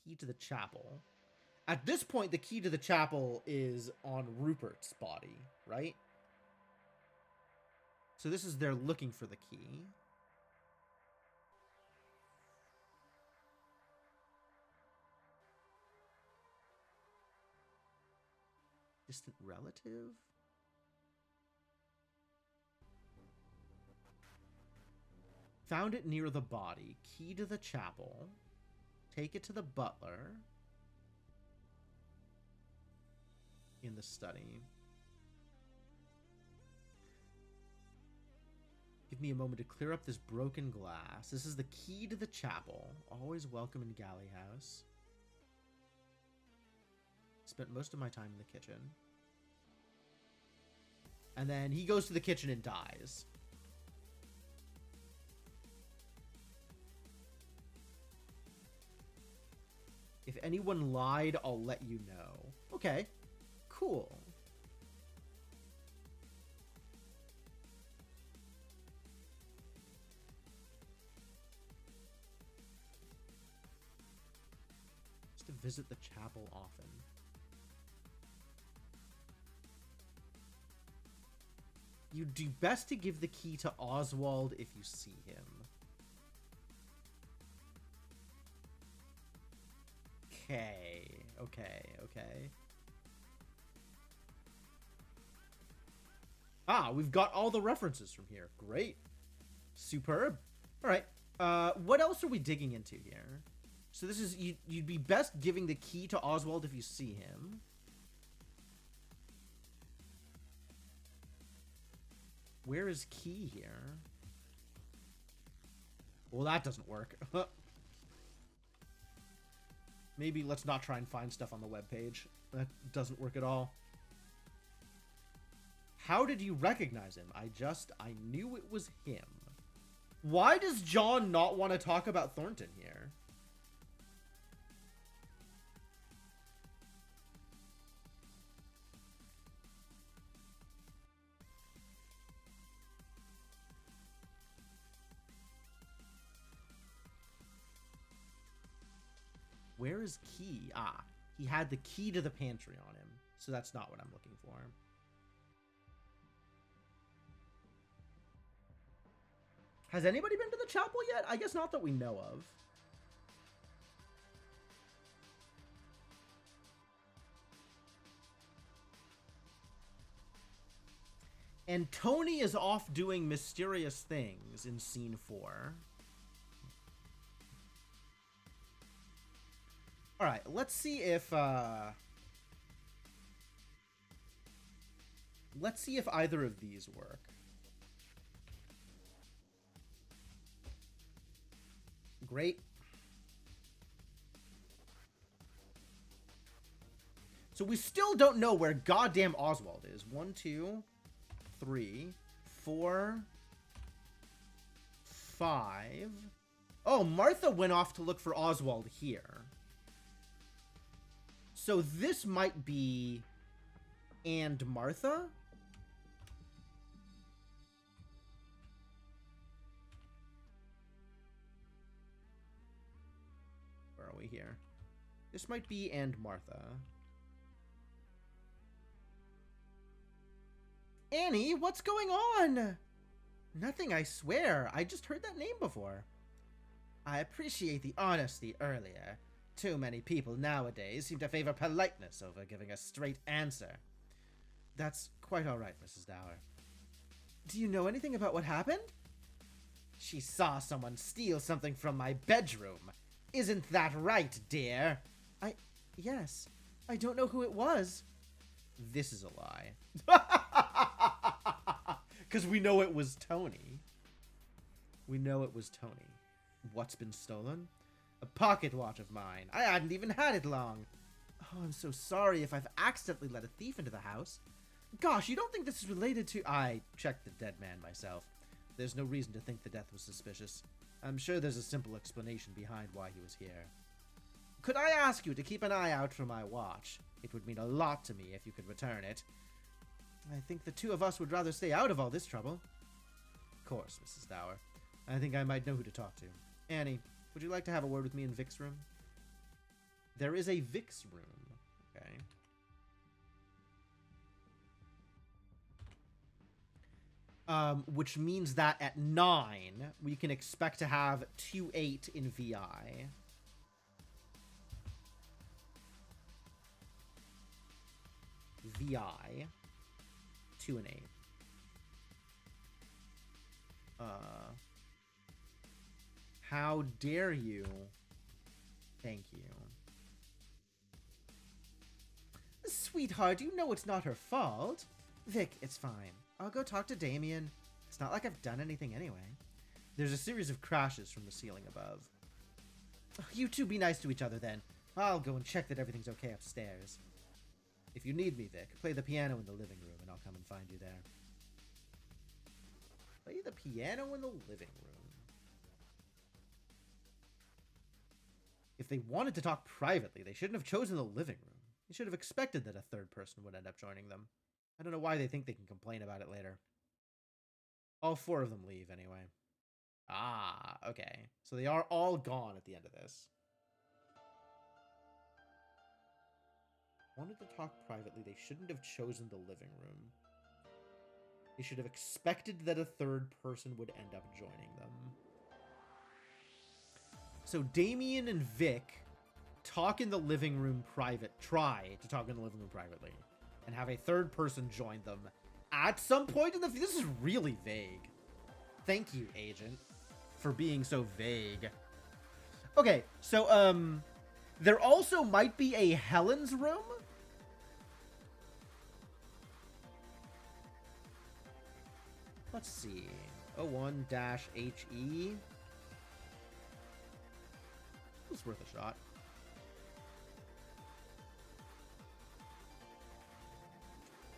[SPEAKER 1] Key to the chapel. At this point, the key to the chapel is on Rupert's body, right? So this is they're looking for the key. Distant relative? Found it near the body. Key to the chapel. Take it to the butler. In the study. Give me a moment to clear up this broken glass. This is the key to the chapel. Always welcome in Galley House. Spent most of my time in the kitchen. And then he goes to the kitchen and dies. If anyone lied, I'll let you know. Okay. Cool. Just to visit the chapel often. You do best to give the key to Oswald if you see him. Okay. Ah, we've got all the references from here. Great. Superb. All right. What else are we digging into here? So this is, you'd be best giving the key to Oswald if you see him. Where is key here? Well, that doesn't work. Maybe let's not try and find stuff on the webpage. That doesn't work at all. How did you recognize him? I knew it was him. Why does John not want to talk about Thornton here? Where is Key? Ah, he had the key to the pantry on him. So that's not what I'm looking for. Has anybody been to the chapel yet? I guess not that we know of. And Tony is off doing mysterious things in scene 4. Alright, let's see if either of these work. Great. So we still don't know where goddamn Oswald is. 1, 2, 3, 4, 5. Oh, Martha went off to look for Oswald here. So this might be and Martha? Where are we here? This might be and Martha. Annie, what's going on? Nothing, I swear. I just heard that name before. I appreciate the honesty earlier. Too many people nowadays seem to favor politeness over giving a straight answer. That's quite all right, Mrs. Dower. Do you know anything about what happened? She saw someone steal something from my bedroom. Isn't that right, dear? Yes. I don't know who it was. This is a lie. Because we know it was Tony. We know it was Tony. What's been stolen? A pocket watch of mine. I hadn't even had it long. Oh, I'm so sorry if I've accidentally let a thief into the house. Gosh, you don't think this is related to... I checked the dead man myself. There's no reason to think the death was suspicious. I'm sure there's a simple explanation behind why he was here. Could I ask you to keep an eye out for my watch? It would mean a lot to me if you could return it. I think the two of us would rather stay out of all this trouble. Of course, Mrs. Dower. I think I might know who to talk to. Annie, would you like to have a word with me in Vic's room? There is a Vic's room. Okay. Which means that at 9, we can expect to have 2-8 in VI. VI. 2 and 8. How dare you? Thank you. Sweetheart, you know it's not her fault. Vic, it's fine. I'll go talk to Damien. It's not like I've done anything anyway. There's a series of crashes from the ceiling above. You two be nice to each other then. I'll go and check that everything's okay upstairs. If you need me, Vic, play the piano in the living room and I'll come and find you there. Play the piano in the living room. If they wanted to talk privately, they shouldn't have chosen the living room. They should have expected that a third person would end up joining them. I don't know why they think they can complain about it later. All 4 of them leave anyway. Ah, okay. So they are all gone at the end of this. Wanted to talk privately, they shouldn't have chosen the living room. They They should have expected that a third person would end up joining them. So Damien and Vic talk in the living room try to talk in the living room privately, and have a third person join them at some point in the... This is really vague. Thank you, agent, for being so vague. Okay, so, there also might be a Helen's room. Let's see. 01-HE. It's worth a shot.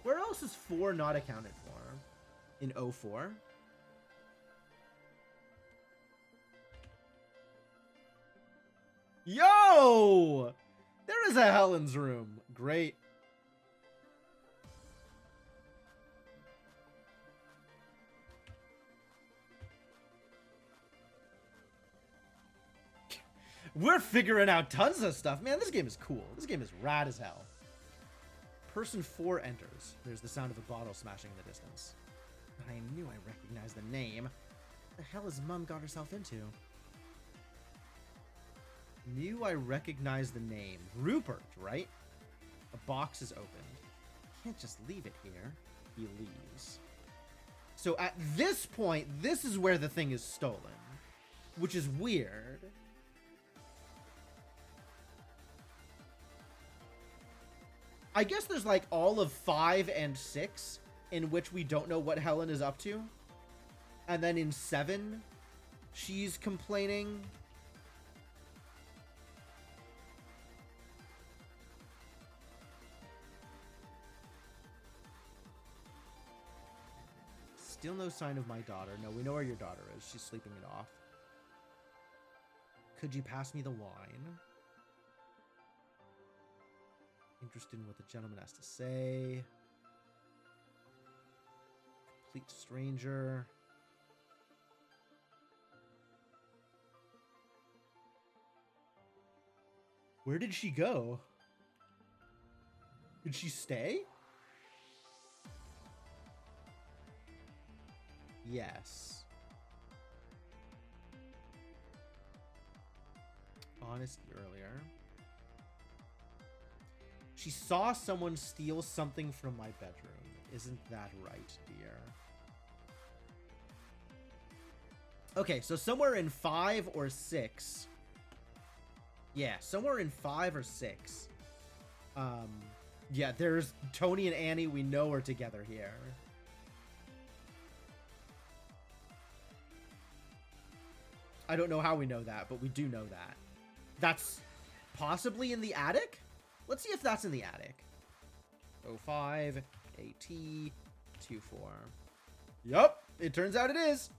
[SPEAKER 1] Where else is 4 not accounted for? In 04? Yo! There is a Helen's room. Great. We're figuring out tons of stuff. Man, this game is cool. This game is rad as hell. Person 4 enters. There's the sound of a bottle smashing in the distance. I knew I recognized the name. What the hell has Mum got herself into? Knew I recognized the name. Rupert, right? A box is opened. Can't just leave it here. He leaves. So at this point, this is where the thing is stolen. Which is weird. I guess there's like all of 5 and 6 in which we don't know what Helen is up to. And then in 7, she's complaining. Still no sign of my daughter. No, we know where your daughter is. She's sleeping it off. Could you pass me the wine? Interested in what the gentleman has to say. Complete stranger. Where did she go? Did she stay? Yes. Honesty earlier. She saw someone steal something from my bedroom. Isn't that right, dear? Okay, so somewhere in 5 or 6. Yeah, somewhere in 5 or 6. Yeah, there's Tony and Annie we know are together here. I don't know how we know that, but we do know that. That's possibly in the attic? Let's see if that's in the attic. 05 AT 24. Yup, it turns out it is.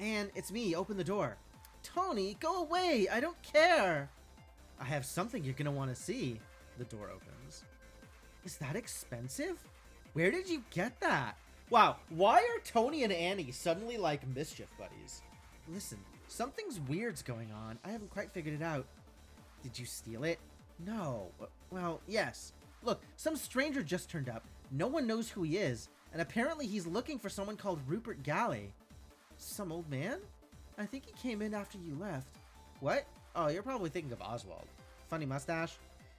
[SPEAKER 1] And it's me, open the door. Tony, go away, I don't care. I have something you're gonna want to see. The door opens. Is that expensive? Where did you get that? Wow, why are Tony and Annie suddenly like mischief buddies? Listen, something's weird's going on. I haven't quite figured it out. Did you steal it? No. Well, yes. Look, some stranger just turned up. No one knows who he is, and apparently he's looking for someone called Rupert Galley. Some old man? I think he came in after you left. What? Oh, you're probably thinking of Oswald. Funny mustache?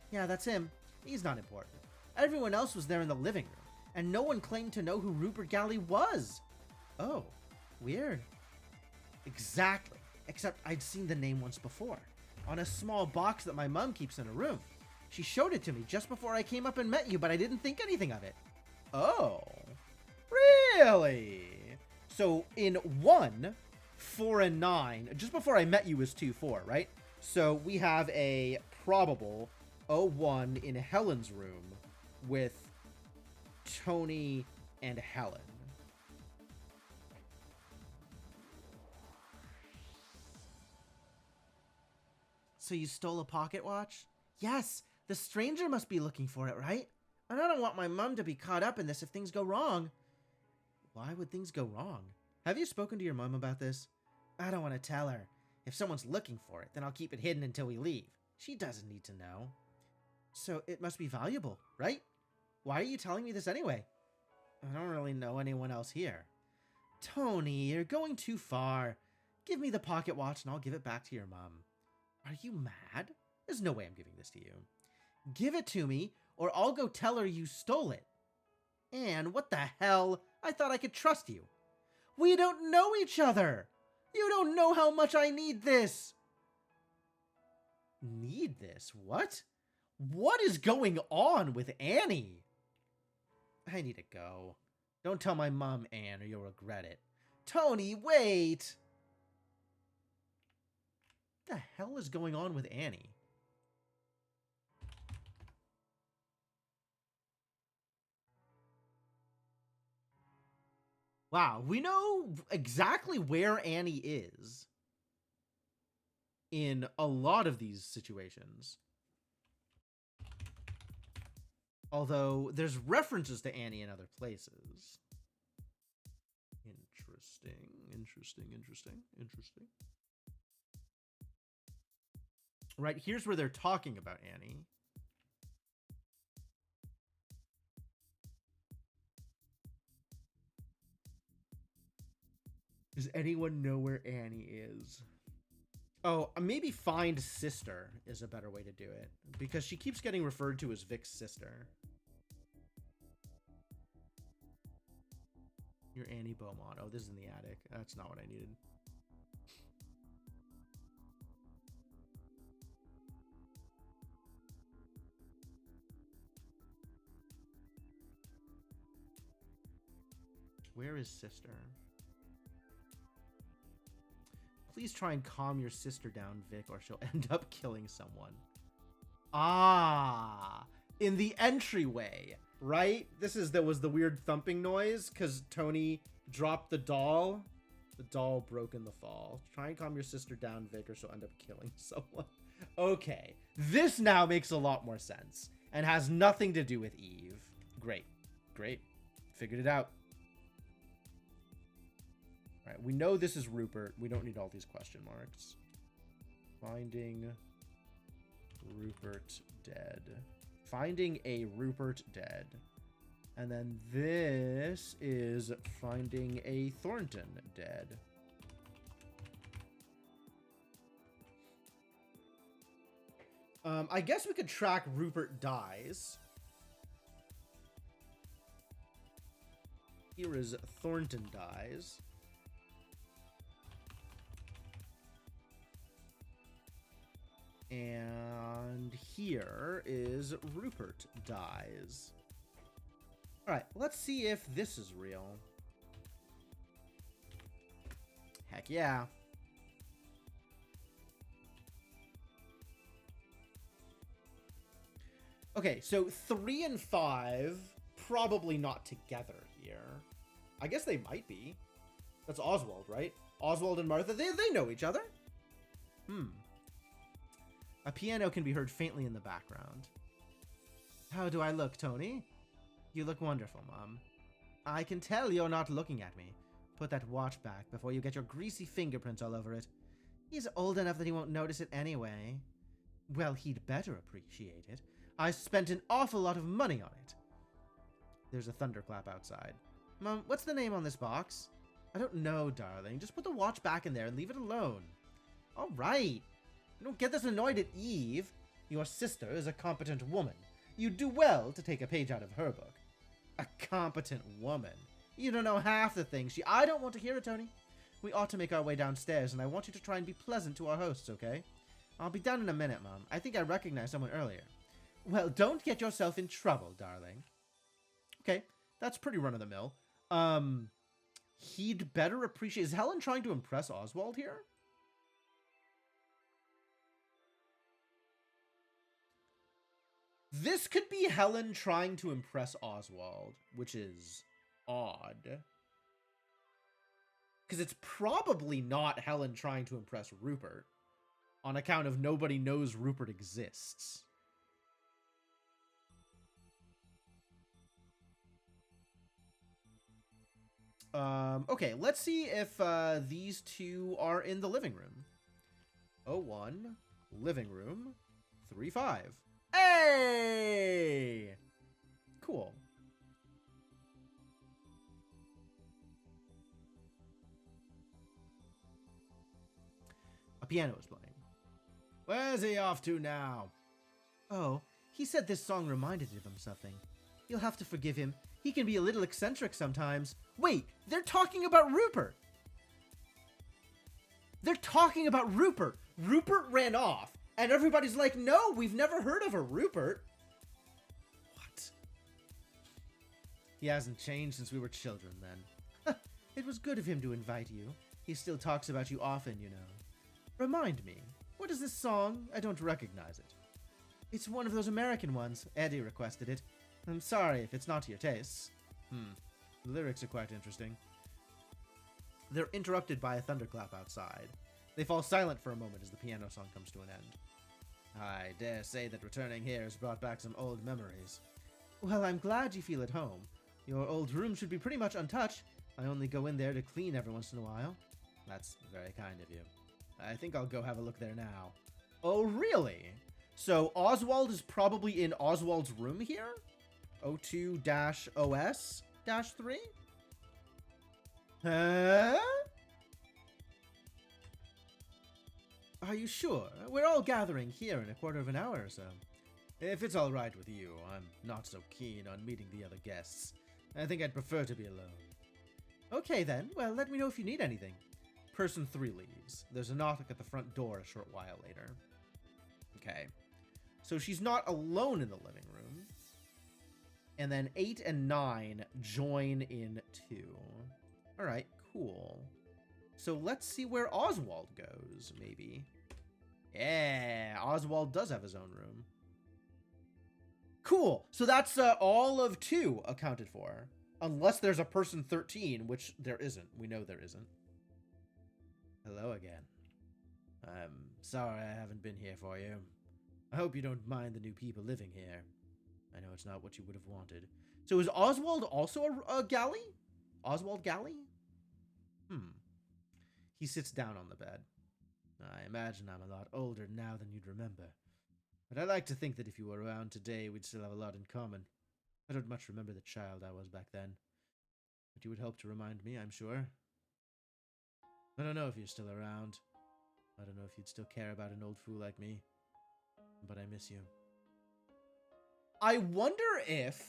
[SPEAKER 1] Yeah, that's him. He's not important. Everyone else was there in the living room, and no one claimed to know who Rupert Galley was. Oh, weird. Exactly. Except I'd seen the name once before, on a small box that my mom keeps in her room. She showed it to me just before I came up and met you, but I didn't think anything of it. Oh, really? So in 1, 4, and 9, just before I met you was 2, 4, right? So we have a probable 01 in Helen's room with Tony and Helen. So you stole a pocket watch? Yes, the stranger must be looking for it, right? And I don't want my mom to be caught up in this if things go wrong. Why would things go wrong? Have you spoken to your mom about this? I don't want to tell her. If someone's looking for it, then I'll keep it hidden until we leave. She doesn't need to know. So it must be valuable, right? Why are you telling me this anyway? I don't really know anyone else here. Tony, you're going too far. Give me the pocket watch and I'll give it back to your mom. Are you mad? There's no way I'm giving this to you. Give it to me, or I'll go tell her you stole it. And what the hell? I thought I could trust you. We don't know each other. You don't know how much I need this. Need this? What? What is going on with Annie? I need to go. Don't tell my mom, Anne, or you'll regret it. Tony, wait! What the hell is going on with Annie? Wow, we know exactly where Annie is in a lot of these situations. Although there's references to Annie in other places. Interesting. Right, here's where they're talking about Annie. Does anyone know where Annie is? Oh, maybe find sister is a better way to do it, because she keeps getting referred to as Vic's sister. You're Annie Beaumont. Oh, this is in the attic. That's not what I needed. Where is sister? Please try and calm your sister down, Vic, or she'll end up killing someone. Ah, in the entryway, right? There was the weird thumping noise because Tony dropped the doll. The doll broke in the fall. Try and calm your sister down, Vic, or she'll end up killing someone. Okay, this now makes a lot more sense and has nothing to do with Eve. Great. Figured it out. All right, we know this is Rupert. We don't need all these question marks. Finding Rupert dead. Finding a Rupert dead. And then this is finding a Thornton dead. I guess we could track Rupert dies. Here is Thornton dies. And here is Rupert dies. All right, let's see if this is real. Heck yeah. Okay, so 3 and 5 probably not together here. I guess they might be. That's Oswald, right? Oswald and Martha, they know each other. A piano can be heard faintly in the background. How do I look, Tony? You look wonderful, Mom. I can tell you're not looking at me. Put that watch back before you get your greasy fingerprints all over it. He's old enough that he won't notice it anyway. Well, he'd better appreciate it. I spent an awful lot of money on it. There's a thunderclap outside. Mom, what's the name on this box? I don't know, darling. Just put the watch back in there and leave it alone. All right. Don't get this annoyed at Eve. Your sister is a competent woman. You'd do well to take a page out of her book. A competent woman. You don't know half the things she... I don't want to hear it, Tony. We ought to make our way downstairs, and I want you to try and be pleasant to our hosts, okay? I'll be down in a minute, Mom. I think I recognized someone earlier. Well, don't get yourself in trouble, darling. Okay, that's pretty run-of-the-mill. He'd better appreciate... Is Helen trying to impress Oswald here? This could be Helen trying to impress Oswald, which is odd. Because it's probably not Helen trying to impress Rupert, on account of nobody knows Rupert exists. Okay, let's see if these two are in the living room. 01, living room, 35. Hey! Cool. A piano is playing. Where's he off to now? Oh, he said this song reminded him of something. You'll have to forgive him. He can be a little eccentric sometimes. Wait, they're talking about Rupert. They're talking about Rupert. Rupert ran off, and everybody's like, no, we've never heard of a Rupert. What? He hasn't changed since we were children, then. It was good of him to invite you. He still talks about you often, you know. Remind me, what is this song? I don't recognize it. It's one of those American ones. Eddie requested it. I'm sorry if it's not to your tastes. The lyrics are quite interesting. They're interrupted by a thunderclap outside. They fall silent for a moment as the piano song comes to an end. I dare say that returning here has brought back some old memories. Well, I'm glad you feel at home. Your old room should be pretty much untouched. I only go in there to clean every once in a while. That's very kind of you. I think I'll go have a look there now. Oh, really? So Oswald is probably in Oswald's room here? O2-OS-3? Huh? Are you sure? We're all gathering here in a quarter of an hour or so. If it's all right with you, I'm not so keen on meeting the other guests. I think I'd prefer to be alone. Okay then, well, let me know if you need anything. Person 3 leaves. There's a knock at the front door a short while later. Okay. So she's not alone in the living room. And then 8 and 9 join in 2. Alright, cool. So let's see where Oswald goes, maybe. Yeah, Oswald does have his own room. Cool. So that's all of 2 accounted for. Unless there's a person 13, which there isn't. We know there isn't. Hello again. I'm sorry I haven't been here for you. I hope you don't mind the new people living here. I know it's not what you would have wanted. So is Oswald also a galley? Oswald Galley? He sits down on the bed. I imagine I'm a lot older now than you'd remember. But I like to think that if you were around today, we'd still have a lot in common. I don't much remember the child I was back then. But you would hope to remind me, I'm sure. I don't know if you're still around. I don't know if you'd still care about an old fool like me. But I miss you. I wonder if,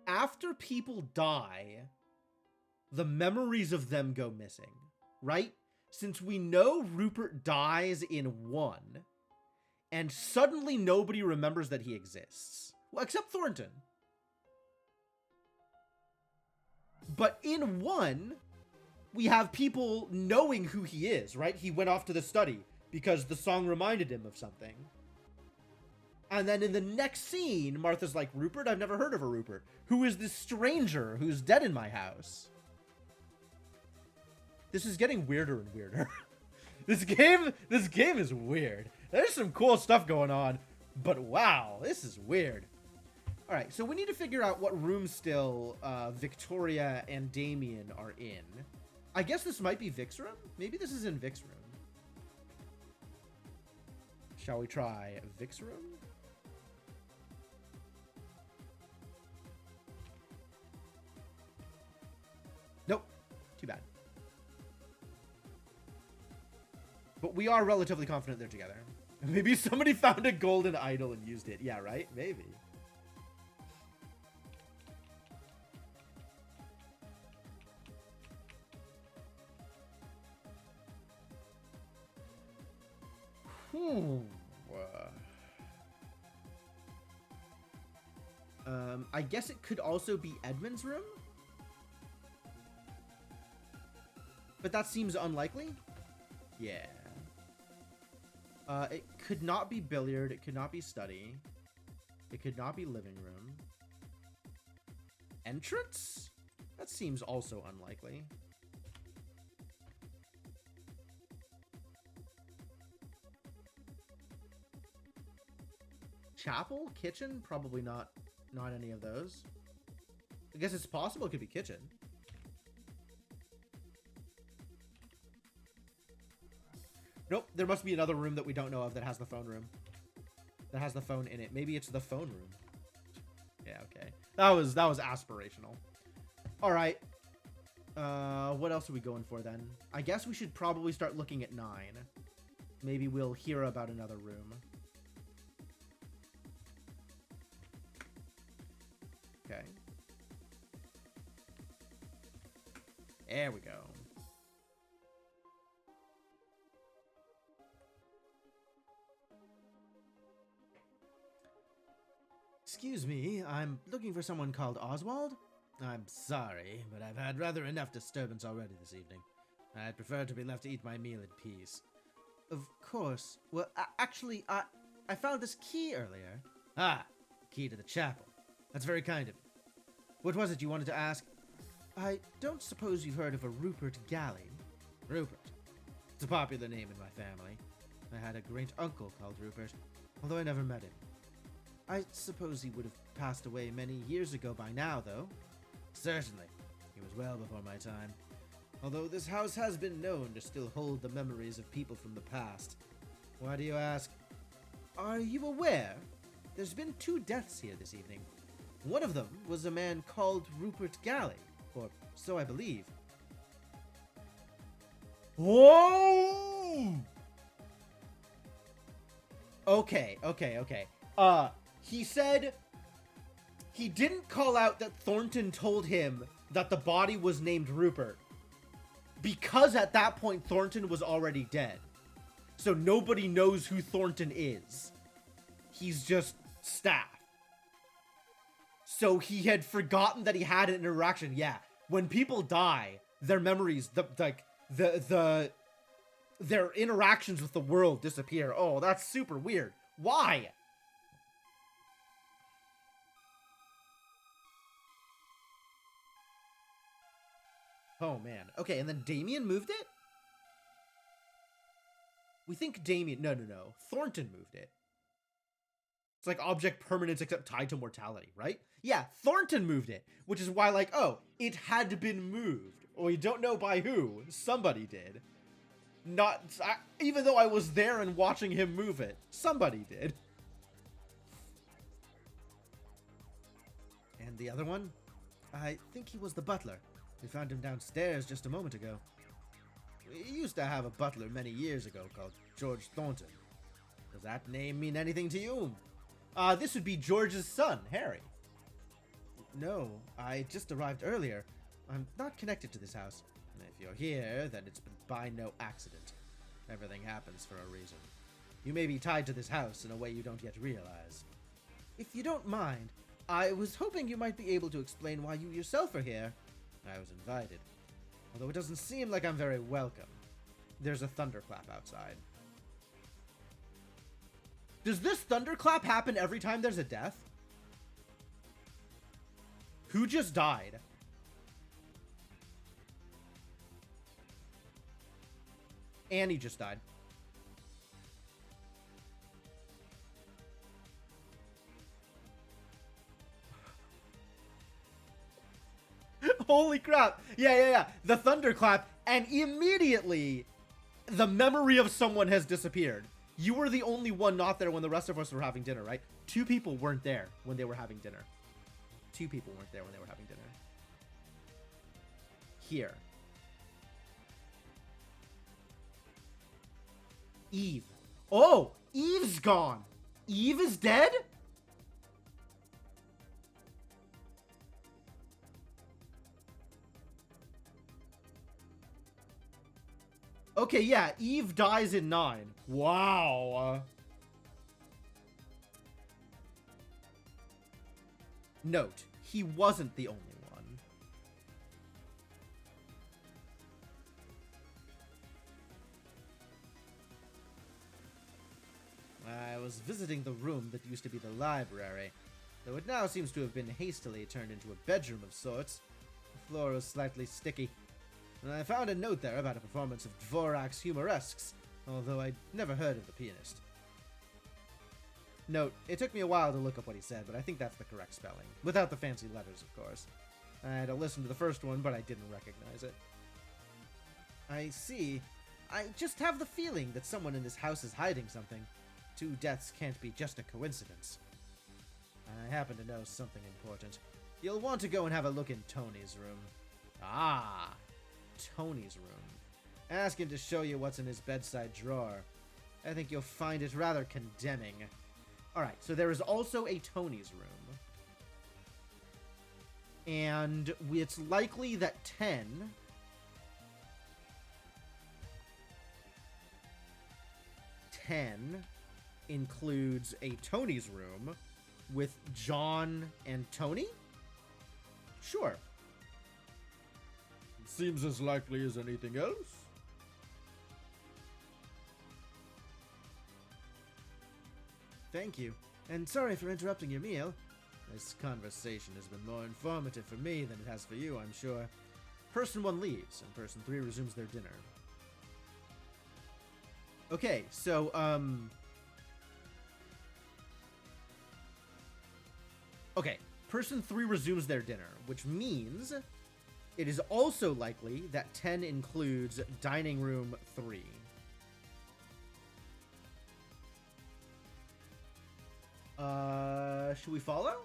[SPEAKER 1] after people die, the memories of them go missing, right? Since we know Rupert dies in 1, and suddenly nobody remembers that he exists. Well, except Thornton. But in 1, we have people knowing who he is, right? He went off to the study because the song reminded him of something. And then in the next scene, Martha's like, Rupert? I've never heard of a Rupert. Who is this stranger who's dead in my house? This is getting weirder and weirder. This game is weird. There's some cool stuff going on, but wow, this is weird. All right, so we need to figure out what room still Victoria and Damien are in. I guess this might be Vic's room. Maybe this is in Vic's room. Shall we try Vic's room? Nope. Too bad. But we are relatively confident they're together. Maybe somebody found a golden idol and used it. Yeah, right? Maybe. I guess it could also be Edmund's room? But that seems unlikely. Yeah. It could not be billiard. It could not be study. It could not be living room. Entrance? That seems also unlikely. Chapel? Kitchen? Probably not. Not any of those. I guess it's possible it could be kitchen. Nope, there must be another room that we don't know of that has the phone room. That has the phone in it. Maybe it's the phone room. Yeah, okay. That was aspirational. All right. What else are we going for then? I guess we should probably start looking at 9. Maybe we'll hear about another room. Okay. There we go. Excuse me, I'm looking for someone called Oswald? I'm sorry, but I've had rather enough disturbance already this evening. I'd prefer to be left to eat my meal in peace. Of course. Well, actually, I found this key earlier. Ah, key to the chapel. That's very kind of you. What was it you wanted to ask? I don't suppose you've heard of a Rupert Galley. Rupert. It's a popular name in my family. I had a great uncle called Rupert, although I never met him. I suppose he would have passed away many years ago by now, though. Certainly. He was well before my time. Although this house has been known to still hold the memories of people from the past. Why do you ask? Are you aware? There's been 2 deaths here this evening. One of them was a man called Rupert Galley, or so I believe. Whoa! Okay. He said he didn't call out that Thornton told him that the body was named Rupert, because at that point Thornton was already dead. So nobody knows who Thornton is. He's just staff. So he had forgotten that he had an interaction. Yeah, when people die, their memories, their interactions with the world disappear. Oh, that's super weird. Why? Oh, man. Okay, and then Damien moved it? We think Damien... No. Thornton moved it. It's like object permanence except tied to mortality, right? Yeah, Thornton moved it, which is why, like, oh, it had been moved. Well, we don't know by who. Somebody did. Even though I was there and watching him move it. Somebody did. And the other one? I think he was the butler. We found him downstairs just a moment ago. We used to have a butler many years ago called George Thornton. Does that name mean anything to you? This would be George's son, Harry. No, I just arrived earlier. I'm not connected to this house. If you're here, then it's been by no accident. Everything happens for a reason. You may be tied to this house in a way you don't yet realize. If you don't mind, I was hoping you might be able to explain why you yourself are here. I was invited. Although it doesn't seem like I'm very welcome. There's a thunderclap outside. Does this thunderclap happen every time there's a death? Who just died? Annie just died. Holy crap. Yeah. The thunderclap, and immediately the memory of someone has disappeared. You were the only one not there when the rest of us were having dinner, right? 2 people weren't there when they were having dinner. 2 people weren't there when they were having dinner. Here. Eve. Oh, Eve's gone. Eve is dead? Okay, yeah, Eve dies in 9. Wow. Note, he wasn't the only one. I was visiting the room that used to be the library, though it now seems to have been hastily turned into a bedroom of sorts. The floor was slightly sticky. And I found a note there about a performance of Dvorak's Humoresques, although I'd never heard of the pianist. Note, it took me a while to look up what he said, but I think that's the correct spelling. Without the fancy letters, of course. I had to listen to the first one, but I didn't recognize it. I see. I just have the feeling that someone in this house is hiding something. 2 deaths can't be just a coincidence. I happen to know something important. You'll want to go and have a look in Tony's room. Ah, Tony's room. Ask him to show you what's in his bedside drawer. I think you'll find it rather condemning. Alright, so there is also a Tony's room. And it's likely that 10 includes a Tony's room with John and Tony? Sure. Seems as likely as anything else. Thank you, and sorry for interrupting your meal. This conversation has been more informative for me than it has for you, I'm sure. Person 1 leaves, and person 3 resumes their dinner. Okay, so, okay, person 3 resumes their dinner, which means it is also likely that 10 includes dining room 3. Should we follow?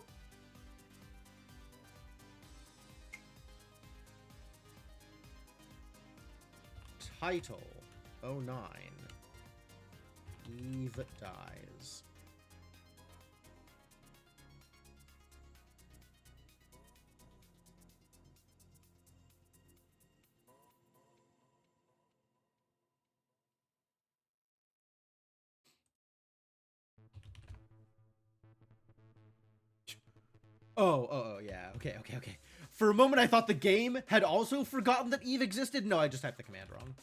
[SPEAKER 1] Title 09. Eve dies. Oh, yeah. Okay. For a moment, I thought the game had also forgotten that Eve existed. No, I just typed the command wrong.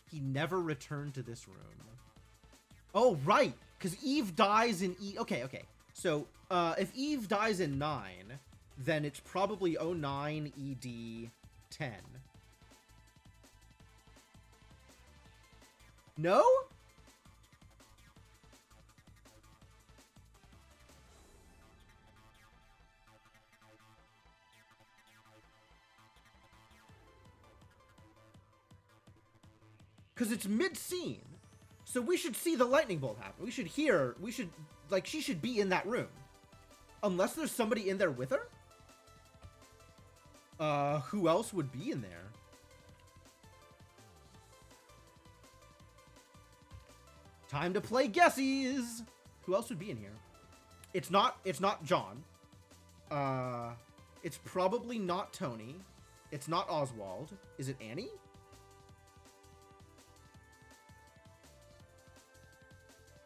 [SPEAKER 1] He never returned to this room. Oh, right. Because Eve dies in E. Okay. So, if Eve dies in 9, then it's probably 09 ED 10. No? Because it's mid-scene. So we should see the lightning bolt happen. We should hear, like, she should be in that room. Unless there's somebody in there with her? Who else would be in there? Time to play guesses. Who else would be in here? It's not John. It's probably not Tony. It's not Oswald. Is it Annie?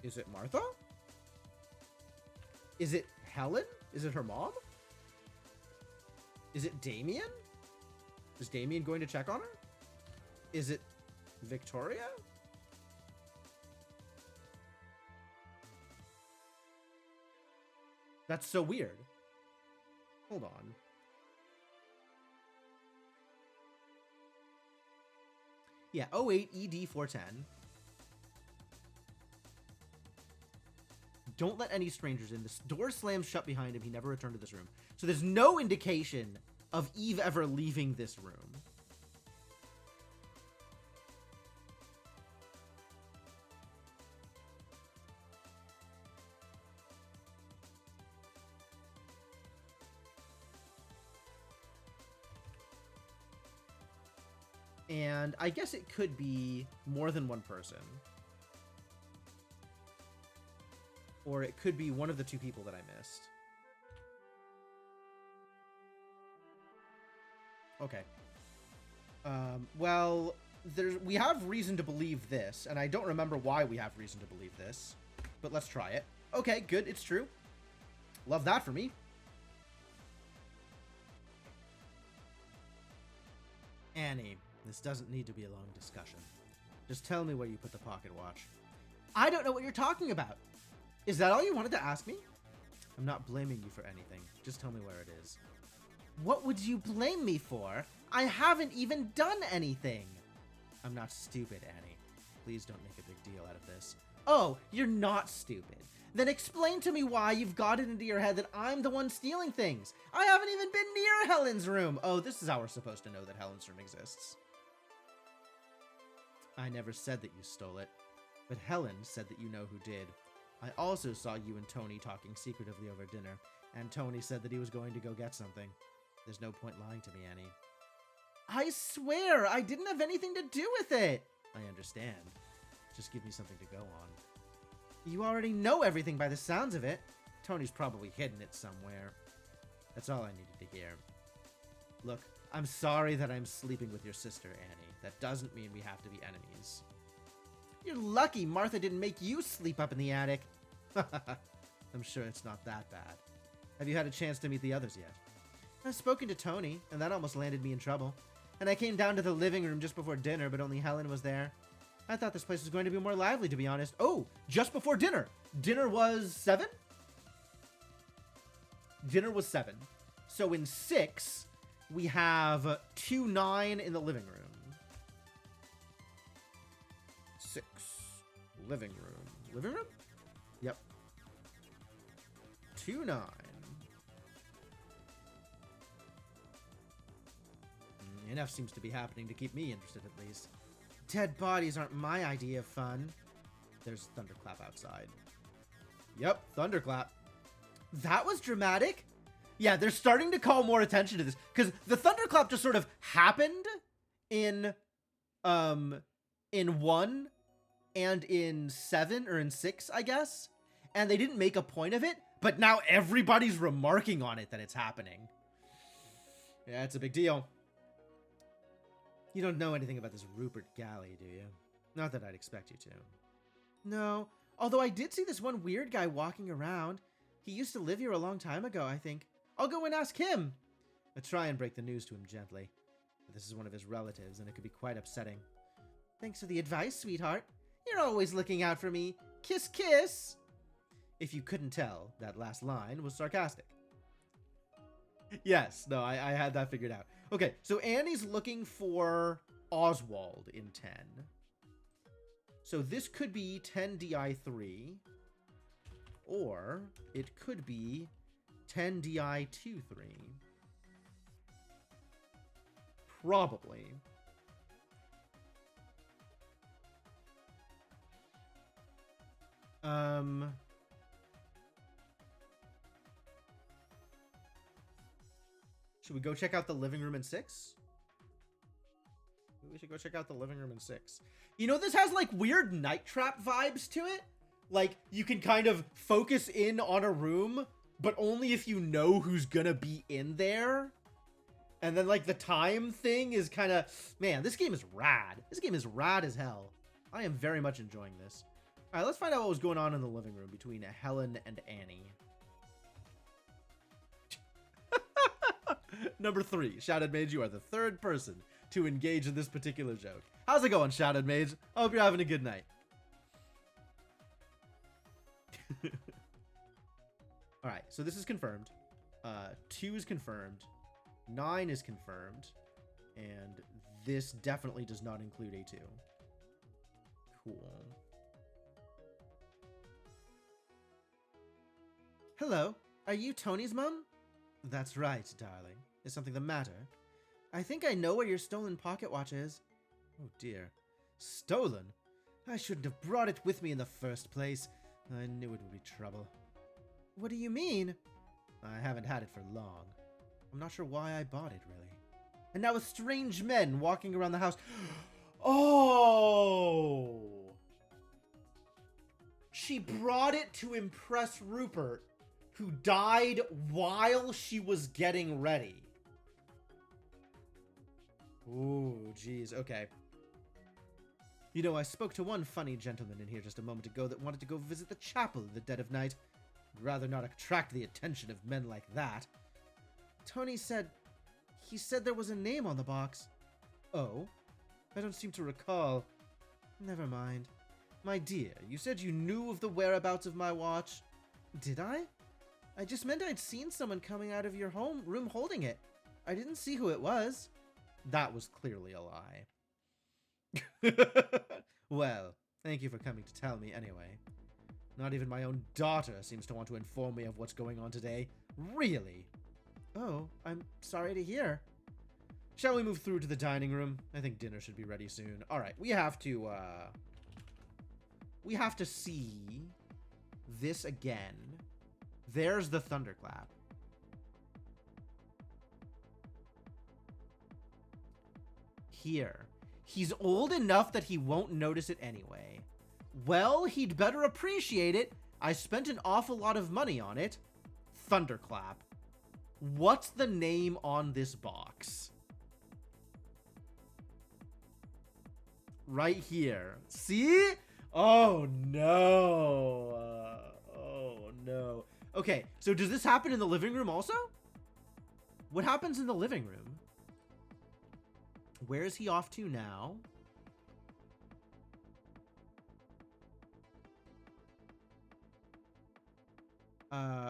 [SPEAKER 1] Is it Martha? Is it Helen? Is it her mom? Is it Damien? Is Damien going to check on her? Is it Victoria? That's so weird. Hold on. Yeah, 08 ED 410. Don't let any strangers in. This door slams shut behind him. He never returned to this room. So there's no indication of Eve ever leaving this room. And I guess it could be more than one person. Or it could be one of the 2 people that I missed. Okay. Well, we have reason to believe this, and I don't remember why we have reason to believe this, but let's try it. Okay, good, it's true. Love that for me. Annie, this doesn't need to be a long discussion. Just tell me where you put the pocket watch. I don't know what you're talking about. Is that all you wanted to ask me? I'm not blaming you for anything. Just tell me where it is. What would you blame me for? I haven't even done anything. I'm not stupid, Annie. Please don't make a big deal out of this. Oh, you're not stupid. Then explain to me why you've got it into your head that I'm the one stealing things. I haven't even been near Helen's room. Oh, this is how we're supposed to know that Helen's room exists. I never said that you stole it, but Helen said that you know who did. I also saw you and Tony talking secretively over dinner, and Tony said that he was going to go get something. There's no point lying to me, Annie. I swear, I didn't have anything to do with it. I understand. Just give me something to go on. You already know everything by the sounds of it. Tony's probably hidden it somewhere. That's all I needed to hear. Look, I'm sorry that I'm sleeping with your sister, Annie. That doesn't mean we have to be enemies. You're lucky Martha didn't make you sleep up in the attic. I'm sure it's not that bad. Have you had a chance to meet the others yet? I've spoken to Tony, and that almost landed me in trouble. And I came down to the living room just before dinner, but only Helen was there. I thought this place was going to be more lively, to be honest. Oh, just before dinner. Dinner was 7? Dinner was 7. So in 6, we have 2-9 in the living room. 6. Living room. Living room? Yep. 2-9. Enough seems to be happening to keep me interested, at least. Dead bodies aren't my idea of fun. There's thunderclap outside. Yep, thunderclap. That was dramatic. Yeah, they're starting to call more attention to this, because the thunderclap just sort of happened in 1 and in 7 or in 6, I guess. And they didn't make a point of it, but now everybody's remarking on it that it's happening. Yeah, it's a big deal. You don't know anything about this Rupert Galley, do you? Not that I'd expect you to. No, although I did see this one weird guy walking around. He used to live here a long time ago, I think. I'll go and ask him. I try and break the news to him gently. But this is one of his relatives, and it could be quite upsetting. Thanks for the advice, sweetheart. You're always looking out for me. Kiss, kiss. If you couldn't tell, that last line was sarcastic. Yes, no, I had that figured out. Okay, so Annie's looking for Oswald in 10. So this could be 10DI3, or it could be 10DI23. Probably. Should we go check out the living room in 6? We should go check out the living room in 6. You know, this has like weird Night Trap vibes to it. Like, you can kind of focus in on a room, but only if you know who's gonna be in there. And then like the time thing is kind of, man, this game is rad. This game is rad as hell. I am very much enjoying this. All right, let's find out what was going on in the living room between Helen and Annie. Number 3, Shouted Mage, you are the 3rd person to engage in this particular joke. How's it going, Shouted Mage? I hope you're having a good night. Alright, so this is confirmed. 2 is confirmed. 9 is confirmed. And this definitely does not include A2. Cool. Hello, are you Tony's mom? That's right, darling. Is something the matter? I think I know where your stolen pocket watch is. Oh dear. Stolen? I shouldn't have brought it with me in the first place. I knew it would be trouble. What do you mean? I haven't had it for long. I'm not sure why I bought it, really. And now with strange men walking around the house. Oh! She brought it to impress Rupert, who died while she was getting ready. Ooh, geez, okay. You know, I spoke to one funny gentleman in here just a moment ago that wanted to go visit the chapel in the dead of night. I'd rather not attract the attention of men like that. Tony said... He said there was a name on the box. Oh? I don't seem to recall. Never mind. My dear, you said you knew of the whereabouts of my watch. Did I? I just meant I'd seen someone coming out of your room holding it. I didn't see who it was. That was clearly a lie. Well, Thank you for coming to tell me anyway. Not even my own daughter seems to want to inform me of what's going on today. Really? Oh, I'm sorry to hear. Shall we move through to the dining room? I think dinner should be ready soon. Alright, we have to see this again. There's the thunderclap. Here. He's old enough that he won't notice it anyway. Well, he'd better appreciate it. I spent an awful lot of money on it. Thunderclap. What's the name on this box? Right here. See? Oh, no. Oh, no. Okay, so does this happen in the living room also? What happens in the living room? Where is he off to now?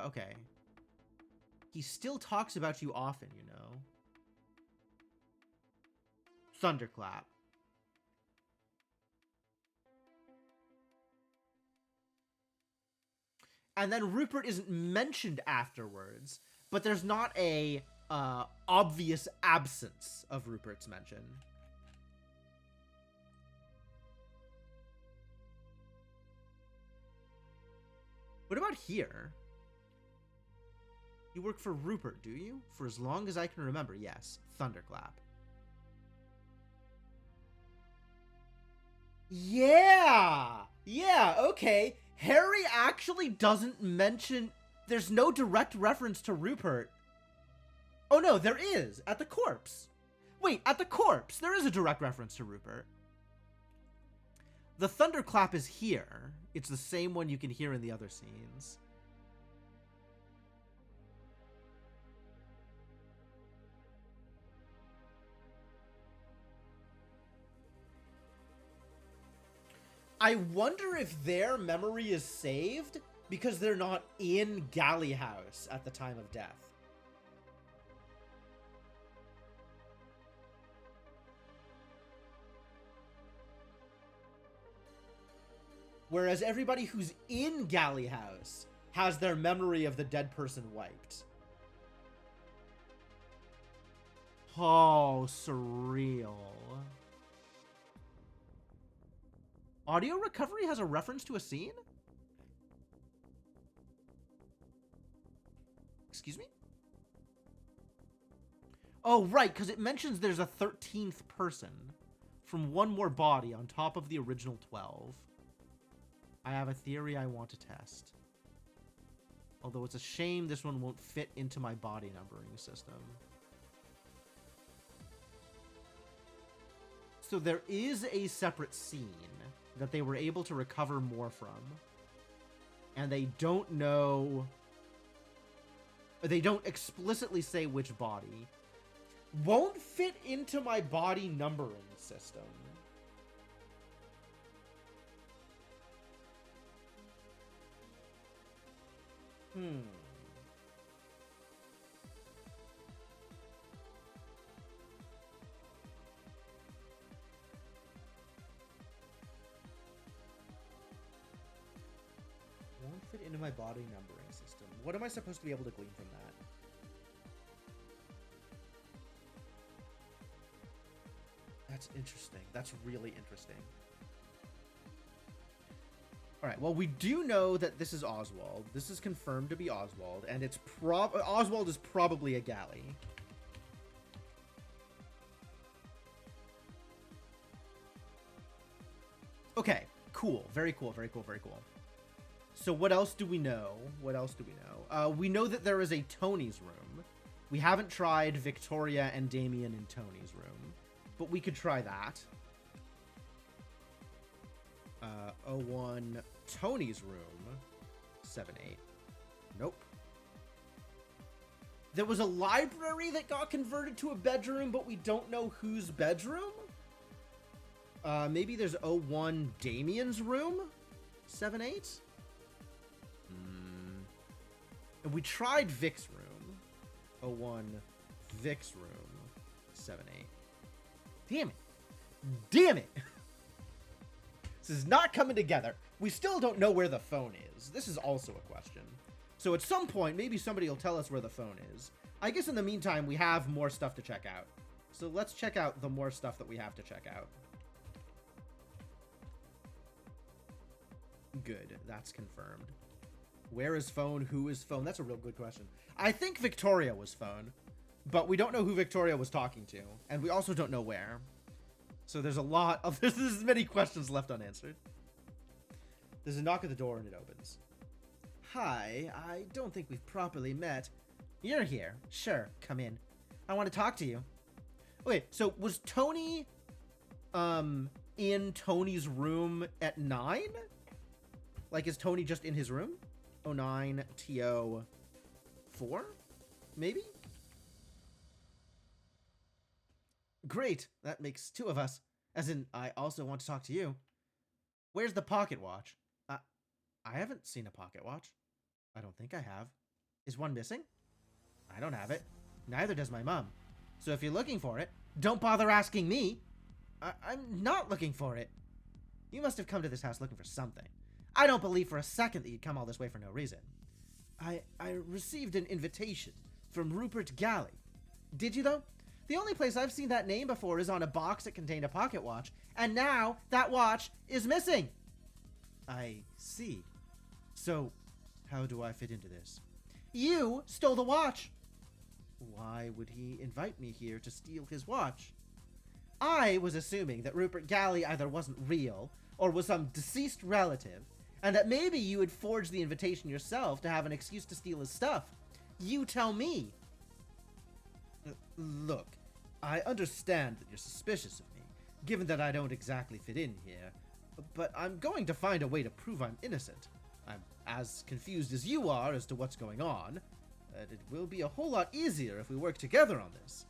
[SPEAKER 1] Okay. He still talks about you often, you know. Thunderclap. And then Rupert isn't mentioned afterwards, but there's not a obvious absence of Rupert's mention. What about here? You work for Rupert, do you? For as long as I can remember, yes. Thunderclap. Yeah! Yeah, okay. Harry actually doesn't mention... There's no direct reference to Rupert. Oh no, there is! At the corpse. Wait, at the corpse! There is a direct reference to Rupert. The thunderclap is here. It's the same one you can hear in the other scenes. I wonder if their memory is saved because they're not in Galley House at the time of death. Whereas everybody who's in Galley House has their memory of the dead person wiped. Oh, surreal. Audio recovery has a reference to a scene? Excuse me? Oh, right, because it mentions there's a 13th person from one more body on top of the original 12. I have a theory I want to test. Although it's a shame this one won't fit into my body numbering system. So there is a separate scene that they were able to recover more from. And they don't know... They don't explicitly say which body. Won't fit into my body numbering system. Won't fit into my body numbering system. What am I supposed to be able to glean from that? That's interesting. That's really interesting. Alright, well, we do know that this is Oswald. This is confirmed to be Oswald, and it's Oswald is probably a galley. Okay, cool. Very cool, very cool, very cool. So what else do we know? What else do we know? We know that there is a Tony's room. We haven't tried Victoria and Damien in Tony's room, but we could try that. 01 Tony's room. 7-8. Nope. There was a library that got converted to a bedroom, but we don't know whose bedroom. Maybe there's 01 Damien's room. 7-8. And we tried Vic's room. 01 Vic's room. 7-8. Damn it. Damn it. This is not coming together. We still don't know where the phone is. This is also a question. So at some point, maybe somebody will tell us where the phone is. I guess in the meantime, we have more stuff to check out. So let's check out the more stuff that we have to check out. Good, that's confirmed. Where is phone? Who is phone? That's a real good question. I think Victoria was phone, but we don't know who Victoria was talking to, and we also don't know where. So there's a lot of there's many questions left unanswered. There's a knock at the door and it opens. Hi, I don't think we've properly met. You're here. Sure, come in. I want to talk to you. Okay, so was Tony in Tony's room at 9? Like, is Tony just in his room? 09 TO 4? Maybe? Great, that makes 2 of us. As in, I also want to talk to you. Where's the pocket watch? I haven't seen a pocket watch. I don't think I have. Is one missing? I don't have it. Neither does my mom. So if you're looking for it, don't bother asking me. I'm not looking for it. You must have come to this house looking for something. I don't believe for a second that you'd come all this way for no reason. I received an invitation from Rupert Galley. Did you, though? The only place I've seen that name before is on a box that contained a pocket watch, and now that watch is missing. I see. So, how do I fit into this? You stole the watch. Why would he invite me here to steal his watch? I was assuming that Rupert Galley either wasn't real or was some deceased relative, and that maybe you had forged the invitation yourself to have an excuse to steal his stuff. You tell me. Look, I understand that you're suspicious of me, given that I don't exactly fit in here, but I'm going to find a way to prove I'm innocent. I'm as confused as you are as to what's going on, and it will be a whole lot easier if we work together on this.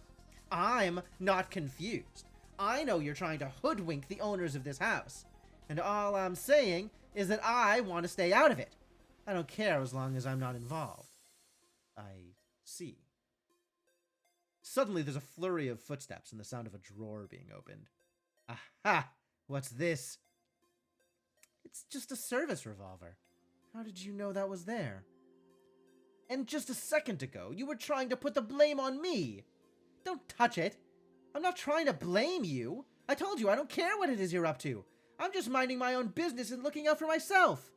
[SPEAKER 1] I'm not confused. I know you're trying to hoodwink the owners of this house, and all I'm saying is that I want to stay out of it. I don't care as long as I'm not involved. I see. Suddenly, there's a flurry of footsteps and the sound of a drawer being opened. Aha! What's this? It's just a service revolver. How did you know that was there? And just a second ago, you were trying to put the blame on me. Don't touch it. I'm not trying to blame you. I told you I don't care what it is you're up to. I'm just minding my own business and looking out for myself.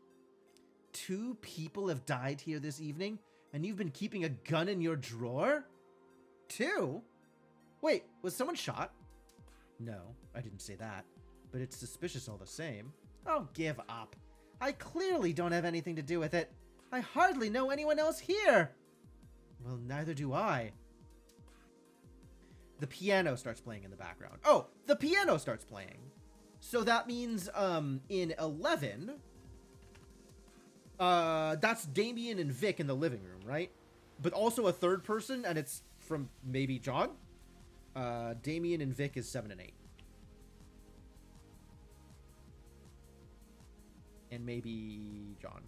[SPEAKER 1] 2 people have died here this evening, and you've been keeping a gun in your drawer? 2? Wait, was someone shot? No, I didn't say that, but it's suspicious all the same. Oh, give up. I clearly don't have anything to do with it. I hardly know anyone else here. Well, neither do I. The piano starts playing in the background. Oh, the piano starts playing. So that means, in 11, that's Damien and Vic in the living room, right? But also a third person, and it's from maybe John? Damien and Vic is 7 and 8. And maybe John.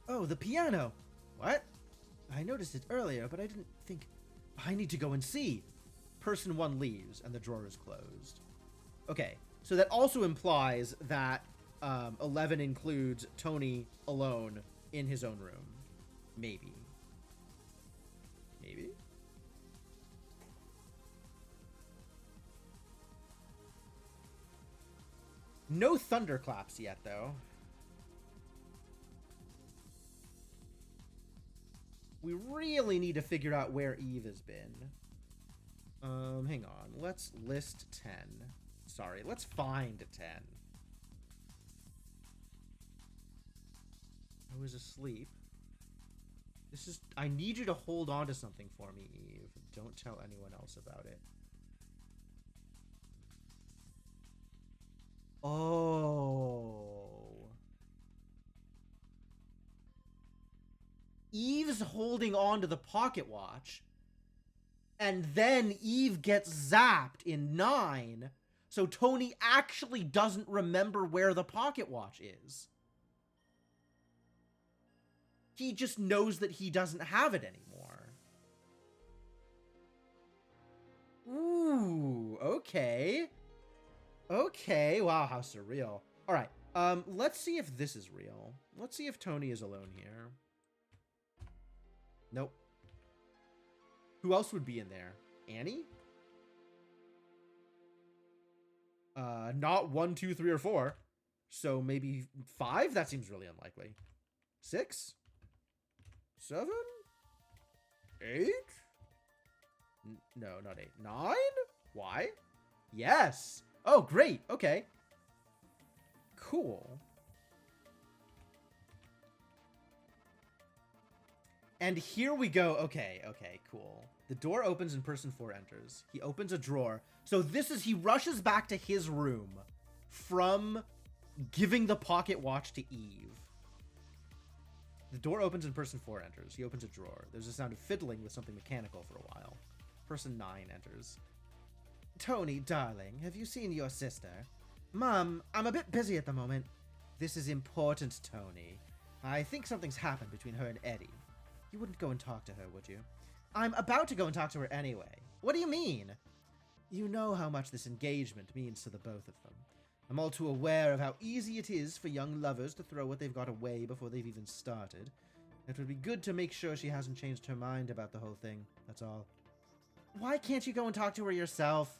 [SPEAKER 1] Oh, the piano. What? I noticed it earlier, but I didn't think... I need to go and see. Person 1 leaves, and the drawer is closed. Okay, so that also implies that 11 includes Tony alone in his own room. Maybe. Maybe? No thunderclaps yet, though. We really need to figure out where Eve has been. Hang on. Let's list 10. Sorry, let's find 10. I was asleep. This is... I need you to hold on to something for me, Eve. Don't tell anyone else about it. Oh. Eve's holding on to the pocket watch, and then Eve gets zapped in 9, so Tony actually doesn't remember where the pocket watch is. He just knows that he doesn't have it anymore. Ooh, okay. Okay, wow, how surreal. All right, let's see if this is real. Let's see if Tony is alone here. Nope. Who else would be in there? Annie? Not 1, 2, 3, or 4. So maybe 5? That seems really unlikely. 6? 7? 8? No, not 8. 9? Why? Yes! Oh, great! Okay. Cool. And here we go. Okay, cool. The door opens and person 4 enters. He opens a drawer. So he rushes back to his room from giving the pocket watch to Eve. The door opens and person 4 enters. He opens a drawer. There's a sound of fiddling with something mechanical for a while. Person 9 enters. Tony, darling, have you seen your sister? Mom, I'm a bit busy at the moment. This is important, Tony. I think something's happened between her and Eddie. You wouldn't go and talk to her, would you? I'm about to go and talk to her anyway. What do you mean? You know how much this engagement means to the both of them. I'm all too aware of how easy it is for young lovers to throw what they've got away before they've even started. It would be good to make sure she hasn't changed her mind about the whole thing, that's all. Why can't you go and talk to her yourself?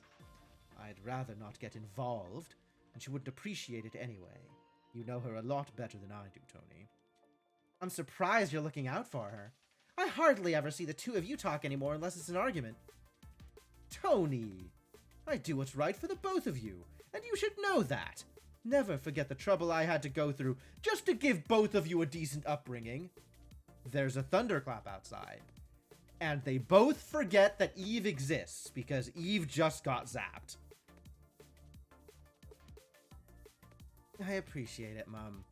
[SPEAKER 1] I'd rather not get involved, and she wouldn't appreciate it anyway. You know her a lot better than I do, Tony. I'm surprised you're looking out for her. I hardly ever see the two of you talk anymore unless it's an argument. Tony! I do what's right for the both of you, and you should know that. Never forget the trouble I had to go through just to give both of you a decent upbringing. There's a thunderclap outside. And they both forget that Eve exists because Eve just got zapped. I appreciate it, Mom.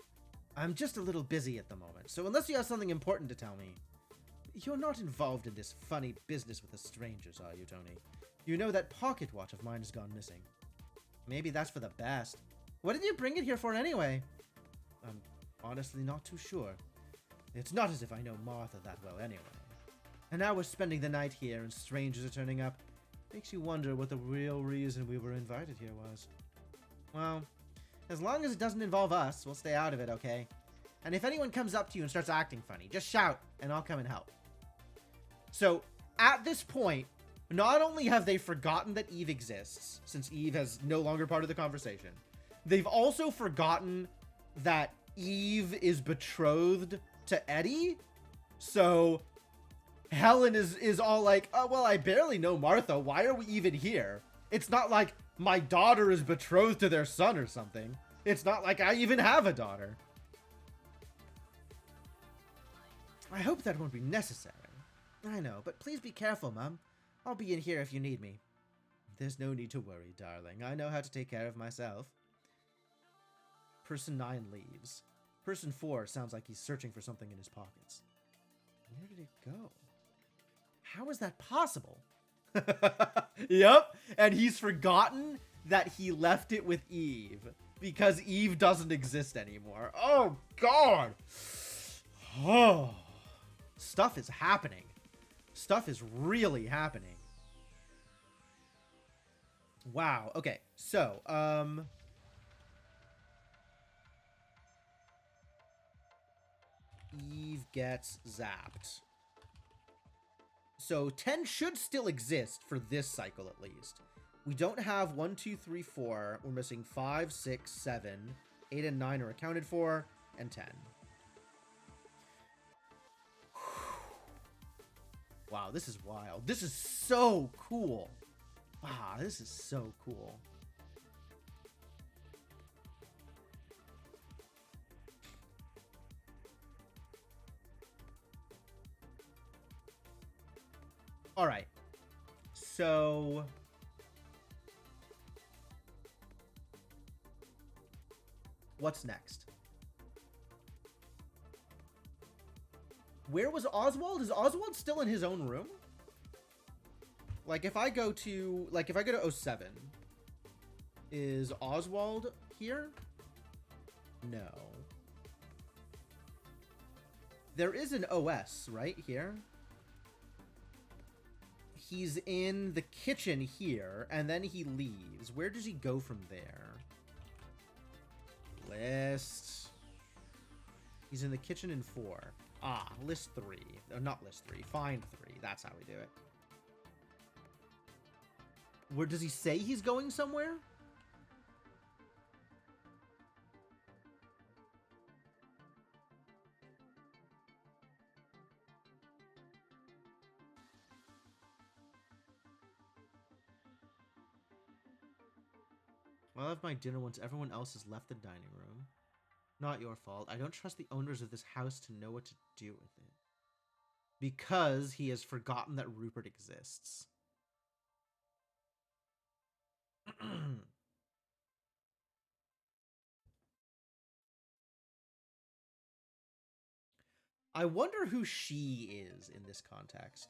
[SPEAKER 1] I'm just a little busy at the moment, so unless you have something important to tell me. You're not involved in this funny business with the strangers, are you, Tony? You know that pocket watch of mine has gone missing. Maybe that's for the best. What did you bring it here for anyway? I'm honestly not too sure. It's not as if I know Martha that well anyway. And now we're spending the night here and strangers are turning up. Makes you wonder what the real reason we were invited here was. Well, as long as it doesn't involve us, we'll stay out of it, okay? And if anyone comes up to you and starts acting funny, just shout and I'll come and help. So, at this point, not only have they forgotten that Eve exists, since Eve is no longer part of the conversation, they've also forgotten that Eve is betrothed to Eddie. So, Helen is all like, oh, well, I barely know Martha. Why are we even here? It's not like my daughter is betrothed to their son or something. It's not like I even have a daughter. I hope that won't be necessary. I know, but please be careful, Mom. I'll be in here if you need me. There's no need to worry, darling. I know how to take care of myself. Person 9 leaves. Person 4 sounds like he's searching for something in his pockets. Where did it go? How is that possible? Yep, and he's forgotten that he left it with Eve because Eve doesn't exist anymore. Oh, God. Oh. Stuff is happening. Stuff is really happening. Wow. Okay. So, Eve gets zapped. So 10 should still exist for this cycle at least. We don't have 1, 2, 3, 4. We're missing 5, 6, 7. 8 and 9 are accounted for, and 10. Wow, this is wild. This is so cool. Wow, this is so cool. All right. So what's next? Where was Oswald? Is Oswald still in his own room? Like if I go to 07, is Oswald here? No. There is an OS right here. He's in the kitchen here, and then he leaves. Where does he go from there? List. He's in the kitchen in 4. Ah, list 3. Not list 3. Find 3. That's how we do it. Where does he say he's going somewhere? I'll have my dinner once everyone else has left the dining room. Not your fault. I don't trust the owners of this house to know what to do with it. Because he has forgotten that Rupert exists. I wonder who she is in this context.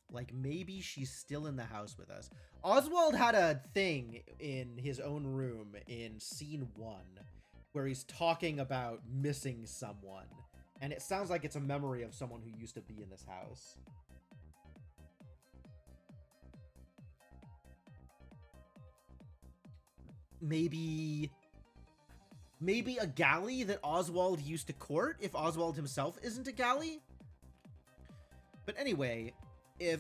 [SPEAKER 1] Like, maybe she's still in the house with us. Oswald had a thing in his own room in scene 1 where he's talking about missing someone. And it sounds like it's a memory of someone who used to be in this house. Maybe a galley that Oswald used to court if Oswald himself isn't a galley? But anyway,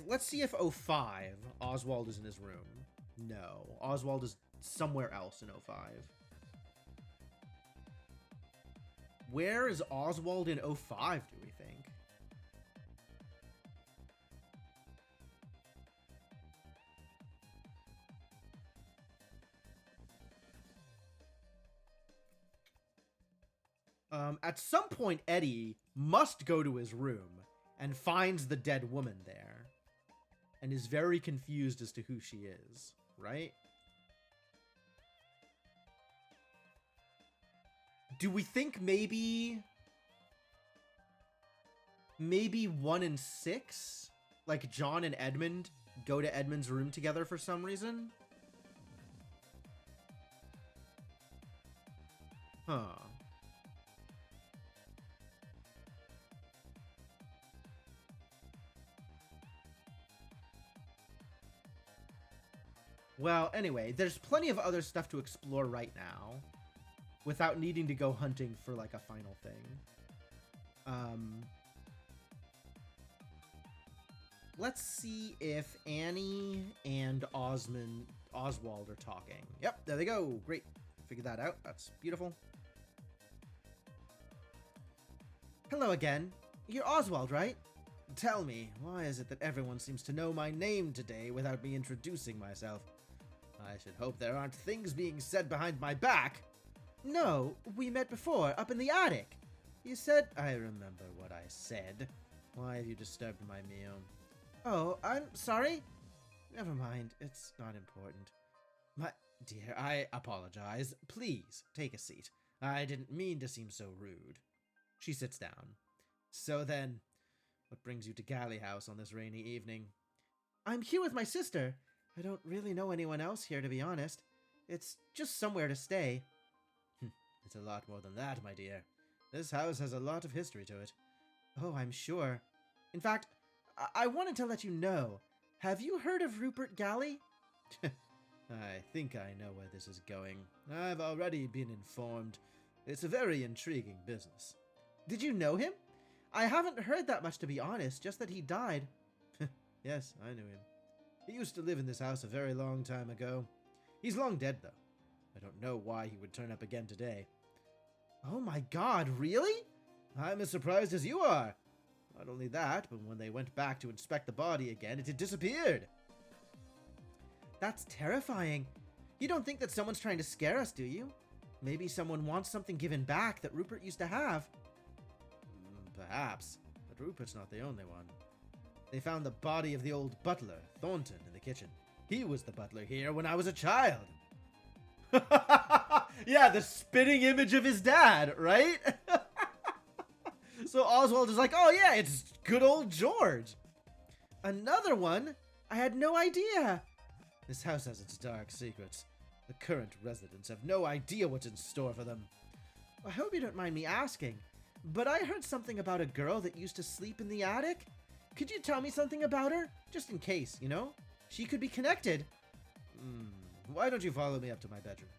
[SPEAKER 1] let's see if 05 Oswald is in his room. No, Oswald is somewhere else in 05. Where is Oswald in 05, do we think? At some point, Eddie must go to his room and finds the dead woman there and is very confused as to who she is, right? Do we think maybe 1 and 6? Like John and Edmund go to Edmund's room together for some reason? Huh. Well, anyway, there's plenty of other stuff to explore right now without needing to go hunting for, like, a final thing. Let's see if Annie and Oswald are talking. Yep, there they go. Great. Figured that out. That's beautiful. Hello again. You're Oswald, right? Tell me, why is it that everyone seems to know my name today without me introducing myself? I should hope there aren't things being said behind my back. No, we met before, up in the attic. You said... I remember what I said. Why have you disturbed my meal? Oh, I'm sorry. Never mind, it's not important. My dear, I apologize. Please, take a seat. I didn't mean to seem so rude. She sits down. So then, what brings you to Galley House on this rainy evening? I'm here with my sister. I don't really know anyone else here, to be honest. It's just somewhere to stay. It's a lot more than that, my dear. This house has a lot of history to it. Oh, I'm sure. In fact, I wanted to let you know. Have you heard of Rupert Galley? I think I know where this is going. I've already been informed. It's a very intriguing business. Did you know him? I haven't heard that much, to be honest, just that he died. Yes, I knew him. He used to live in this house a very long time ago. He's long dead, though. I don't know why he would turn up again today. Oh my god, really? I'm as surprised as you are. Not only that, but when they went back to inspect the body again, it had disappeared. That's terrifying. You don't think that someone's trying to scare us, do you? Maybe someone wants something given back that Rupert used to have. Perhaps, but Rupert's not the only one. They found the body of the old butler, Thornton, in the kitchen. He was the butler here when I was a child. Yeah, the spitting image of his dad, right? So Oswald is like, oh yeah, it's good old George. Another one? I had no idea. This house has its dark secrets. The current residents have no idea what's in store for them. I hope you don't mind me asking, but I heard something about a girl that used to sleep in the attic. Could you tell me something about her? Just in case, you know? She could be connected. Why don't you follow me up to my bedroom?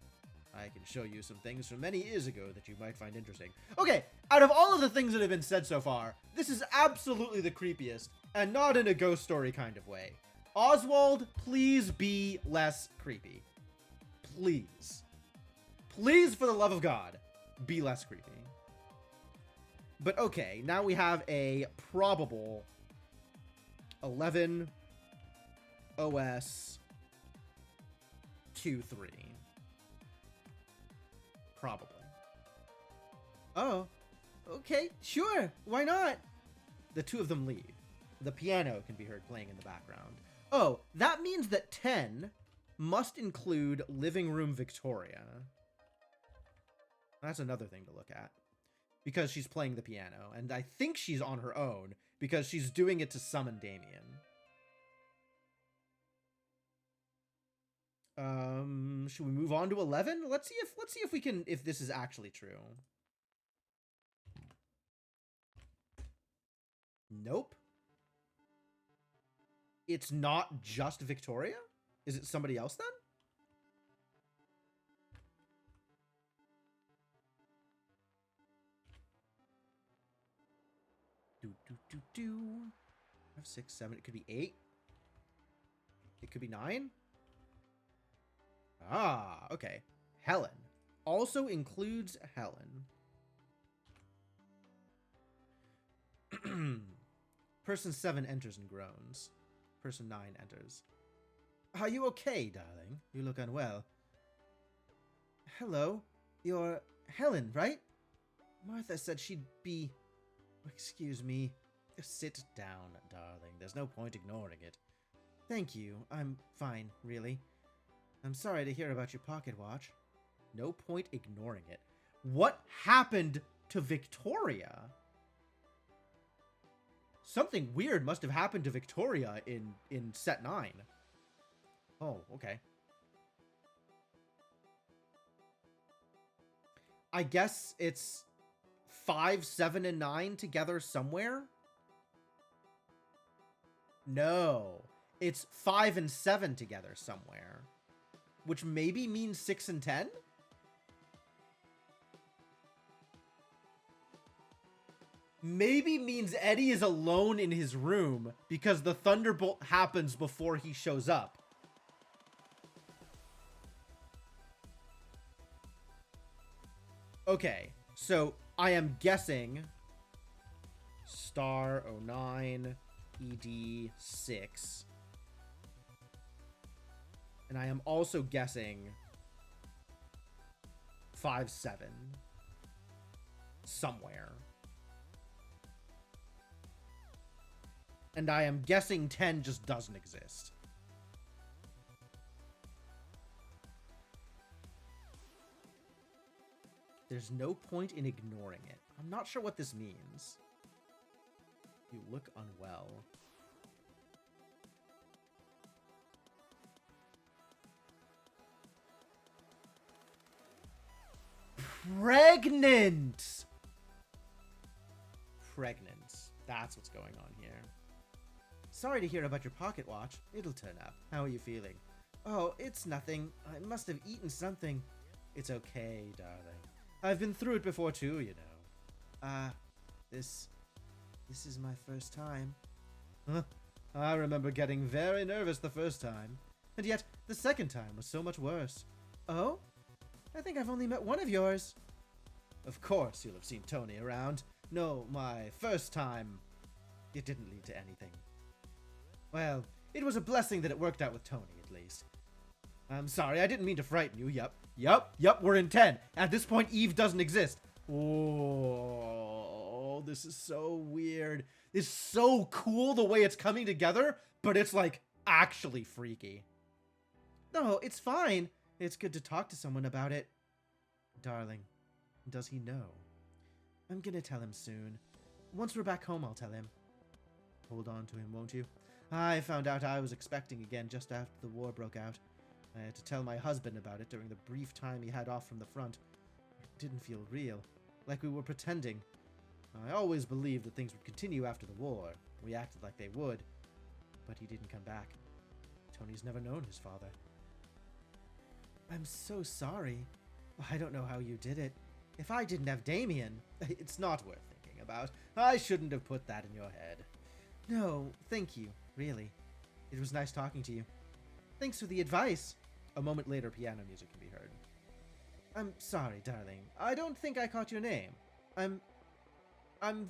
[SPEAKER 1] I can show you some things from many years ago that you might find interesting. Okay, out of all of the things that have been said so far, this is absolutely the creepiest, and not in a ghost story kind of way. Oswald, please be less creepy. Please. Please, for the love of God, be less creepy. But okay, now we have a probable 11 OS 2-3. Probably. Oh, okay, sure, why not? The two of them leave. The piano can be heard playing in the background. Oh, that means that 10 must include Living Room Victoria. That's another thing to look at. Because she's playing the piano, and I think she's on her own, because she's doing it to summon Damien. Should we move on to 11? Let's see if we can, if this is actually true. Nope. It's not just Victoria? Is it somebody else then? Do. 5, 6, 7. It could be 8. It could be 9. Ah, okay. Helen. Also includes Helen. Person 7 enters and groans. Person 9 enters. Are you okay, darling? You look unwell. Hello. You're Helen, right? Martha said she'd be... Excuse me. Sit down, darling. There's no point ignoring it. Thank you. I'm fine, really. I'm sorry to hear about your pocket watch. No point ignoring it. What happened to Victoria? Something weird must have happened to Victoria in set 9. Oh, okay. I guess it's 5, 7, and 9 together somewhere? No. It's 5 and 7 together somewhere. Which maybe means 6 and 10? Maybe means Eddie is alone in his room because the thunderbolt happens before he shows up. Okay, so I am guessing star 09 ED 6. And I am also guessing 5, 7 somewhere. And I am guessing 10 just doesn't exist. There's no point in ignoring it. I'm not sure what this means. You look unwell. Pregnant! Pregnant. That's what's going on here. Sorry to hear about your pocket watch. It'll turn up. How are you feeling? Oh, it's nothing. I must have eaten something. It's okay, darling. I've been through it before too, you know. This is my first time. Huh? I remember getting very nervous the first time. And yet, the second time was so much worse. Oh? I think I've only met one of yours. Of course you'll have seen Tony around. No, my first time. It didn't lead to anything. Well, it was a blessing that it worked out with Tony, at least. I'm sorry, I didn't mean to frighten you. Yep, we're in 10. At this point, Eve doesn't exist. Oh, this is so weird. It's so cool the way it's coming together, but it's, like, actually freaky. No, it's fine. It's good to talk to someone about it. Darling, does he know? I'm gonna tell him soon. Once we're back home, I'll tell him. Hold on to him, won't you? I found out I was expecting again just after the war broke out. I had to tell my husband about it during the brief time he had off from the front. It didn't feel real, like we were pretending. I always believed that things would continue after the war. We acted like they would, but he didn't come back. Tony's never known his father. I'm so sorry. I don't know how you did it. If I didn't have Damien, it's not worth thinking about. I shouldn't have put that in your head. No, thank you, really. It was nice talking to you. Thanks for the advice. A moment later, piano music can be heard. I'm sorry, darling. I don't think I caught your name. I'm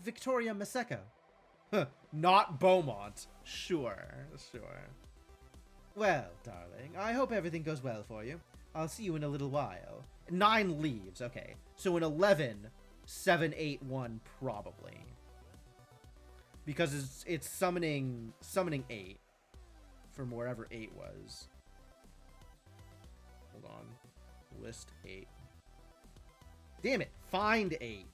[SPEAKER 1] Victoria Maseko. Not Beaumont. Sure. Well, darling, I hope everything goes well for you. I'll see you in a little while. 9 leaves, okay. So in 11, 7, 8, 1, probably. Because it's summoning 8 from wherever 8 was. Hold on. List 8. Damn it. Find 8.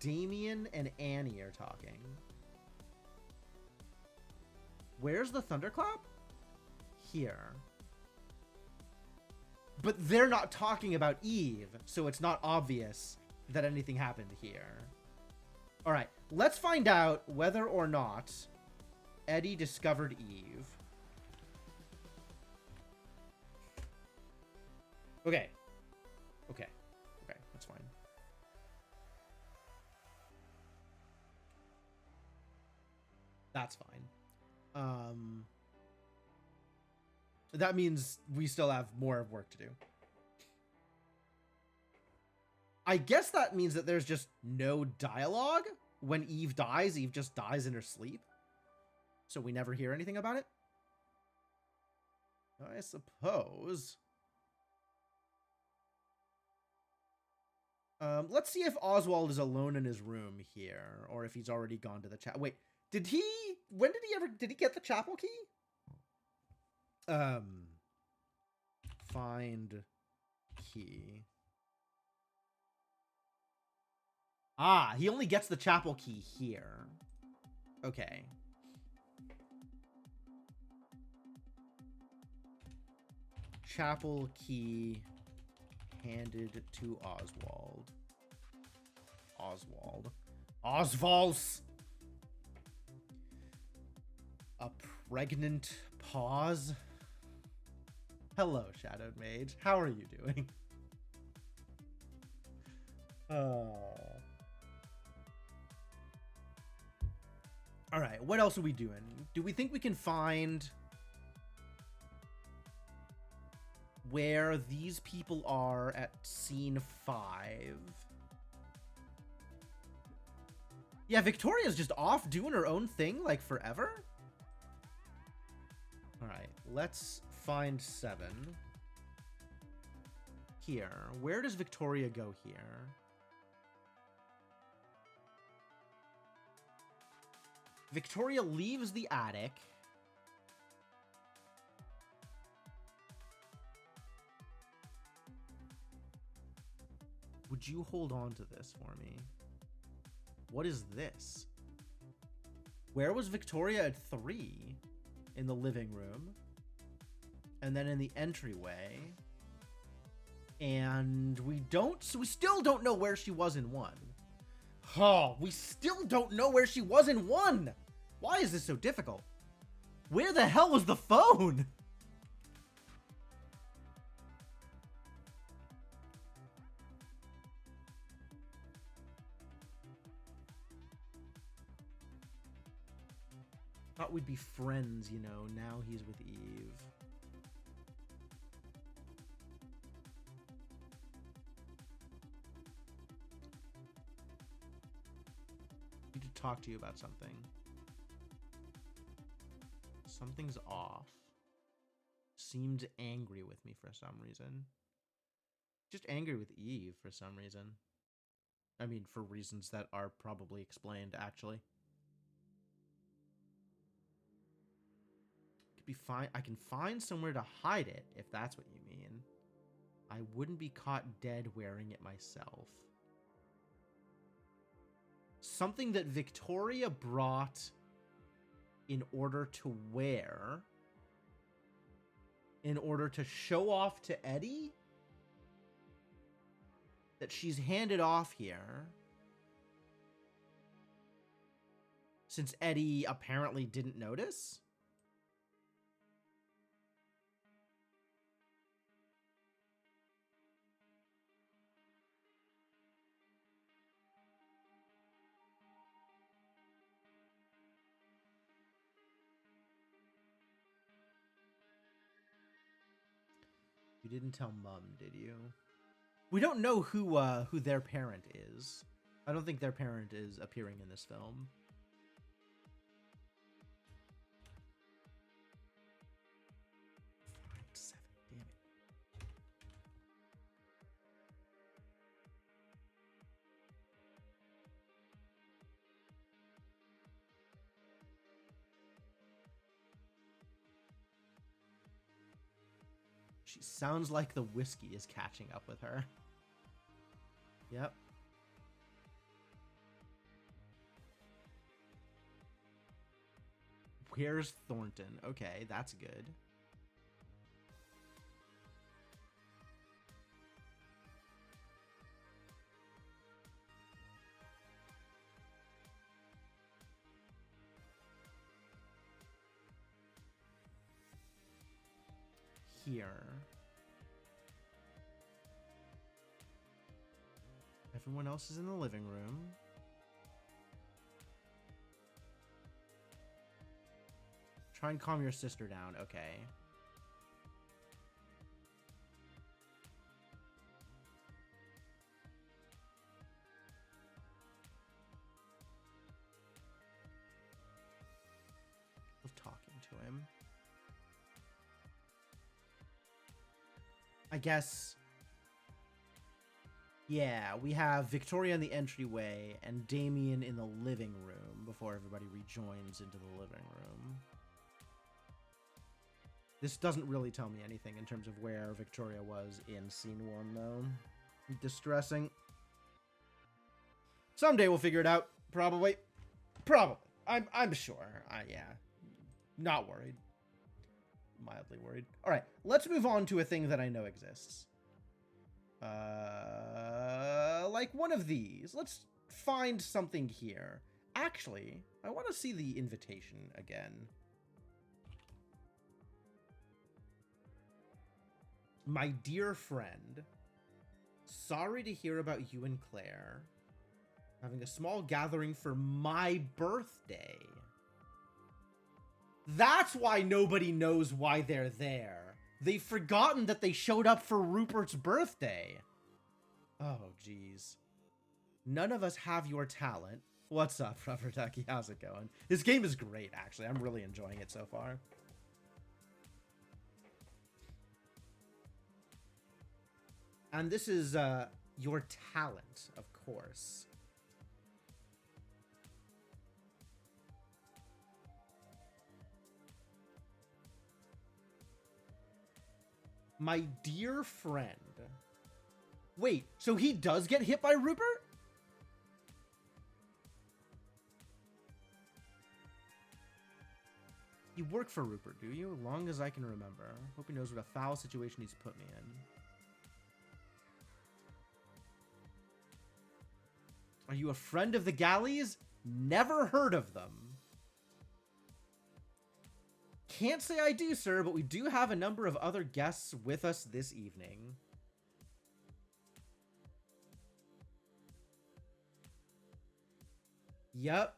[SPEAKER 1] Damien and Annie are talking. Where's the thunderclap? Here. But they're not talking about Eve, so it's not obvious that anything happened here. Alright, let's find out whether or not Eddie discovered Eve. Okay, that's fine. That's fine. That means we still have more work to do. I guess that means that there's just no dialogue. When Eve dies, Eve just dies in her sleep. So we never hear anything about it? I suppose. Let's see if Oswald is alone in his room here, or if he's already gone to the chat. Wait, did he get the chapel key? Find key. Ah, he only gets the chapel key here. Okay. Chapel key handed to Oswald. Oswald's. A pregnant pause. Hello, Shadowed Mage. How are you doing? All right, what else are we doing? Do we think we can find where these people are at scene 5? Yeah, Victoria's just off doing her own thing, like, forever? All right, let's find 7. Here. Where does Victoria go here? Victoria leaves the attic. Would you hold on to this for me? What is this? Where was Victoria at 3? In the living room. And then in the entryway. And we still don't know where she was in 1. Oh, we still don't know where she was in 1. Why is this so difficult? Where the hell was the phone? Thought we'd be friends, you know. Now he's with Eve. I need to talk to you about something. Something's off. Seemed angry with me for some reason. Just angry with Eve for some reason. I mean, for reasons that are probably explained, actually. Could be fine. I can find somewhere to hide it, if that's what you mean. I wouldn't be caught dead wearing it myself. Something that Victoria brought in order to wear in order to show off to Eddie that she's handed off here. Since Eddie apparently didn't notice. You didn't tell Mom, did you? We don't know who their parent is. I don't think their parent is appearing in this film. Damn it. She sounds like the whiskey is catching up with her. Yep. Where's Thornton? Okay, that's good. Here. Everyone else is in the living room. Try and calm your sister down. Okay. Of talking to him. I guess. Yeah, we have Victoria in the entryway and Damien in the living room before everybody rejoins into the living room. This doesn't really tell me anything in terms of where Victoria was in scene 1, though. Distressing. Someday we'll figure it out. Probably. Probably. I'm sure. Yeah. Not worried. Mildly worried. All right, let's move on to a thing that I know exists. Like one of these. Let's find something here. Actually, I want to see the invitation again. My dear friend, sorry to hear about you and Claire having a small gathering for my birthday. That's why nobody knows why they're there. They've forgotten that they showed up for Rupert's birthday. Oh, geez. None of us have your talent. What's up, Rubber Ducky? How's it going? This game is great, actually. I'm really enjoying it so far. And this is your talent, of course. My dear friend. Wait, so he does get hit by Rupert? You work for Rupert, do you? Long as I can remember. Hope he knows what a foul situation he's put me in. Are you a friend of the Galleys? Never heard of them. Can't say I do, sir, but we do have a number of other guests with us this evening. Yep.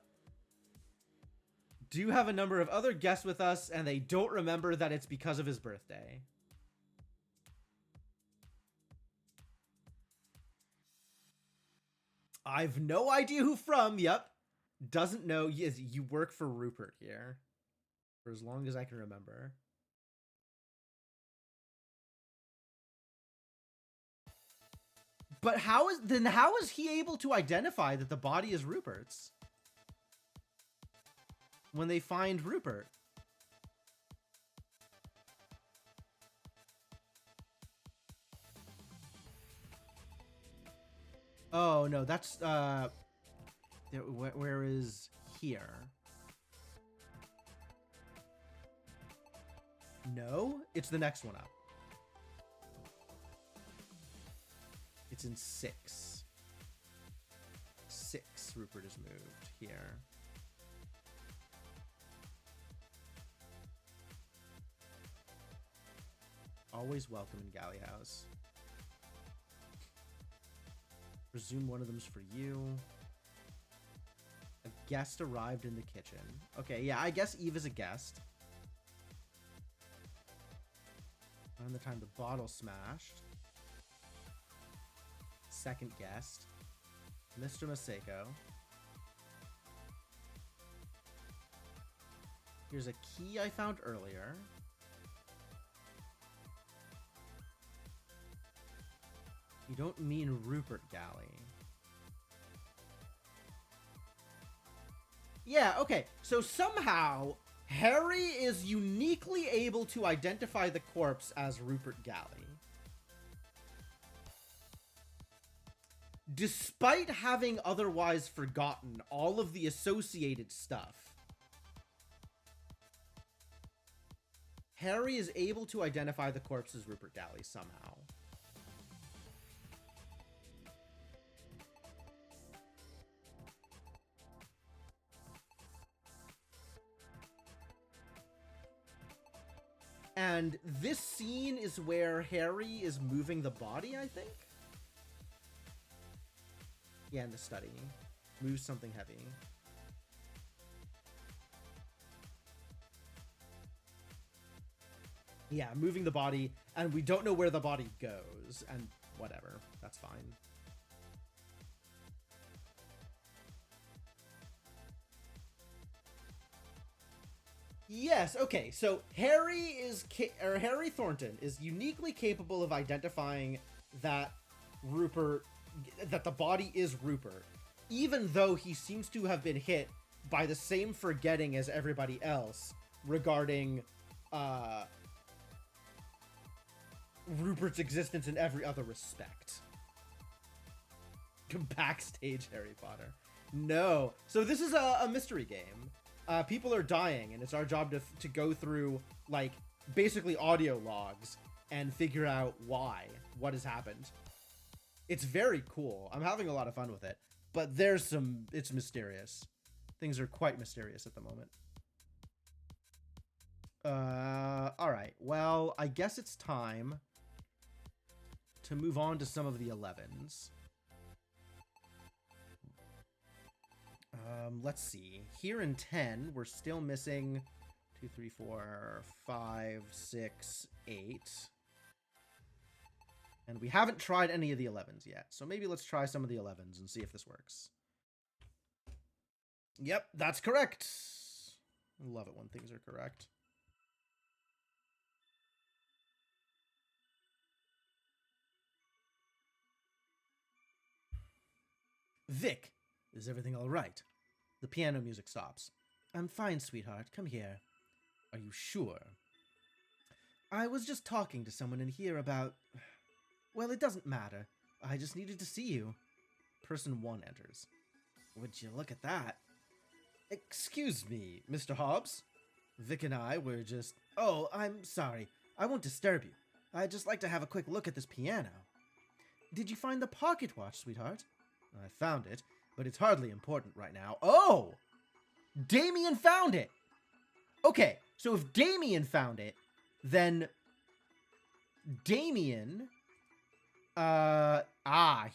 [SPEAKER 1] Do have a number of other guests with us, and they don't remember that it's because of his birthday. I've no idea who from. Yep. Doesn't know. Yes, you work for Rupert here. For as long as I can remember. But how is he able to identify that the body is Rupert's? When they find Rupert. Oh no, that's where is here? No, it's the next one up. It's in 6. 6, Rupert is moved here. Always welcome in Galley House. Presume one of them's for you. A guest arrived in the kitchen. Okay, yeah, I guess Eve is a guest. Around the time the bottle smashed. Second guest. Mr. Maseko. Here's a key I found earlier. You don't mean Rupert Galley. Yeah, okay. So somehow, Harry is uniquely able to identify the corpse as Rupert Galley. Despite having otherwise forgotten all of the associated stuff, Harry is able to identify the corpse as Rupert Galley somehow. And this scene is where Harry is moving the body, I think? Yeah, in the study. Moves something heavy. Yeah, moving the body, and we don't know where the body goes, and whatever. That's fine. Yes, okay, so Harry Thornton is uniquely capable of identifying that that the body is Rupert, even though he seems to have been hit by the same forgetting as everybody else regarding Rupert's existence in every other respect. Backstage Harry Potter. No. So this is a mystery game. People are dying, and it's our job to go through, like, basically audio logs and figure out what has happened. It's very cool. I'm having a lot of fun with it, but it's mysterious. Things are quite mysterious at the moment. All right. Well, I guess it's time to move on to some of the 11s. Let's see. Here in 10, we're still missing 2, 3, 4, 5, 6, 8. And we haven't tried any of the 11s yet. So maybe let's try some of the 11s and see if this works. Yep, that's correct. I love it when things are correct. Vic, is everything all right? The piano music stops. I'm fine, sweetheart. Come here. Are you sure? I was just talking to someone in here about... Well, it doesn't matter. I just needed to see you. Person 1 enters. Would you look at that? Excuse me, Mr. Hobbs? Vic and I were just... Oh, I'm sorry. I won't disturb you. I'd just like to have a quick look at this piano. Did you find the pocket watch, sweetheart? I found it, but it's hardly important right now. Oh! Damien found it! Okay, so if Damien found it, then Damien...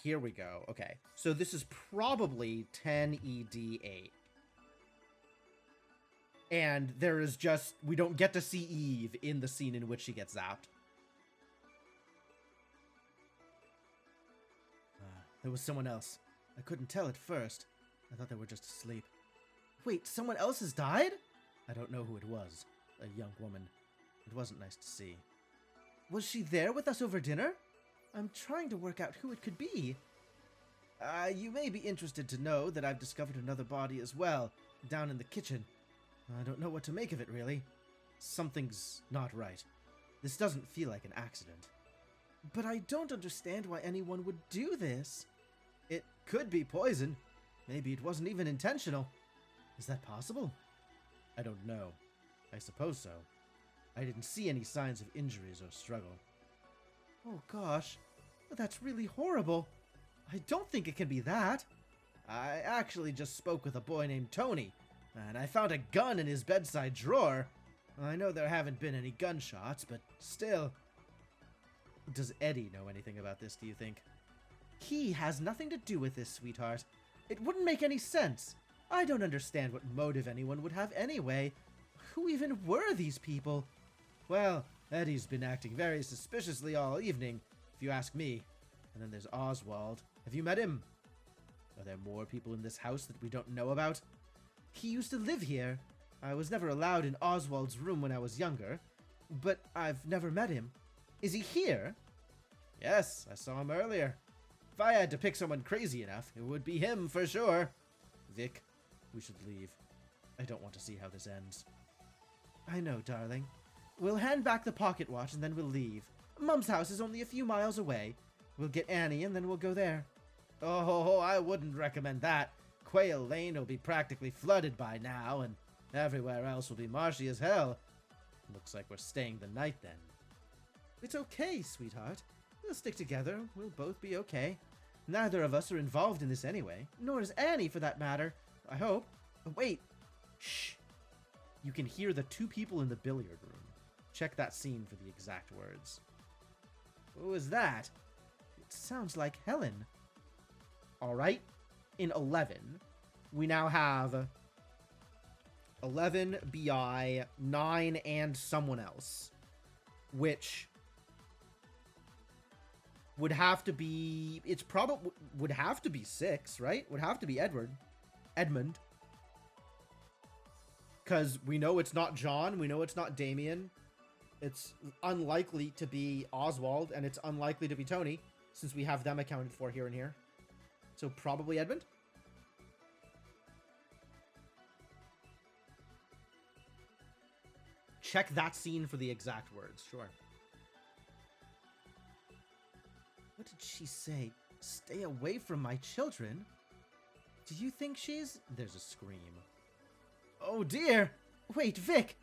[SPEAKER 1] here we go. Okay, so this is probably 10ED8. And there is just... We don't get to see Eve in the scene in which she gets zapped. There was someone else. I couldn't tell at first. I thought they were just asleep. Wait, someone else has died? I don't know who it was. A young woman. It wasn't nice to see. Was she there with us over dinner? I'm trying to work out who it could be. You may be interested to know that I've discovered another body as well, down in the kitchen. I don't know what to make of it, really. Something's not right. This doesn't feel like an accident. But I don't understand why anyone would do this. It could be poison. Maybe it wasn't even intentional. Is that possible? I don't know. I suppose so. I didn't see any signs of injuries or struggle. Oh gosh, that's really horrible. I don't think it can be that. I actually just spoke with a boy named Tony, and I found a gun in his bedside drawer. I know there haven't been any gunshots, but still. Does Eddie know anything about this, do you think? He has nothing to do with this, sweetheart. It wouldn't make any sense. I don't understand what motive anyone would have anyway. Who even were these people? Well, Eddie's been acting very suspiciously all evening, if you ask me. And then there's Oswald. Have you met him? Are there more people in this house that we don't know about? He used to live here. I was never allowed in Oswald's room when I was younger, but I've never met him. Is he here? Yes, I saw him earlier. If I had to pick someone crazy enough, it would be him for sure. Vic, we should leave. I don't want to see how this ends. I know, darling. We'll hand back the pocket watch and then we'll leave. Mum's house is only a few miles away. We'll get Annie and then we'll go there. Oh, I wouldn't recommend that. Quail Lane will be practically flooded by now, and everywhere else will be marshy as hell. Looks like we're staying the night then. It's okay, sweetheart. We'll stick together. We'll both be okay. Neither of us are involved in this anyway. Nor is Annie, for that matter. I hope. Oh, wait. Shh. You can hear the two people in the billiard room. Check that scene for the exact words. Who is that? It sounds like Helen. Alright. In 11, we now have 11, BI, 9, and someone else. Which would have to be... It's probably... Would have to be 6, right? Would have to be Edmund. Because we know it's not John. We know it's not Damien. It's unlikely to be Oswald. And it's unlikely to be Tony. Since we have them accounted for here and here. So probably Edmund. Check that scene for the exact words. Sure. What did she say? Stay away from my children? Do you think she's... There's a scream. Oh dear! Wait, Vic!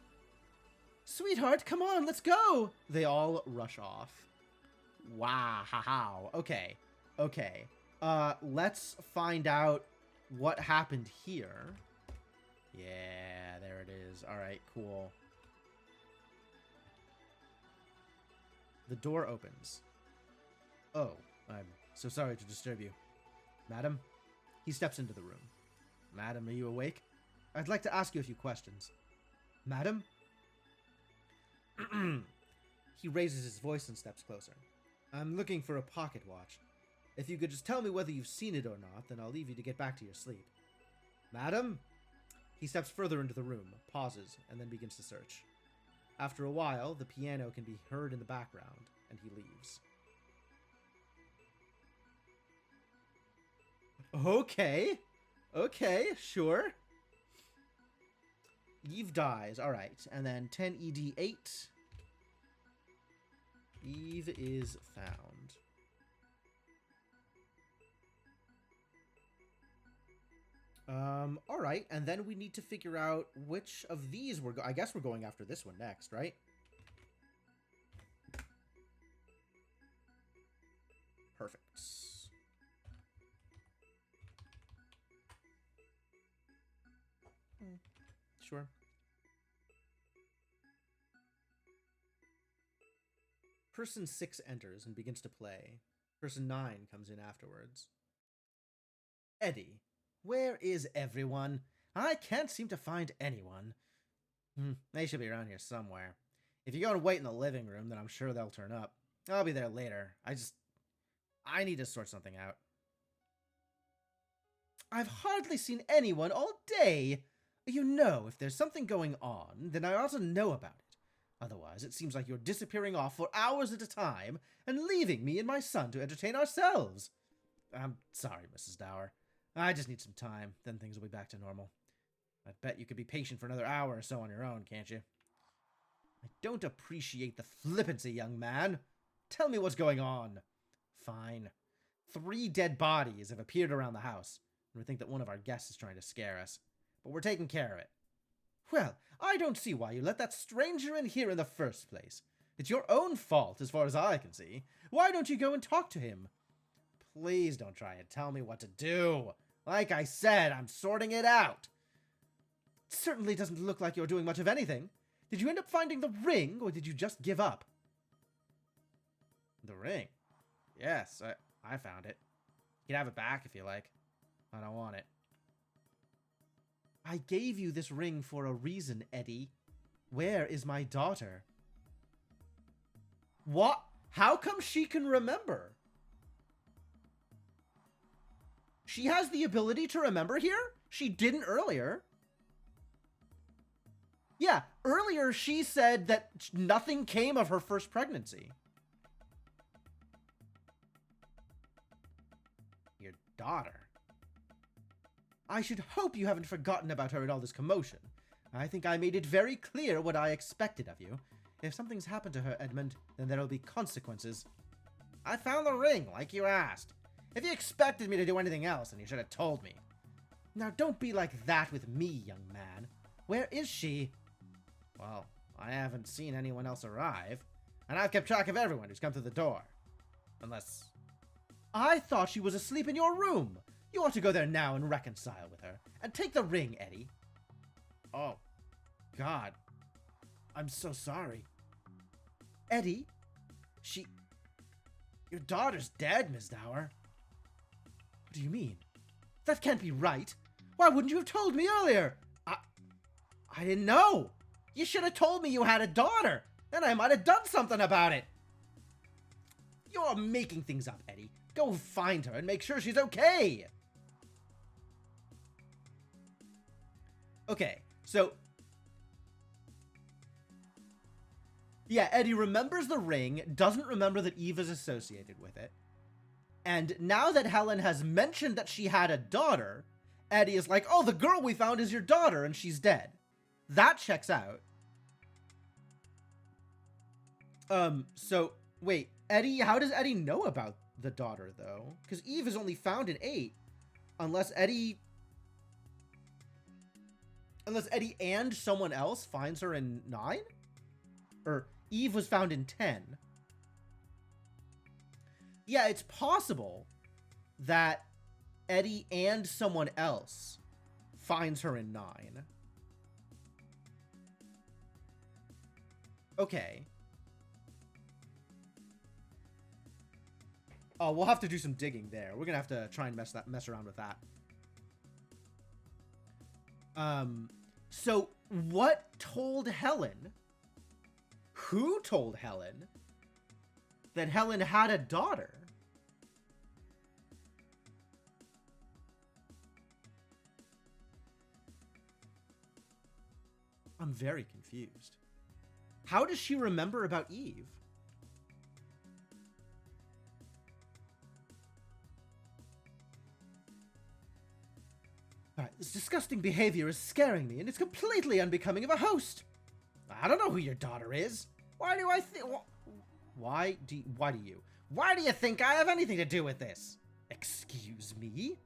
[SPEAKER 1] Sweetheart, come on, let's go! They all rush off. Wow. Okay. Okay. Let's find out what happened here. Yeah, there it is. Alright, cool. The door opens. Oh, I'm so sorry to disturb you. Madam? He steps into the room. Madam, are you awake? I'd like to ask you a few questions. Madam? He raises his voice and steps closer. I'm looking for a pocket watch. If you could just tell me whether you've seen it or not, then I'll leave you to get back to your sleep. Madam? He steps further into the room, pauses, and then begins to search. After a while, the piano can be heard in the background, and he leaves. Okay. Okay, sure. Eve dies. Alright, and then 10ED8. Eve is found. Alright, and then we need to figure out which of these we're I guess we're going after this one next, right? Perfect. Sure. Person 6 enters and begins to play. Person 9 comes in afterwards. Eddie, where is everyone? I can't seem to find anyone. They should be around here somewhere. If you go and wait in the living room, then I'm sure they'll turn up. I'll be there later. I need to sort something out. I've hardly seen anyone all day. You know, if there's something going on, then I ought to know about it. Otherwise, it seems like you're disappearing off for hours at a time and leaving me and my son to entertain ourselves. I'm sorry, Mrs. Dower. I just need some time, then things will be back to normal. I bet you could be patient for another hour or so on your own, can't you? I don't appreciate the flippancy, young man. Tell me what's going on. Fine. 3 dead bodies have appeared around the house, and we think that one of our guests is trying to scare us. But we're taking care of it. Well, I don't see why you let that stranger in here in the first place. It's your own fault, as far as I can see. Why don't you go and talk to him? Please don't try and tell me what to do. Like I said, I'm sorting it out. It certainly doesn't look like you're doing much of anything. Did you end up finding the ring, or did you just give up? The ring? Yes, I found it. You can have it back if you like. I don't want it. I gave you this ring for a reason, Eddie. Where is my daughter? What? How come she can remember? She has the ability to remember here? She didn't earlier. Yeah, earlier she said that nothing came of her first pregnancy. Your daughter? I should hope you haven't forgotten about her in all this commotion. I think I made it very clear what I expected of you. If something's happened to her, Edmund, then there'll be consequences. I found the ring, like you asked. If you expected me to do anything else, then you should have told me. Now don't be like that with me, young man. Where is she? Well, I haven't seen anyone else arrive, and I've kept track of everyone who's come through the door. Unless... I thought she was asleep in your room. You ought to go there now and reconcile with her. And take the ring, Eddie. Oh, God. I'm so sorry. Eddie? Your daughter's dead, Miss Dower. What do you mean? That can't be right. Why wouldn't you have told me earlier? I didn't know. You should have told me you had a daughter. Then I might have done something about it. You're making things up, Eddie. Go find her and make sure she's okay. Okay, so... yeah, Eddie remembers the ring, doesn't remember that Eve is associated with it. And now that Helen has mentioned that she had a daughter, Eddie is like, oh, the girl we found is your daughter and she's dead. That checks out. So, wait, Eddie, how does Eddie know about the daughter, though? Because Eve is only found in 8. Unless Eddie and someone else finds her in 9? Or Eve was found in 10. Yeah, it's possible that Eddie and someone else finds her in 9. Okay. Oh, we'll have to do some digging there. We're gonna have to try and mess around with that. So what told Helen? Who told Helen that Helen had a daughter? I'm very confused. How does she remember about Eve? Alright, this disgusting behavior is scaring me, and it's completely unbecoming of a host. I don't know who your daughter is. Why do I think... Why do you think I have anything to do with this? Excuse me?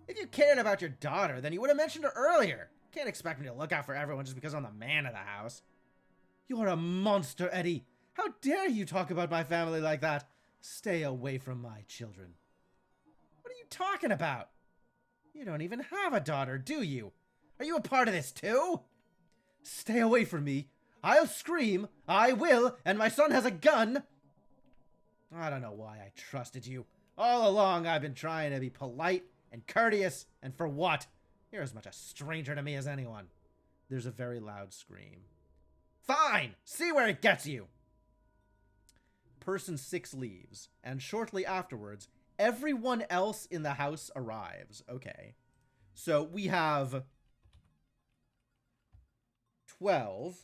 [SPEAKER 1] If you cared about your daughter, then you would have mentioned her earlier. Can't expect me to look out for everyone just because I'm the man of the house. You're a monster, Eddie. How dare you talk about my family like that? Stay away from my children. What are you talking about? You don't even have a daughter, do you? Are you a part of this too? Stay away from me. I'll scream. I will, and my son has a gun. I don't know why I trusted you. All along I've been trying to be polite and courteous, and for what? You're as much a stranger to me as anyone. There's a very loud scream. Fine! See where it gets you! Person 6 leaves, and shortly afterwards, everyone else in the house arrives. Okay. So we have 12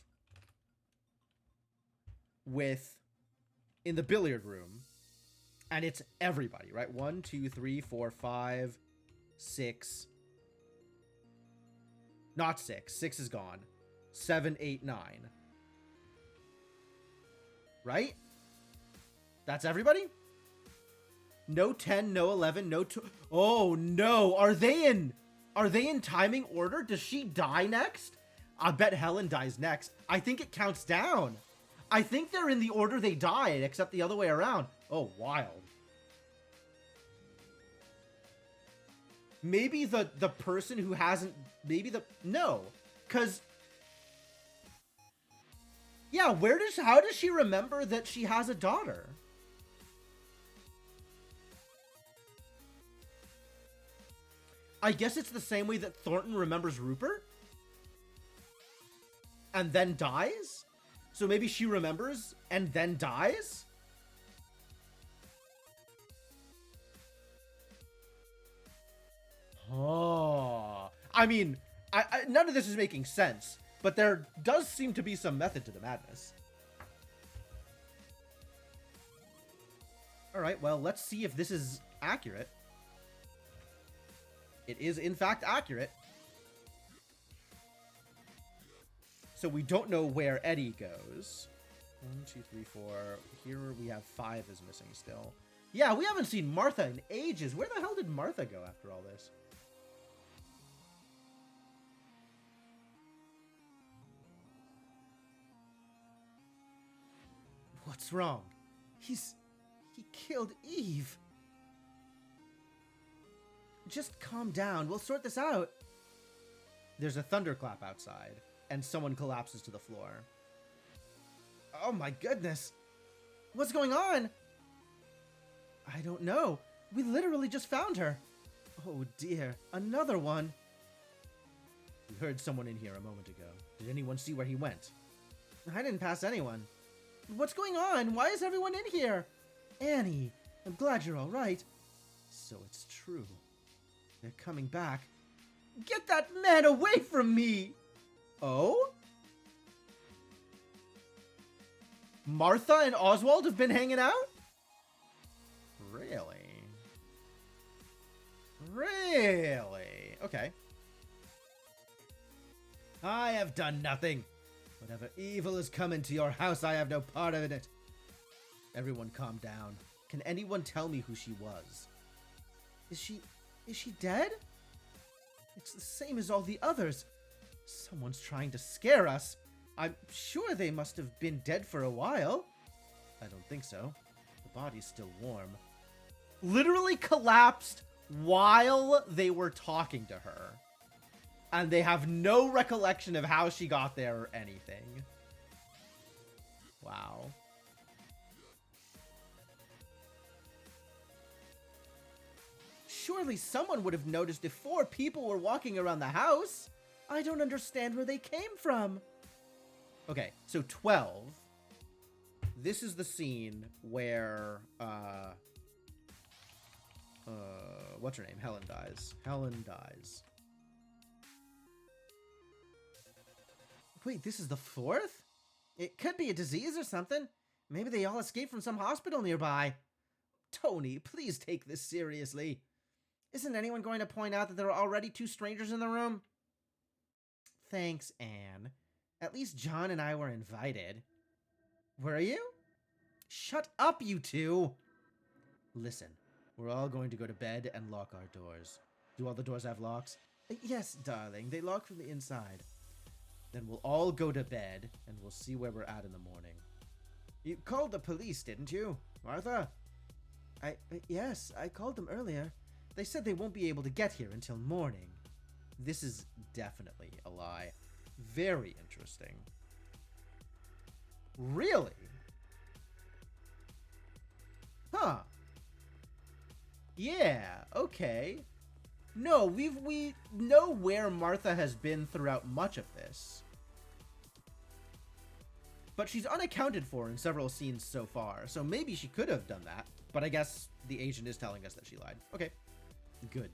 [SPEAKER 1] in the billiard room, and it's everybody, right? 1, 2, 3, 4, 5, 6. Not 6. 6 is gone. 7, 8, 9. Right? That's everybody? No 10, no 11, no 2. Oh no, are they in timing order? Does she die next? I bet Helen dies next. I think it counts down. I think they're in the order they died, except the other way around. Oh, wild. Maybe the person who hasn't... No. Because... Yeah, how does she remember that she has a daughter? I guess it's the same way that Thornton remembers Rupert? And then dies? So maybe she remembers and then dies? Oh. I mean, none of this is making sense, but there does seem to be some method to the madness. Alright, well, let's see if this is accurate. It is, in fact, accurate. So we don't know where Eddie goes. 1, 2, 3, 4. Here we have 5 is missing still. Yeah, we haven't seen Martha in ages. Where the hell did Martha go after all this? What's wrong? He killed Eve. Just calm down. We'll sort this out. There's a thunderclap outside, and someone collapses to the floor. Oh my goodness. What's going on? I don't know. We literally just found her. Oh dear. Another one. We heard someone in here a moment ago. Did anyone see where he went? I didn't pass anyone. What's going on? Why is everyone in here? Annie, I'm glad you're all right. So it's true. They're coming back. Get that man away from me! Oh? Martha and Oswald have been hanging out? Really? Really? Okay. I have done nothing. Whatever evil has come into your house, I have no part of it. Everyone calm down. Can anyone tell me who she was? Is she dead? It's the same as all the others. Someone's trying to scare us. I'm sure they must have been dead for a while. I don't think so. The body's still warm. Literally collapsed while they were talking to her. And they have no recollection of how she got there or anything. Wow. Surely someone would have noticed if 4 people were walking around the house. I don't understand where they came from. Okay, so 12. This is the scene where, what's her name? Helen dies. Helen dies. Wait, this is the 4th? It could be a disease or something. Maybe they all escaped from some hospital nearby. Tony, please take this seriously. Isn't anyone going to point out that there are already 2 strangers in the room? Thanks, Anne. At least John and I were invited. Were you? Shut up, you two! Listen, we're all going to go to bed and lock our doors. Do all the doors have locks? Yes, darling, they lock from the inside. Then we'll all go to bed, and we'll see where we're at in the morning. You called the police, didn't you, Martha? Yes, I called them earlier. They said they won't be able to get here until morning. This is definitely a lie. Very interesting. Really? Huh. Yeah, okay. No, we know where Martha has been throughout much of this. But she's unaccounted for in several scenes so far, so maybe she could have done that. But I guess the agent is telling us that she lied. Okay, good.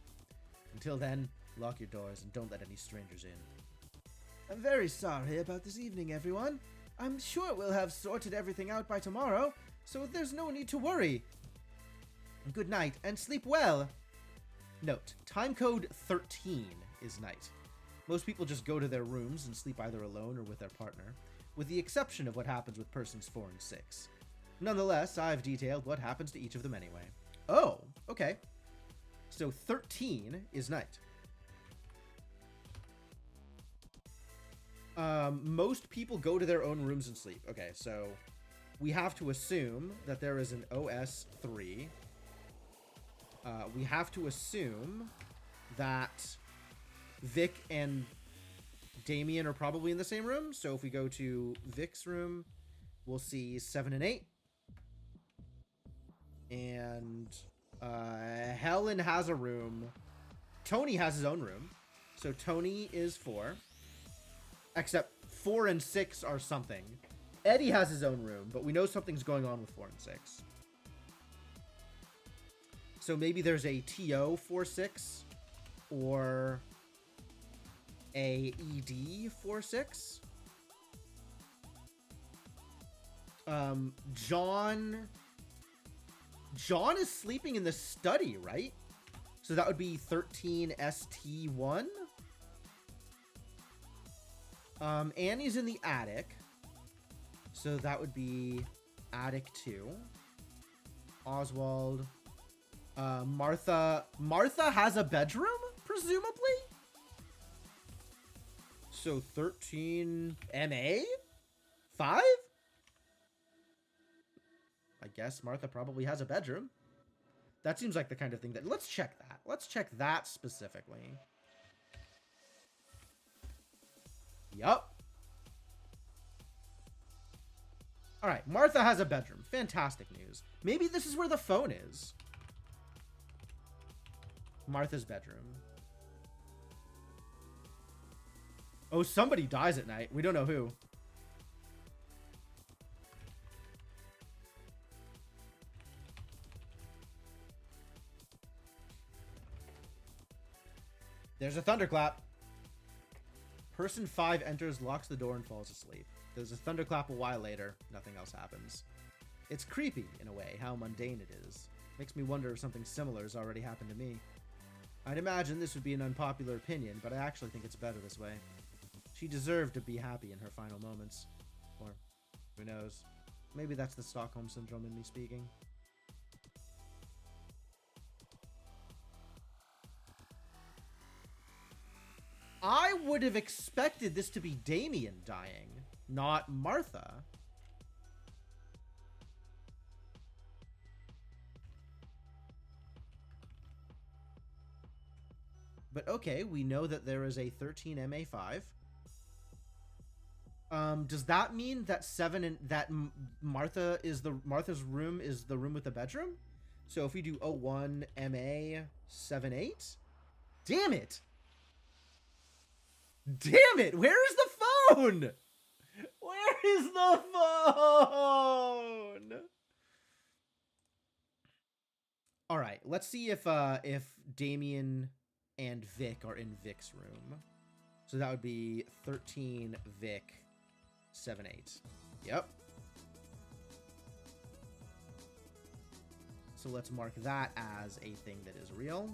[SPEAKER 1] Until then, lock your doors and don't let any strangers in. I'm very sorry about this evening, everyone. I'm sure we'll have sorted everything out by tomorrow, so there's no need to worry. Good night, and sleep well. Note, timecode 13 is night. Most people just go to their rooms and sleep either alone or with their partner, with the exception of what happens with persons 4 and 6. Nonetheless, I've detailed what happens to each of them anyway. Oh, okay. So 13 is night. Most people go to their own rooms and sleep. Okay, so we have to assume that there is an OS3. We have to assume that Vic and Damien are probably in the same room. So if we go to Vic's room, we'll see 7 and 8. And Helen has a room. Tony has his own room. So Tony is 4. Except 4 and 6 are something. Eddie has his own room, but we know something's going on with 4 and 6. So maybe there's a TO 4-6 or a ED 4-6. John is sleeping in the study, right? So that would be 13 ST1. Annie's in the attic. So that would be attic 2. Oswald. Martha has a bedroom, presumably? So 13 MA? 5? I guess Martha probably has a bedroom. That seems like the kind of thing that... Let's check that. Let's check that specifically. Yup. Alright, Martha has a bedroom. Fantastic news. Maybe this is where the phone is. Martha's bedroom. Oh, somebody dies at night. We don't know who. There's a thunderclap. Person 5 enters, locks the door, and falls asleep. There's a thunderclap a while later. Nothing else happens. It's creepy, in a way, how mundane it is. Makes me wonder if something similar has already happened to me. I'd imagine this would be an unpopular opinion, but I actually think it's better this way. She deserved to be happy in her final moments. Or, who knows? Maybe that's the Stockholm Syndrome in me speaking. I would have expected this to be Damien dying, not Martha. But okay, we know that there is a 13 MA5. Does that mean that 7 and that Martha's room is the room with the bedroom? So if we do 01 MA 78, damn it! Damn it! Where is the phone? Where is the phone? All right, let's see if Damien and Vic are in Vic's room. So that would be 13 Vic 78. Yep. So let's mark that as a thing that is real.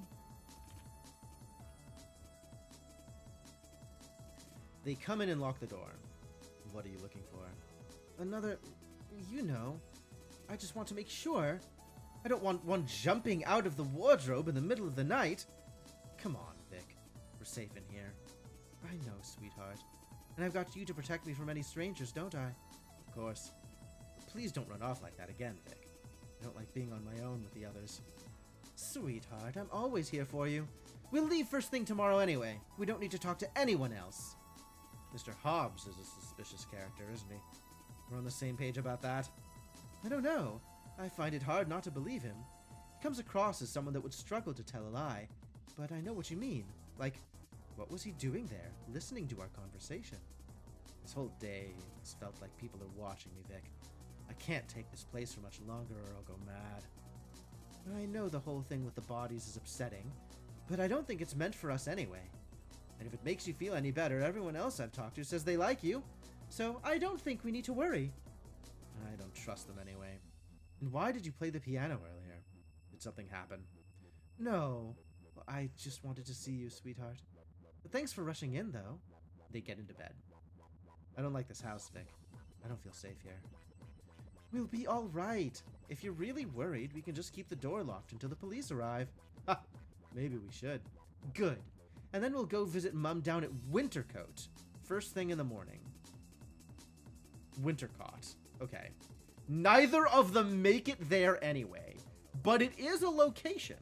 [SPEAKER 1] They come in and lock the door. What are you looking for? Another... You know. I just want to make sure. I don't want one jumping out of the wardrobe in the middle of the night. Come on, Vic. We're safe in here. I know, sweetheart. And I've got you to protect me from any strangers, don't I? Of course. Please don't run off like that again, Vic. I don't like being on my own with the others. Sweetheart, I'm always here for you. We'll leave first thing tomorrow anyway. We don't need to talk to anyone else. Mr. Hobbs is a suspicious character, isn't he? We're on the same page about that. I don't know. I find it hard not to believe him. He comes across as someone that would struggle to tell a lie. But I know what you mean. Like, what was he doing there, listening to our conversation? This whole day, it's felt like people are watching me, Vic. I can't take this place for much longer or I'll go mad. I know the whole thing with the bodies is upsetting, but I don't think it's meant for us anyway. And if it makes you feel any better, everyone else I've talked to says they like you, so I don't think we need to worry. I don't trust them anyway. And why did you play the piano earlier? Did something happen? No, I just wanted to see you, sweetheart. But thanks for rushing in, though. They get into bed. I don't like this house, Vic. I don't feel safe here. We'll be all right. If you're really worried, we can just keep the door locked until the police arrive. Ha! Maybe we should. Good. And then we'll go visit Mum down at Wintercote. First thing in the morning. Wintercott. Okay. Neither of them make it there anyway, but it is a location.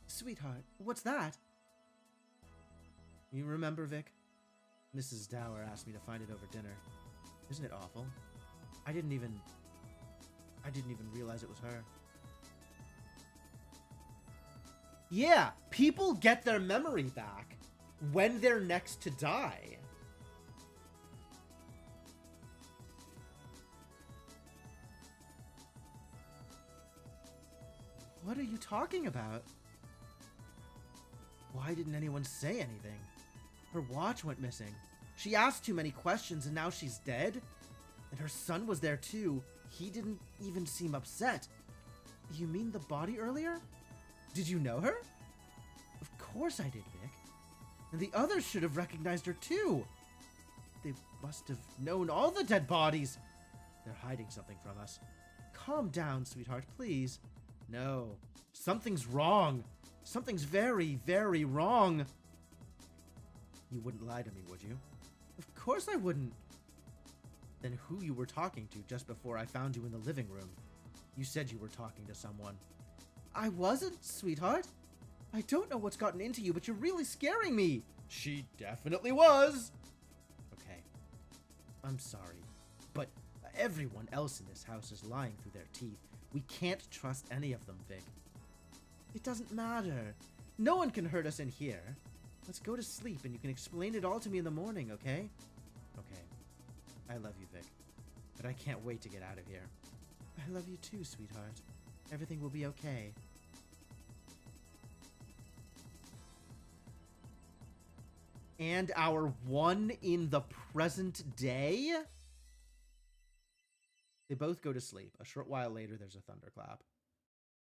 [SPEAKER 1] Sweetheart, what's that? You remember, Vic? Mrs. Dower asked me to find it over dinner. Isn't it awful? I didn't even realize it was her. Yeah, people get their memory back when they're next to die. What are you talking about? Why didn't anyone say anything? Her watch went missing. She asked too many questions and now she's dead? And her son was there too. He didn't even seem upset. You mean the body earlier? Did you know her? Of course I did, Vic. And the others should have recognized her too. They must have known all the dead bodies. They're hiding something from us. Calm down, sweetheart, please. No, something's wrong. Something's very, very wrong. You wouldn't lie to me, would you? Of course I wouldn't. Then who you were talking to just before I found you in the living room? You said you were talking to someone. I wasn't, sweetheart. I don't know what's gotten into you, but you're really scaring me. She definitely was. Okay. I'm sorry, but everyone else in this house is lying through their teeth. We can't trust any of them, Vic. It doesn't matter. No one can hurt us in here. Let's go to sleep and you can explain it all to me in the morning, okay? Okay. I love you, Vic. But I can't wait to get out of here. I love you too, sweetheart. Everything will be okay. And our one in the present day? They both go to sleep. A short while later, there's a thunderclap.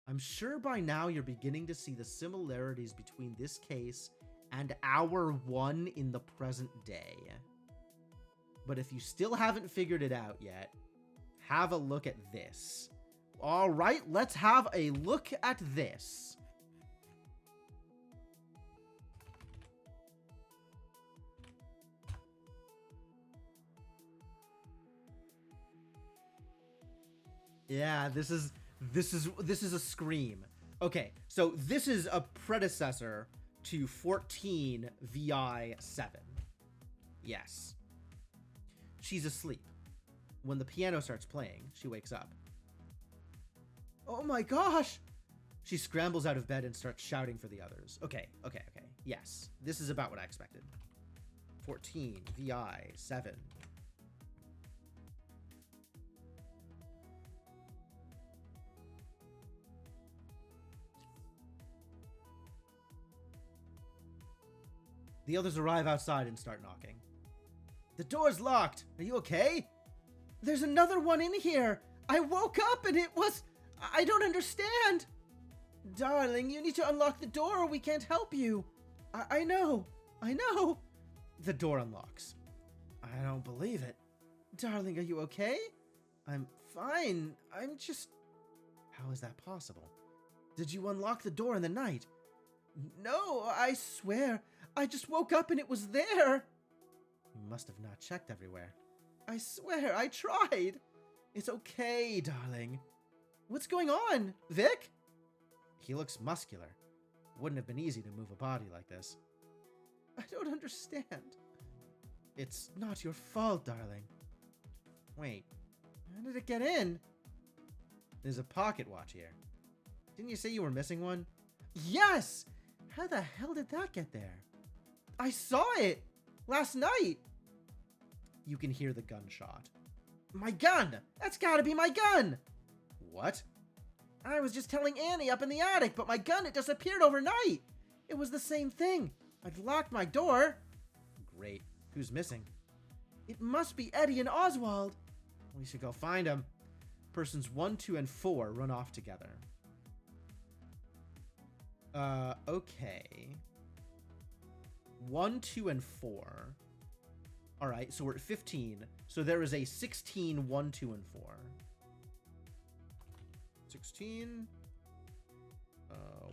[SPEAKER 1] I'm sure by now you're beginning to see the similarities between this case and our one in the present day. But if you still haven't figured it out yet, have a look at this. All right, let's have a look at this. Yeah, this is a Scream. Okay, so this is a predecessor to 14 VI 7. Yes. She's asleep. When the piano starts playing, she wakes up. Oh my gosh! She scrambles out of bed and starts shouting for the others. Okay. Yes, this is about what I expected. 14 VI 7. The others arrive outside and start knocking. The door's locked. Are you okay? There's another one in here. I woke up and it was... I don't understand. Darling, you need to unlock the door or we can't help you. I know. The door unlocks. I don't believe it. Darling, are you okay? I'm fine. I'm just... How is that possible? Did you unlock the door in the night? No, I swear. I just woke up and it was there. You must have not checked everywhere. I swear, I tried. It's okay, darling. What's going on, Vic? He looks muscular. Wouldn't have been easy to move a body like this. I don't understand. It's not your fault, darling. Wait, how did it get in? There's a pocket watch here. Didn't you say you were missing one? Yes! How the hell did that get there? I saw it! Last night! You can hear the gunshot. My gun! That's gotta be my gun! What? I was just telling Annie up in the attic, but my gun, it disappeared overnight! It was the same thing. I'd locked my door. Great. Who's missing? It must be Eddie and Oswald. We should go find them. Persons 1, 2, and 4 run off together. Okay. 1, 2, and 4. All right, so we're at 15. So there is a 16, 1, 2, and 4. 16,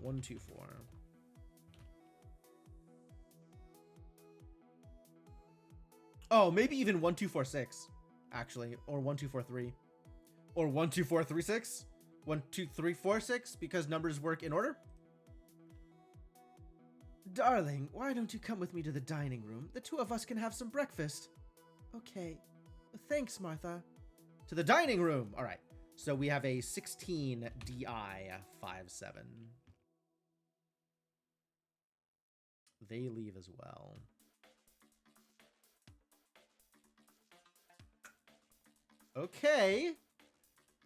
[SPEAKER 1] 1, 2, 4. Oh, maybe even 1, 2, 4, 6, actually, or 1, 2, 4, 3, or 1, 2, 4, 3, 6, 1, 2, 3, 4, 6, because numbers work in order. Darling, why don't you come with me to the dining room? The two of us can have some breakfast. Okay. Thanks, Martha. To the dining room. All right. So we have a 16 DI 57. They leave as well. Okay.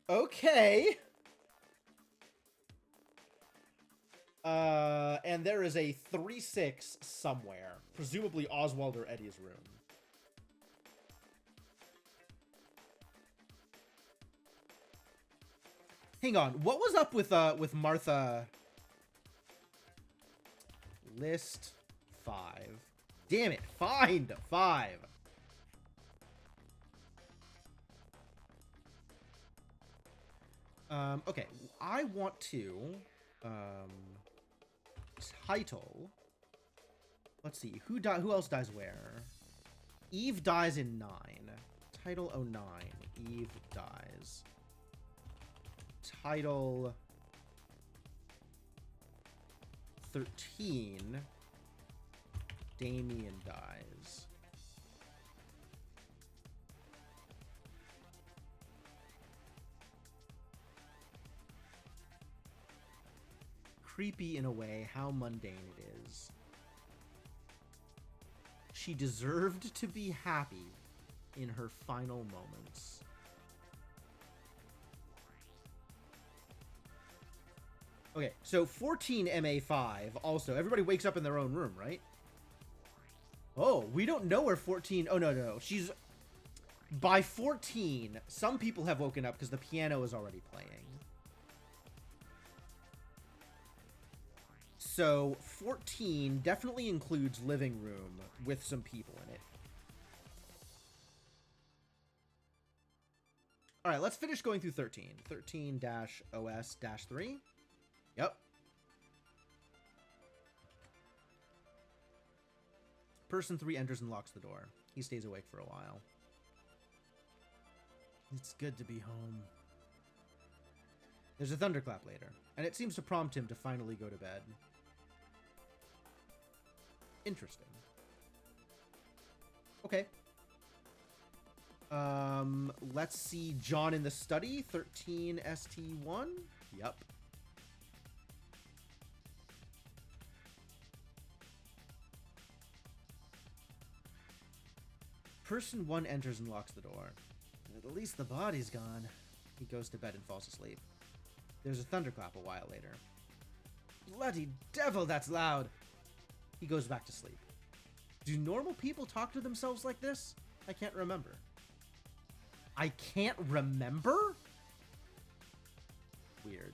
[SPEAKER 1] Okay. And there is a 3-6 somewhere. Presumably Oswald or Eddie's room. Hang on. What was up with Martha? List 5. Damn it. Find 5. Okay. I want to title. Let's see. Who else dies where? Eve dies in 9. Title 09. Eve dies. Title 13. Damien dies. Creepy in a way, how mundane it is. She deserved to be happy in her final moments. Okay, so 14 MA5 also. Everybody wakes up in their own room, right? Oh, we don't know where 14... Oh, no. She's... By 14, some people have woken up because the piano is already playing. So 14 definitely includes living room with some people in it. All right, let's finish going through 13. 13-OS-3. Yep. Person 3 enters and locks the door. He stays awake for a while. It's good to be home. There's a thunderclap later, and it seems to prompt him to finally go to bed. Interesting. Okay. Let's see John in the study. 13 ST1. Yep. Person 1 enters and locks the door. At least the body's gone. He goes to bed and falls asleep. There's a thunderclap a while later. Bloody devil, that's loud! He goes back to sleep. Do normal people talk to themselves like this? I can't remember. I can't remember? Weird.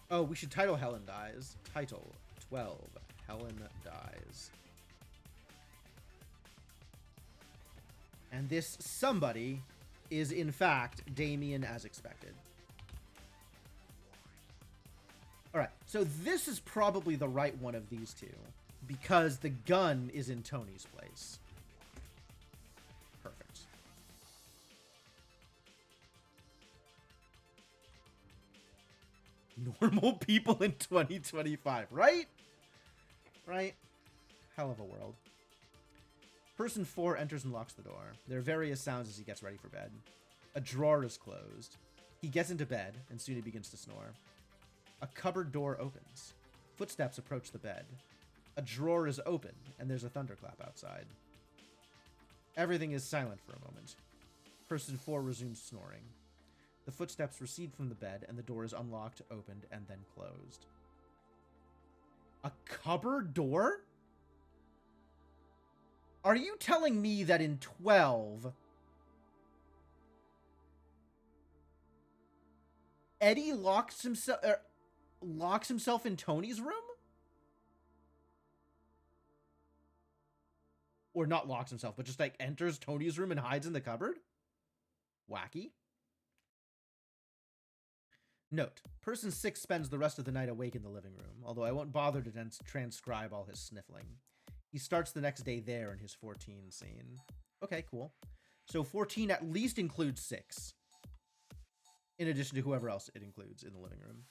[SPEAKER 1] Oh, we should title Helen Dies. Title 12. Helen Dies. And this somebody is, in fact, Damien as expected. Alright, so this is probably the right one of these two, because the gun is in Tony's place. Perfect. Normal people in 2025, right? Right? Hell of a world. Person 4 enters and locks the door. There are various sounds as he gets ready for bed. A drawer is closed. He gets into bed, and soon he begins to snore. A cupboard door opens. Footsteps approach the bed. A drawer is open, and there's a thunderclap outside. Everything is silent for a moment. Person 4 resumes snoring. The footsteps recede from the bed, and the door is unlocked, opened, and then closed. A cupboard door? Are you telling me that in 12... Eddie locks himself in Tony's room? or not locks himself, but just like enters Tony's room and hides in the cupboard. Wacky. Note, person 6 spends the rest of the night awake in the living room, although I won't bother to transcribe all his sniffling. He starts the next day there in his 14 scene. Okay, cool. So 14 at least includes 6. In addition to whoever else it includes in the living room.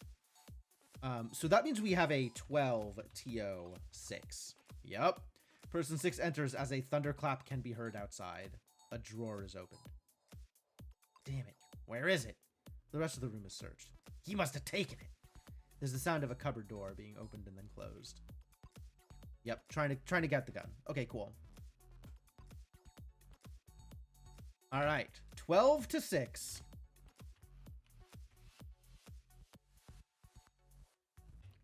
[SPEAKER 1] So that means we have a 12 TO6. Yep. Person 6 enters as a thunderclap can be heard outside. A drawer is opened. Damn it. Where is it? The rest of the room is searched. He must have taken it. There's the sound of a cupboard door being opened and then closed. Yep, trying to get the gun. Okay, cool. All right, 12 to 6.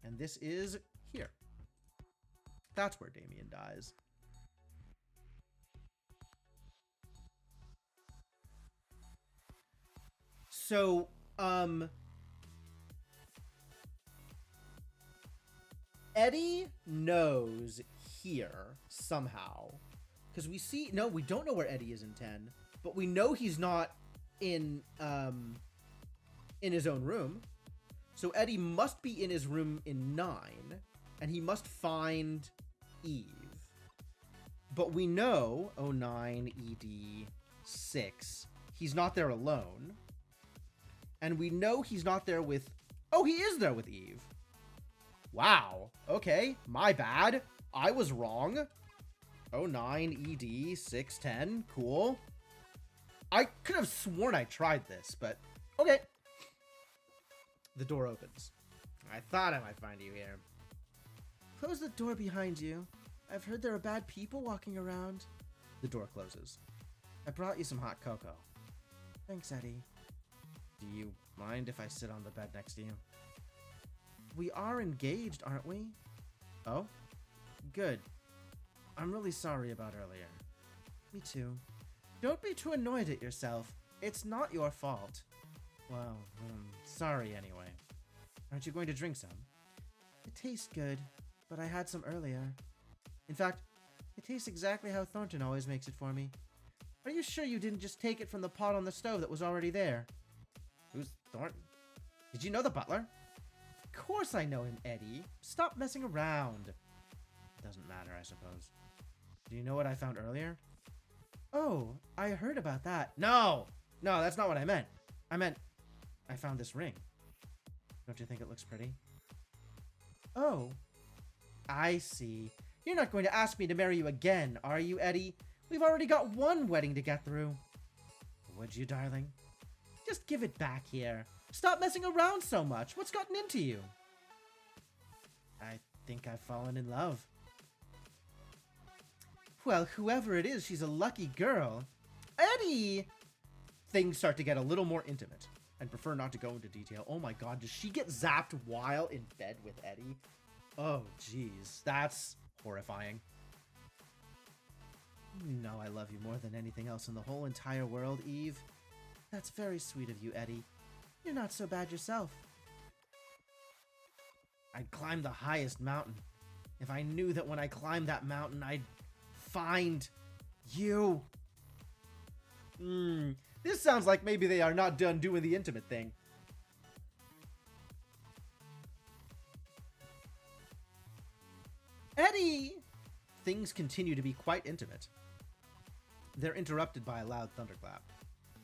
[SPEAKER 1] And this is here. That's where Damien dies. So, Eddie knows here somehow. Because we see, no, we don't know where Eddie is in 10, but we know he's not in his own room. So Eddie must be in his room in 9, and he must find Eve. But we know, 09 ED 6, he's not there alone. And we know he's not there with, oh, he is there with Eve. Wow. Okay, my bad. I was wrong. 09 ED 610. Cool. I could have sworn I tried this, but okay. The door opens. I thought I might find you here. Close the door behind you. I've heard there are bad people walking around. The door closes. I brought you some hot cocoa. Thanks, Eddie. Do you mind if I sit on the bed next to you? We are engaged, aren't we? Oh? Good. I'm really sorry about earlier. Me too. Don't be too annoyed at yourself. It's not your fault. Well, sorry anyway. Aren't you going to drink some? It tastes good, but I had some earlier. In fact, it tastes exactly how Thornton always makes it for me. Are you sure you didn't just take it from the pot on the stove that was already there? Who's Thornton? Did you know the butler? Of course I know him, Eddie. Stop messing around. Doesn't matter, I suppose. Do you know what I found earlier? Oh, I heard about that. No, that's not what I meant. I meant, I found this ring. Don't you think it looks pretty? Oh, I see. You're not going to ask me to marry you again, are you, Eddie? We've already got one wedding to get through. Would you, darling? Just give it back here. Stop messing around so much. What's gotten into you? I think I've fallen in love. Well, whoever it is, she's a lucky girl. Eddie! Things start to get a little more intimate. I'd prefer not to go into detail. Oh my god, does she get zapped while in bed with Eddie? Oh, jeez. That's horrifying. You know I love you more than anything else in the whole entire world, Eve. That's very sweet of you, Eddie. You're not so bad yourself. I'd climb the highest mountain. If I knew that when I climbed that mountain, I'd find you. This sounds like maybe they are not done doing the intimate thing. Eddie! Things continue to be quite intimate. They're interrupted by a loud thunderclap.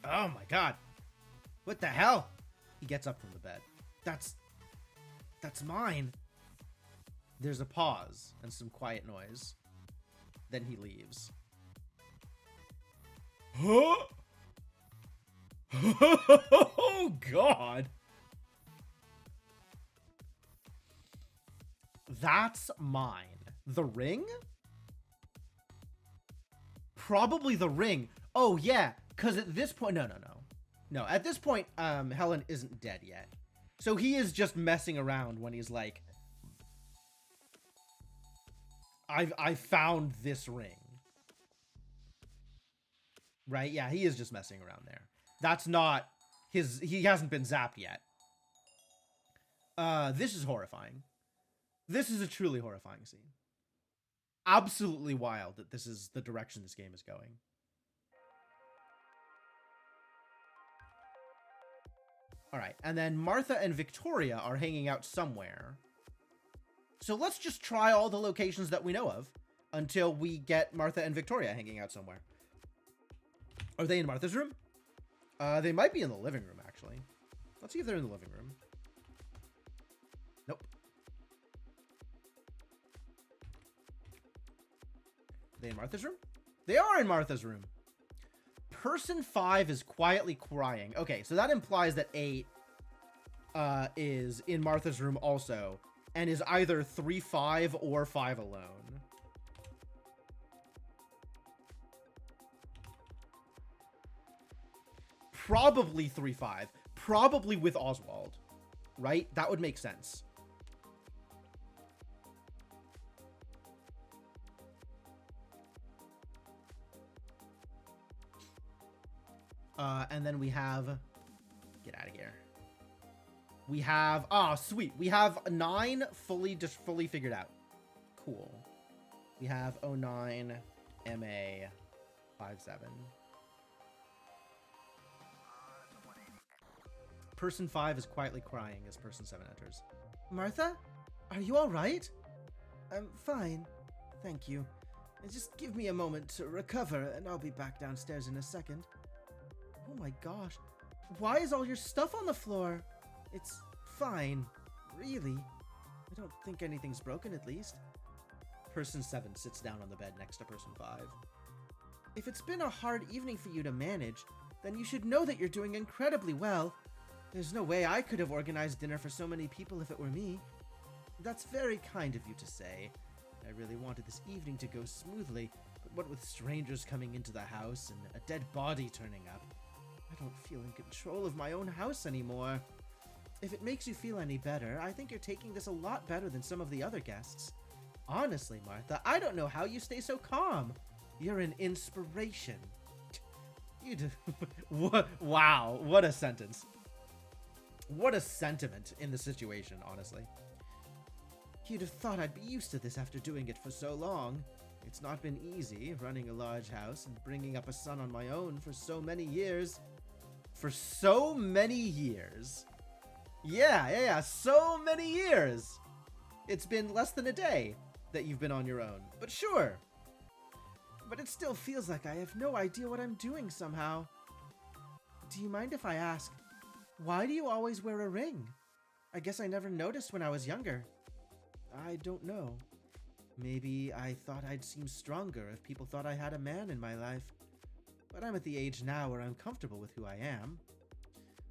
[SPEAKER 1] Oh my god. What the hell? He gets up from the bed. That's mine. There's a pause and some quiet noise. Then he leaves. Huh? Oh god. That's mine. The ring? Probably the ring. Oh yeah, because at this point, no, at this point, Helen isn't dead yet. So he is just messing around when he's like, I found this ring. Right? Yeah, he is just messing around there. That's not he hasn't been zapped yet. This is horrifying. This is a truly horrifying scene. absolutely wild that this is the direction this game is going. All right, and then Martha and Victoria are hanging out somewhere. So let's just try all the locations that we know of until we get Martha and Victoria hanging out somewhere. Are they in Martha's room? They might be in the living room, actually. Let's see if they're in the living room. Nope. Are they in Martha's room? They are in Martha's room. Person 5 is quietly crying. Okay, so that implies that 8 is in Martha's room also, and is either 3-5 or 5 alone. Probably 3-5. Probably with Oswald, right? That would make sense. And then we have... Get out of here. We have... Ah, sweet. We have 9 fully figured out. Cool. We have 09 MA 57. Person 5 is quietly crying as person 7 enters. Martha? Are you all right? I'm fine. Thank you. Just give me a moment to recover and I'll be back downstairs in a second. Oh my gosh. Why is all your stuff on the floor? It's fine. Really? I don't think anything's broken, at least. Person 7 sits down on the bed next to person 5. If it's been a hard evening for you to manage, then you should know that you're doing incredibly well. There's no way I could have organized dinner for so many people if it were me. That's very kind of you to say. I really wanted this evening to go smoothly, but what with strangers coming into the house and a dead body turning up, I don't feel in control of my own house anymore. If it makes you feel any better, I think you're taking this a lot better than some of the other guests. Honestly, Martha, I don't know how you stay so calm. You're an inspiration. You do. Wow, what a sentence. What a sentiment in the situation, honestly. You'd have thought I'd be used to this after doing it for so long. It's not been easy, running a large house and bringing up a son on my own for so many years. For so many years. Yeah, so many years. It's been less than a day that you've been on your own, but sure. But it still feels like I have no idea what I'm doing somehow. Do you mind if I ask, why do you always wear a ring? I guess I never noticed when I was younger. I don't know. Maybe I thought I'd seem stronger if people thought I had a man in my life. But I'm at the age now where I'm comfortable with who I am.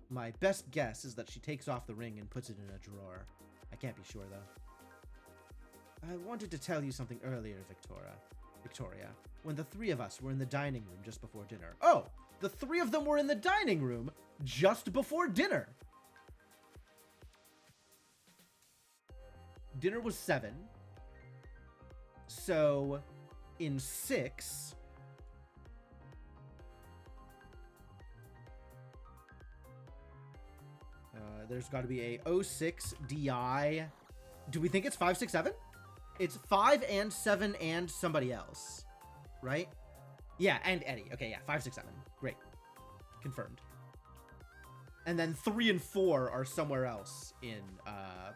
[SPEAKER 1] My best guess is that she takes off the ring and puts it in a drawer. I can't be sure, though. I wanted to tell you something earlier, Victoria, when the 3 of us were in the dining room just before dinner. Oh, the 3 of them were in the dining room just before dinner. Dinner was 7. So, in 6... there's got to be a 06 DI. Do we think it's 5, 6, 7? It's 5 and 7 and somebody else, right? Yeah, and Eddie. Okay, yeah, 5, 6, 7. Great. Confirmed. And then 3 and 4 are somewhere else in,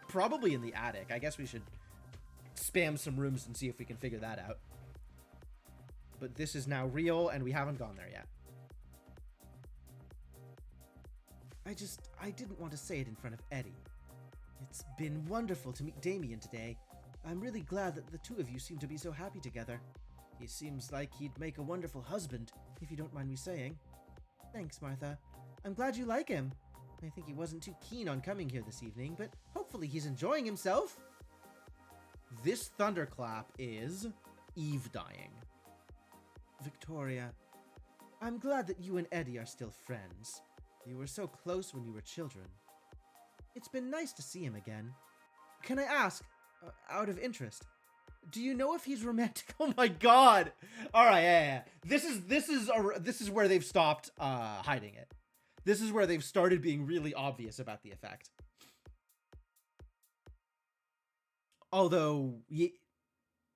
[SPEAKER 1] probably in the attic. I guess we should spam some rooms and see if we can figure that out. But this is now real, and we haven't gone there yet. I didn't want to say it in front of Eddie. It's been wonderful to meet Damien today. I'm really glad that the 2 of you seem to be so happy together. He seems like he'd make a wonderful husband, if you don't mind me saying. Thanks, Martha. I'm glad you like him. I think he wasn't too keen on coming here this evening, but hopefully he's enjoying himself. This thunderclap is Eve dying. Victoria, I'm glad that you and Eddie are still friends. You were so close when you were children. It's been nice to see him again. Can I ask, out of interest, do you know if he's romantic? Oh my god! All right, yeah. This is where they've stopped hiding it. This is where they've started being really obvious about the effect. Although,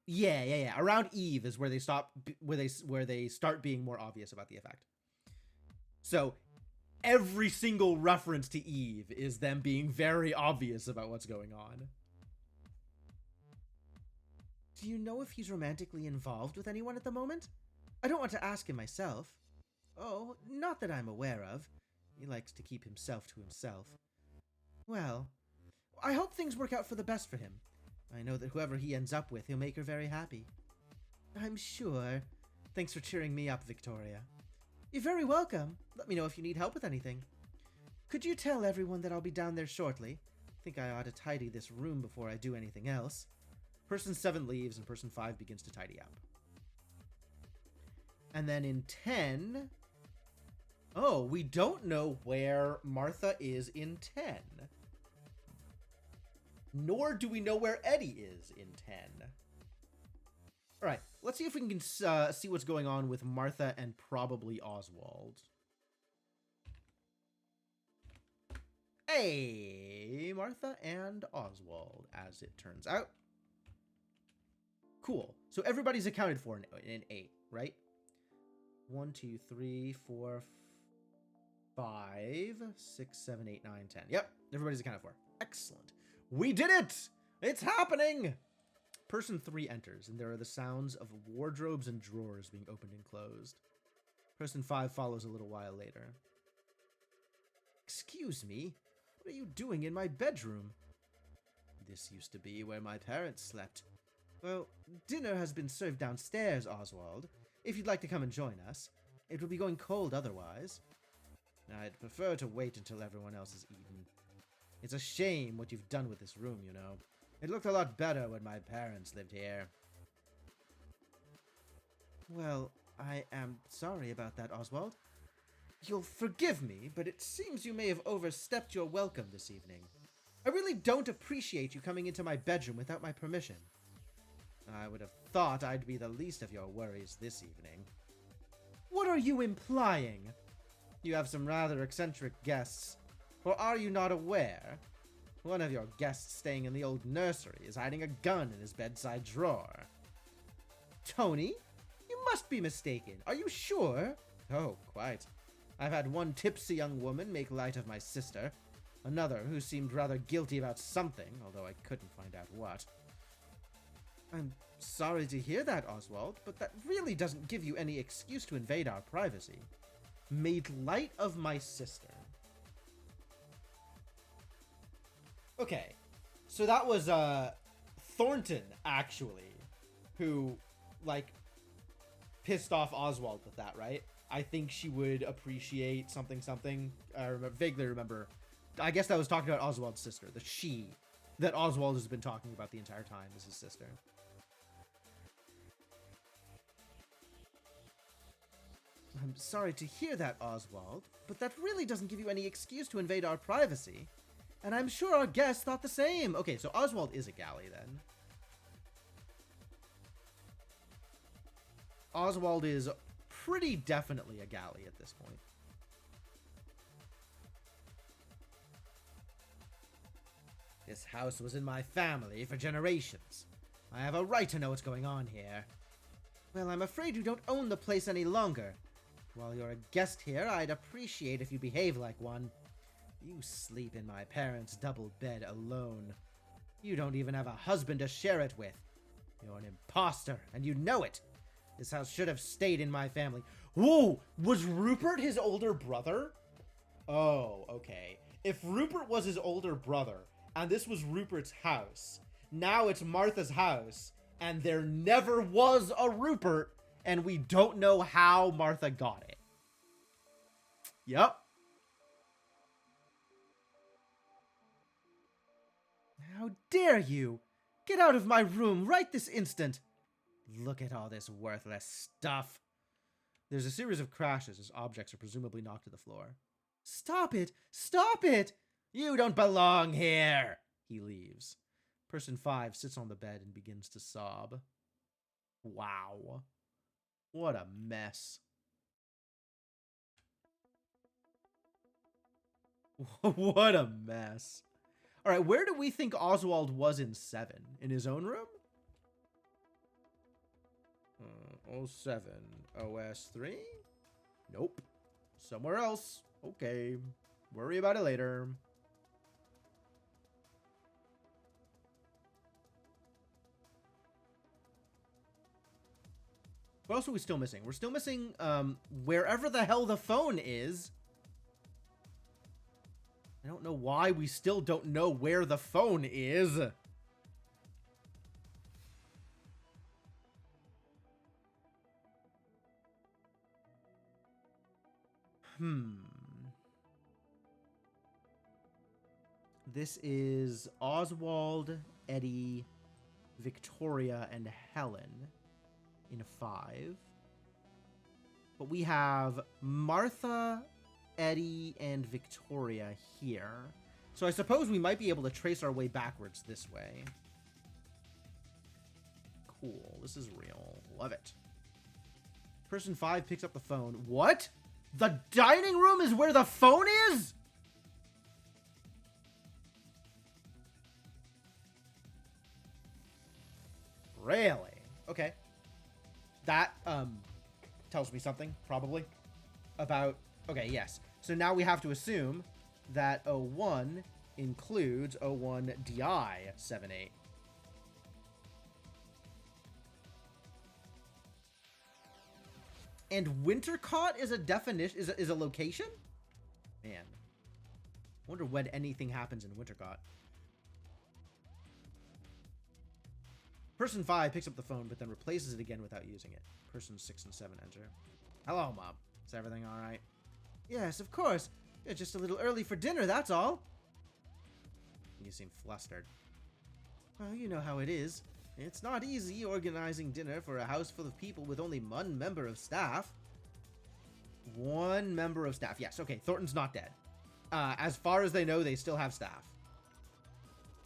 [SPEAKER 1] Yeah. Around Eve is where they stop, where they start being more obvious about the effect. So every single reference to Eve is them being very obvious about what's going on. Do you know if he's romantically involved with anyone at the moment? I don't want to ask him myself. Oh, not that I'm aware of. He likes to keep himself to himself. Well, I hope things work out for the best for him. I know that whoever he ends up with, he'll make her very happy. I'm sure. Thanks for cheering me up, Victoria. You're very welcome. Let me know if you need help with anything. Could you tell everyone that I'll be down there shortly? Think I ought to tidy this room before I do anything else. Person 7 leaves and person 5 begins to tidy up. And then in 10... Oh, we don't know where Martha is in 10. Nor do we know where Eddie is in 10. Alright, let's see if we can see what's going on with Martha and probably Oswald. Hey, Martha and Oswald, as it turns out. Cool. So everybody's accounted for in 8, right? 1, 2, 3, 4, 5, 6, 7, 8, 9, 10. Yep, everybody's accounted for. Excellent. We did it! It's happening! Person 3 enters, and there are the sounds of wardrobes and drawers being opened and closed. Person 5 follows a little while later. Excuse me, what are you doing in my bedroom? This used to be where my parents slept. Well, dinner has been served downstairs, Oswald. If you'd like to come and join us. It will be going cold otherwise. I'd prefer to wait until everyone else has eaten. It's a shame what you've done with this room, you know. It looked a lot better when my parents lived here. Well, I am sorry about that, Oswald. You'll forgive me, but it seems you may have overstepped your welcome this evening. I really don't appreciate you coming into my bedroom without my permission. I would have thought I'd be the least of your worries this evening. What are you implying? You have some rather eccentric guests. Or are you not aware? One of your guests staying in the old nursery is hiding a gun in his bedside drawer. Tony? You must be mistaken. Are you sure? Oh, quite. I've had one tipsy young woman make light of my sister. Another who seemed rather guilty about something, although I couldn't find out what. I'm sorry to hear that, Oswald, but that really doesn't give you any excuse to invade our privacy. Made light of my sister. Okay, so that was Thornton, actually, who, like, pissed off Oswald with that, right? I think she would appreciate something. I vaguely remember. I guess that was talking about Oswald's sister, the she that Oswald has been talking about the entire time is his sister. I'm sorry to hear that, Oswald, but that really doesn't give you any excuse to invade our privacy. And I'm sure our guests thought the same. Okay, so Oswald is a galley then. Oswald is pretty definitely a galley at this point. This house was in my family for generations. I have a right to know what's going on here. Well, I'm afraid you don't own the place any longer. While you're a guest here, I'd appreciate if you behave like one. You sleep in my parents' double bed alone. You don't even have a husband to share it with. You're an imposter, and you know it. This house should have stayed in my family. Whoa! Was Rupert his older brother? Oh, okay. If Rupert was his older brother, and this was Rupert's house, now it's Martha's house, and there never was a Rupert, and we don't know how Martha got it. Yep. How dare you! Get out of my room right this instant! Look at all this worthless stuff. There's a series of crashes as objects are presumably knocked to the floor. Stop it! Stop it! You don't belong here! He leaves. Person 5 sits on the bed and begins to sob. Wow. What a mess. What a mess. Alright, where do we think Oswald was in 7? In his own room? 07. OS 3? Nope. Somewhere else. Okay. Worry about it later. What else are we still missing? We're still missing, wherever the hell the phone is. I don't know why we still don't know where the phone is. This is Oswald, Eddie, Victoria, and Helen in 5. But we have Martha, Eddie, and Victoria here. So I suppose we might be able to trace our way backwards this way. Cool. This is real. Love it. Person 5 picks up the phone. What? The dining room is where the phone is? Really? Okay. That, tells me something, probably, about... Okay, yes. So now we have to assume that 01 includes 01DI78. And Wintercott is a definition, is a location? Man. I wonder when anything happens in Wintercott. Person 5 picks up the phone, but then replaces it again without using it. Person 6 and 7 enter. Hello, Mom. Is everything alright? Yes, of course. It's just a little early for dinner, that's all. You seem flustered. Well, you know how it is. It's not easy organizing dinner for a house full of people with only one member of staff. One member of staff. Yes, okay. Thornton's not dead. As far as they know, they still have staff.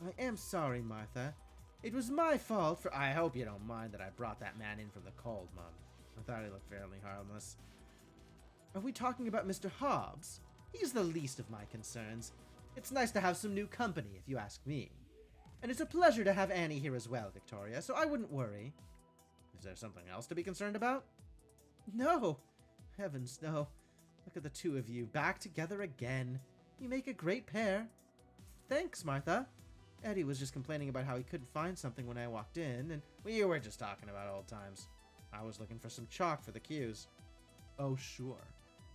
[SPEAKER 1] I am sorry, Martha. It was my fault for... I hope you don't mind that I brought that man in from the cold, Mum. I thought he looked fairly harmless. Are we talking about Mr. Hobbs? He's the least of my concerns. It's nice to have some new company, if you ask me. And it's a pleasure to have Annie here as well, Victoria, so I wouldn't worry. Is there something else to be concerned about? No. Heavens, no. Look at the two of you, back together again. You make a great pair. Thanks, Martha. Eddie was just complaining about how he couldn't find something when I walked in, and we were just talking about old times. I was looking for some chalk for the cues. Oh, sure.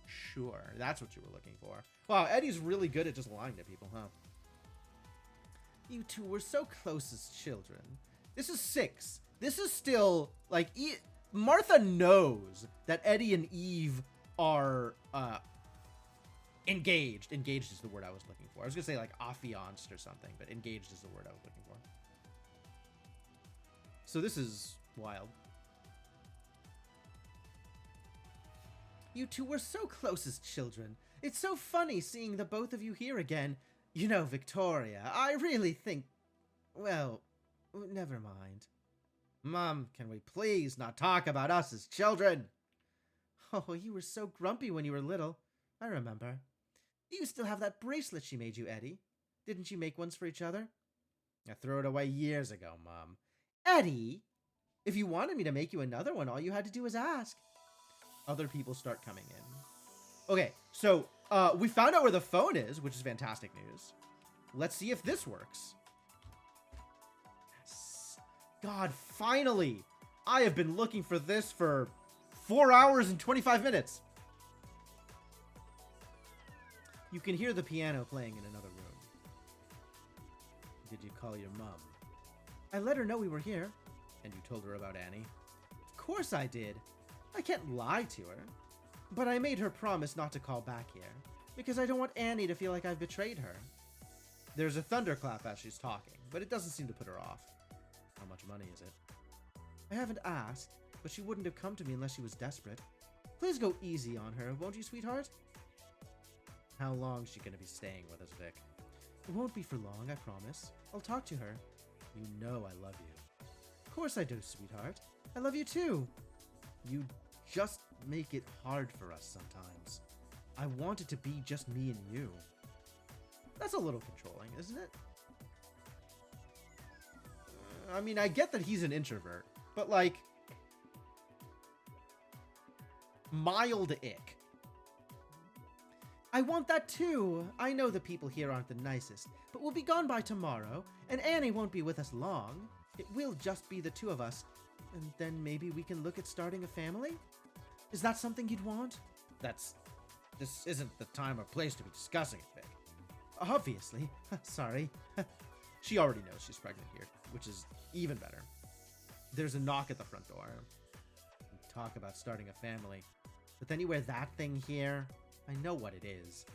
[SPEAKER 1] Sure. That's what you were looking for. Wow, Eddie's really good at just lying to people, huh? You two were so close as children. This is 6. This is still, like, Martha knows that Eddie and Eve are, engaged. Engaged is the word I was looking for. I was gonna say, like, affianced or something, but engaged is the word I was looking for. So this is wild. You two were so close as children. It's so funny seeing the both of you here again. You know, Victoria, I really think... Well, never mind. Mom, can we please not talk about us as children? Oh, you were so grumpy when you were little. I remember. Do you still have that bracelet she made you, Eddie? Didn't you make ones for each other? I threw it away years ago, Mom. Eddie! If you wanted me to make you another one, all you had to do was ask. Other people start coming in. Okay, so we found out where the phone is, which is fantastic news. Let's see if this works. Yes. God, finally! I have been looking for this for 4 hours and 25 minutes. You can hear the piano playing in another room. Did you call your mom? I let her know we were here. And you told her about Annie? Of course I did. I can't lie to her. But I made her promise not to call back here, because I don't want Annie to feel like I've betrayed her. There's a thunderclap as she's talking, but it doesn't seem to put her off. How much money is it? I haven't asked, but she wouldn't have come to me unless she was desperate. Please go easy on her, won't you, sweetheart? How long is she going to be staying with us, Vic? It won't be for long, I promise. I'll talk to her. You know I love you. Of course I do, sweetheart. I love you too. You just make it hard for us sometimes. I want it to be just me and you. That's a little controlling, isn't it? I mean, I get that he's an introvert, but like, mild ick. I want that too. I know the people here aren't the nicest, but we'll be gone by tomorrow, and Annie won't be with us long. It will just be the two of us, and then maybe we can look at starting a family? Is that something you'd want? This isn't the time or place to be discussing it, Vic. Obviously. Sorry. She already knows she's pregnant here, which is even better. There's a knock at the front door. We talk about starting a family, but then you wear that thing here. I know what it is.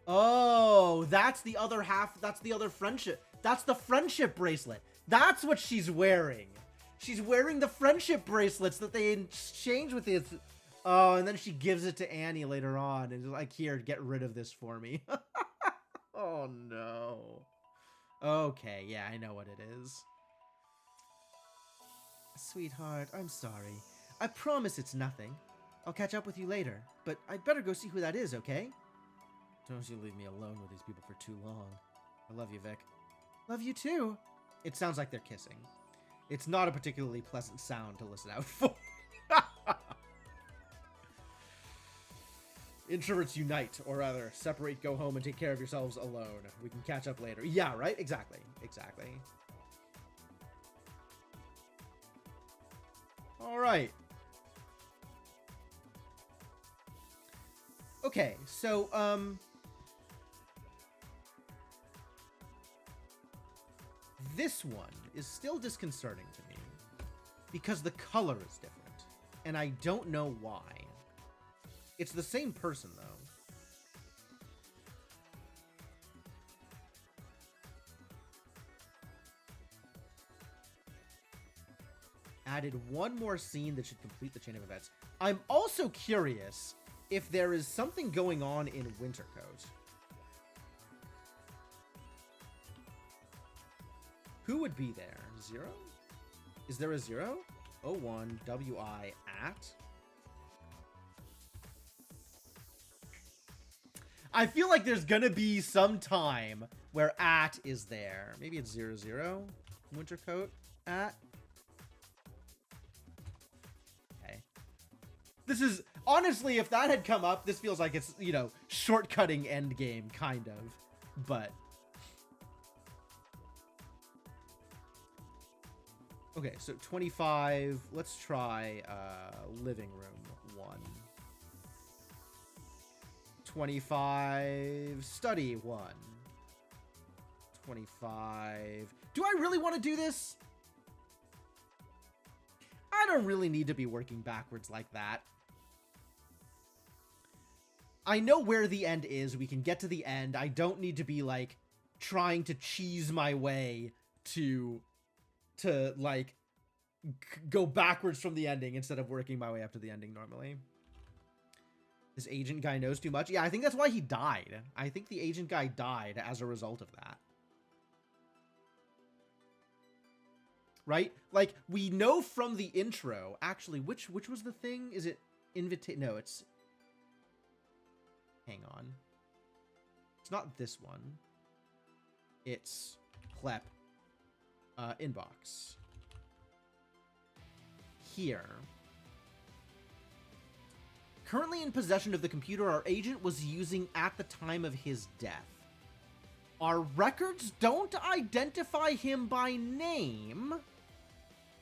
[SPEAKER 1] Oh, that's the other half. That's the other friendship. That's the friendship bracelet. That's what she's wearing. She's wearing the friendship bracelets that they exchange with it. Oh, and then she gives it to Annie later on and is like, here, get rid of this for me. Oh, no. Okay, yeah, I know what it is. Sweetheart, I'm sorry. I promise it's nothing. I'll catch up with you later, but I'd better go see who that is, okay? Don't you leave me alone with these people for too long. I love you, Vic. Love you too. It sounds like they're kissing. It's not a particularly pleasant sound to listen out for. Introverts unite, or rather, separate, go home, and take care of yourselves alone. We can catch up later. Yeah, right? Exactly. Exactly. Alright. Okay, so, this one is still disconcerting to me because the color is different, and I don't know why. It's the same person, though. Added one more scene that should complete the chain of events. I'm also curious if there is something going on in Wintercoat. Who would be there? Zero? Is there a 0? 01 WI at? I feel like there's gonna be some time where at is there. Maybe it's 00 Wintercoat at. Okay. This is honestly, if that had come up, this feels like it's, you know, shortcutting endgame kind of, but okay, so 25, let's try living room 1. 25 study 1. 25. Do I really want to do this? I don't really need to be working backwards like that. I know where the end is. We can get to the end. I don't need to be like trying to cheese my way to like go backwards from the ending instead of working my way up to the ending normally. This agent guy knows too much. Yeah, I think that's why he died. I think the agent guy died as a result of that. Right? Like, we know from the intro, actually, which was the thing? Is it no, it's... Hang on. It's not this one. It's Clep. Inbox. Here. Currently in possession of the computer our agent was using at the time of his death. Our records don't identify him by name.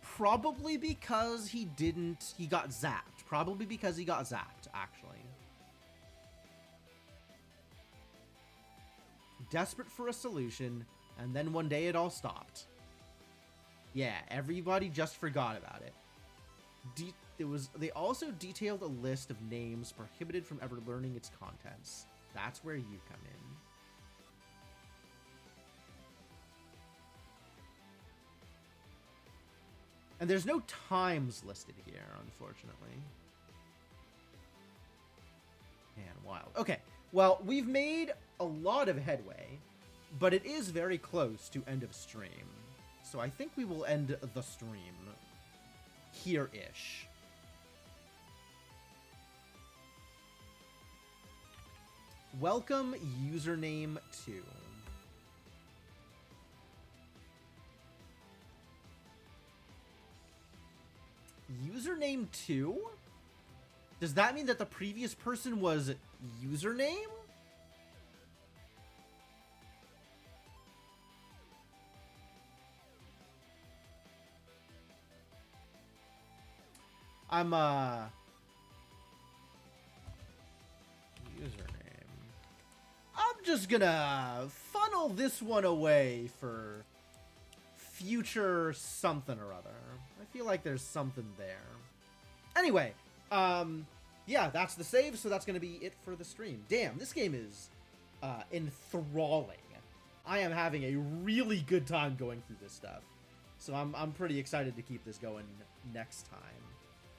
[SPEAKER 1] Probably because he got zapped. Probably because he got zapped, actually. Desperate for a solution, and then one day it all stopped. Yeah, everybody just forgot about it. They also detailed a list of names prohibited from ever learning its contents. That's where you come in. And there's no times listed here, unfortunately. Man, wild. Okay, well, we've made a lot of headway, but it is very close to end of stream. So I think we will end the stream here-ish. Welcome, username 2. Username 2? Does that mean that the previous person was username? I'm, username. I'm just gonna funnel this one away for future something or other. I feel like there's something there. Anyway, yeah, that's the save, so that's gonna be it for the stream. Damn, this game is, enthralling. I am having a really good time going through this stuff. So I'm pretty excited to keep this going next time.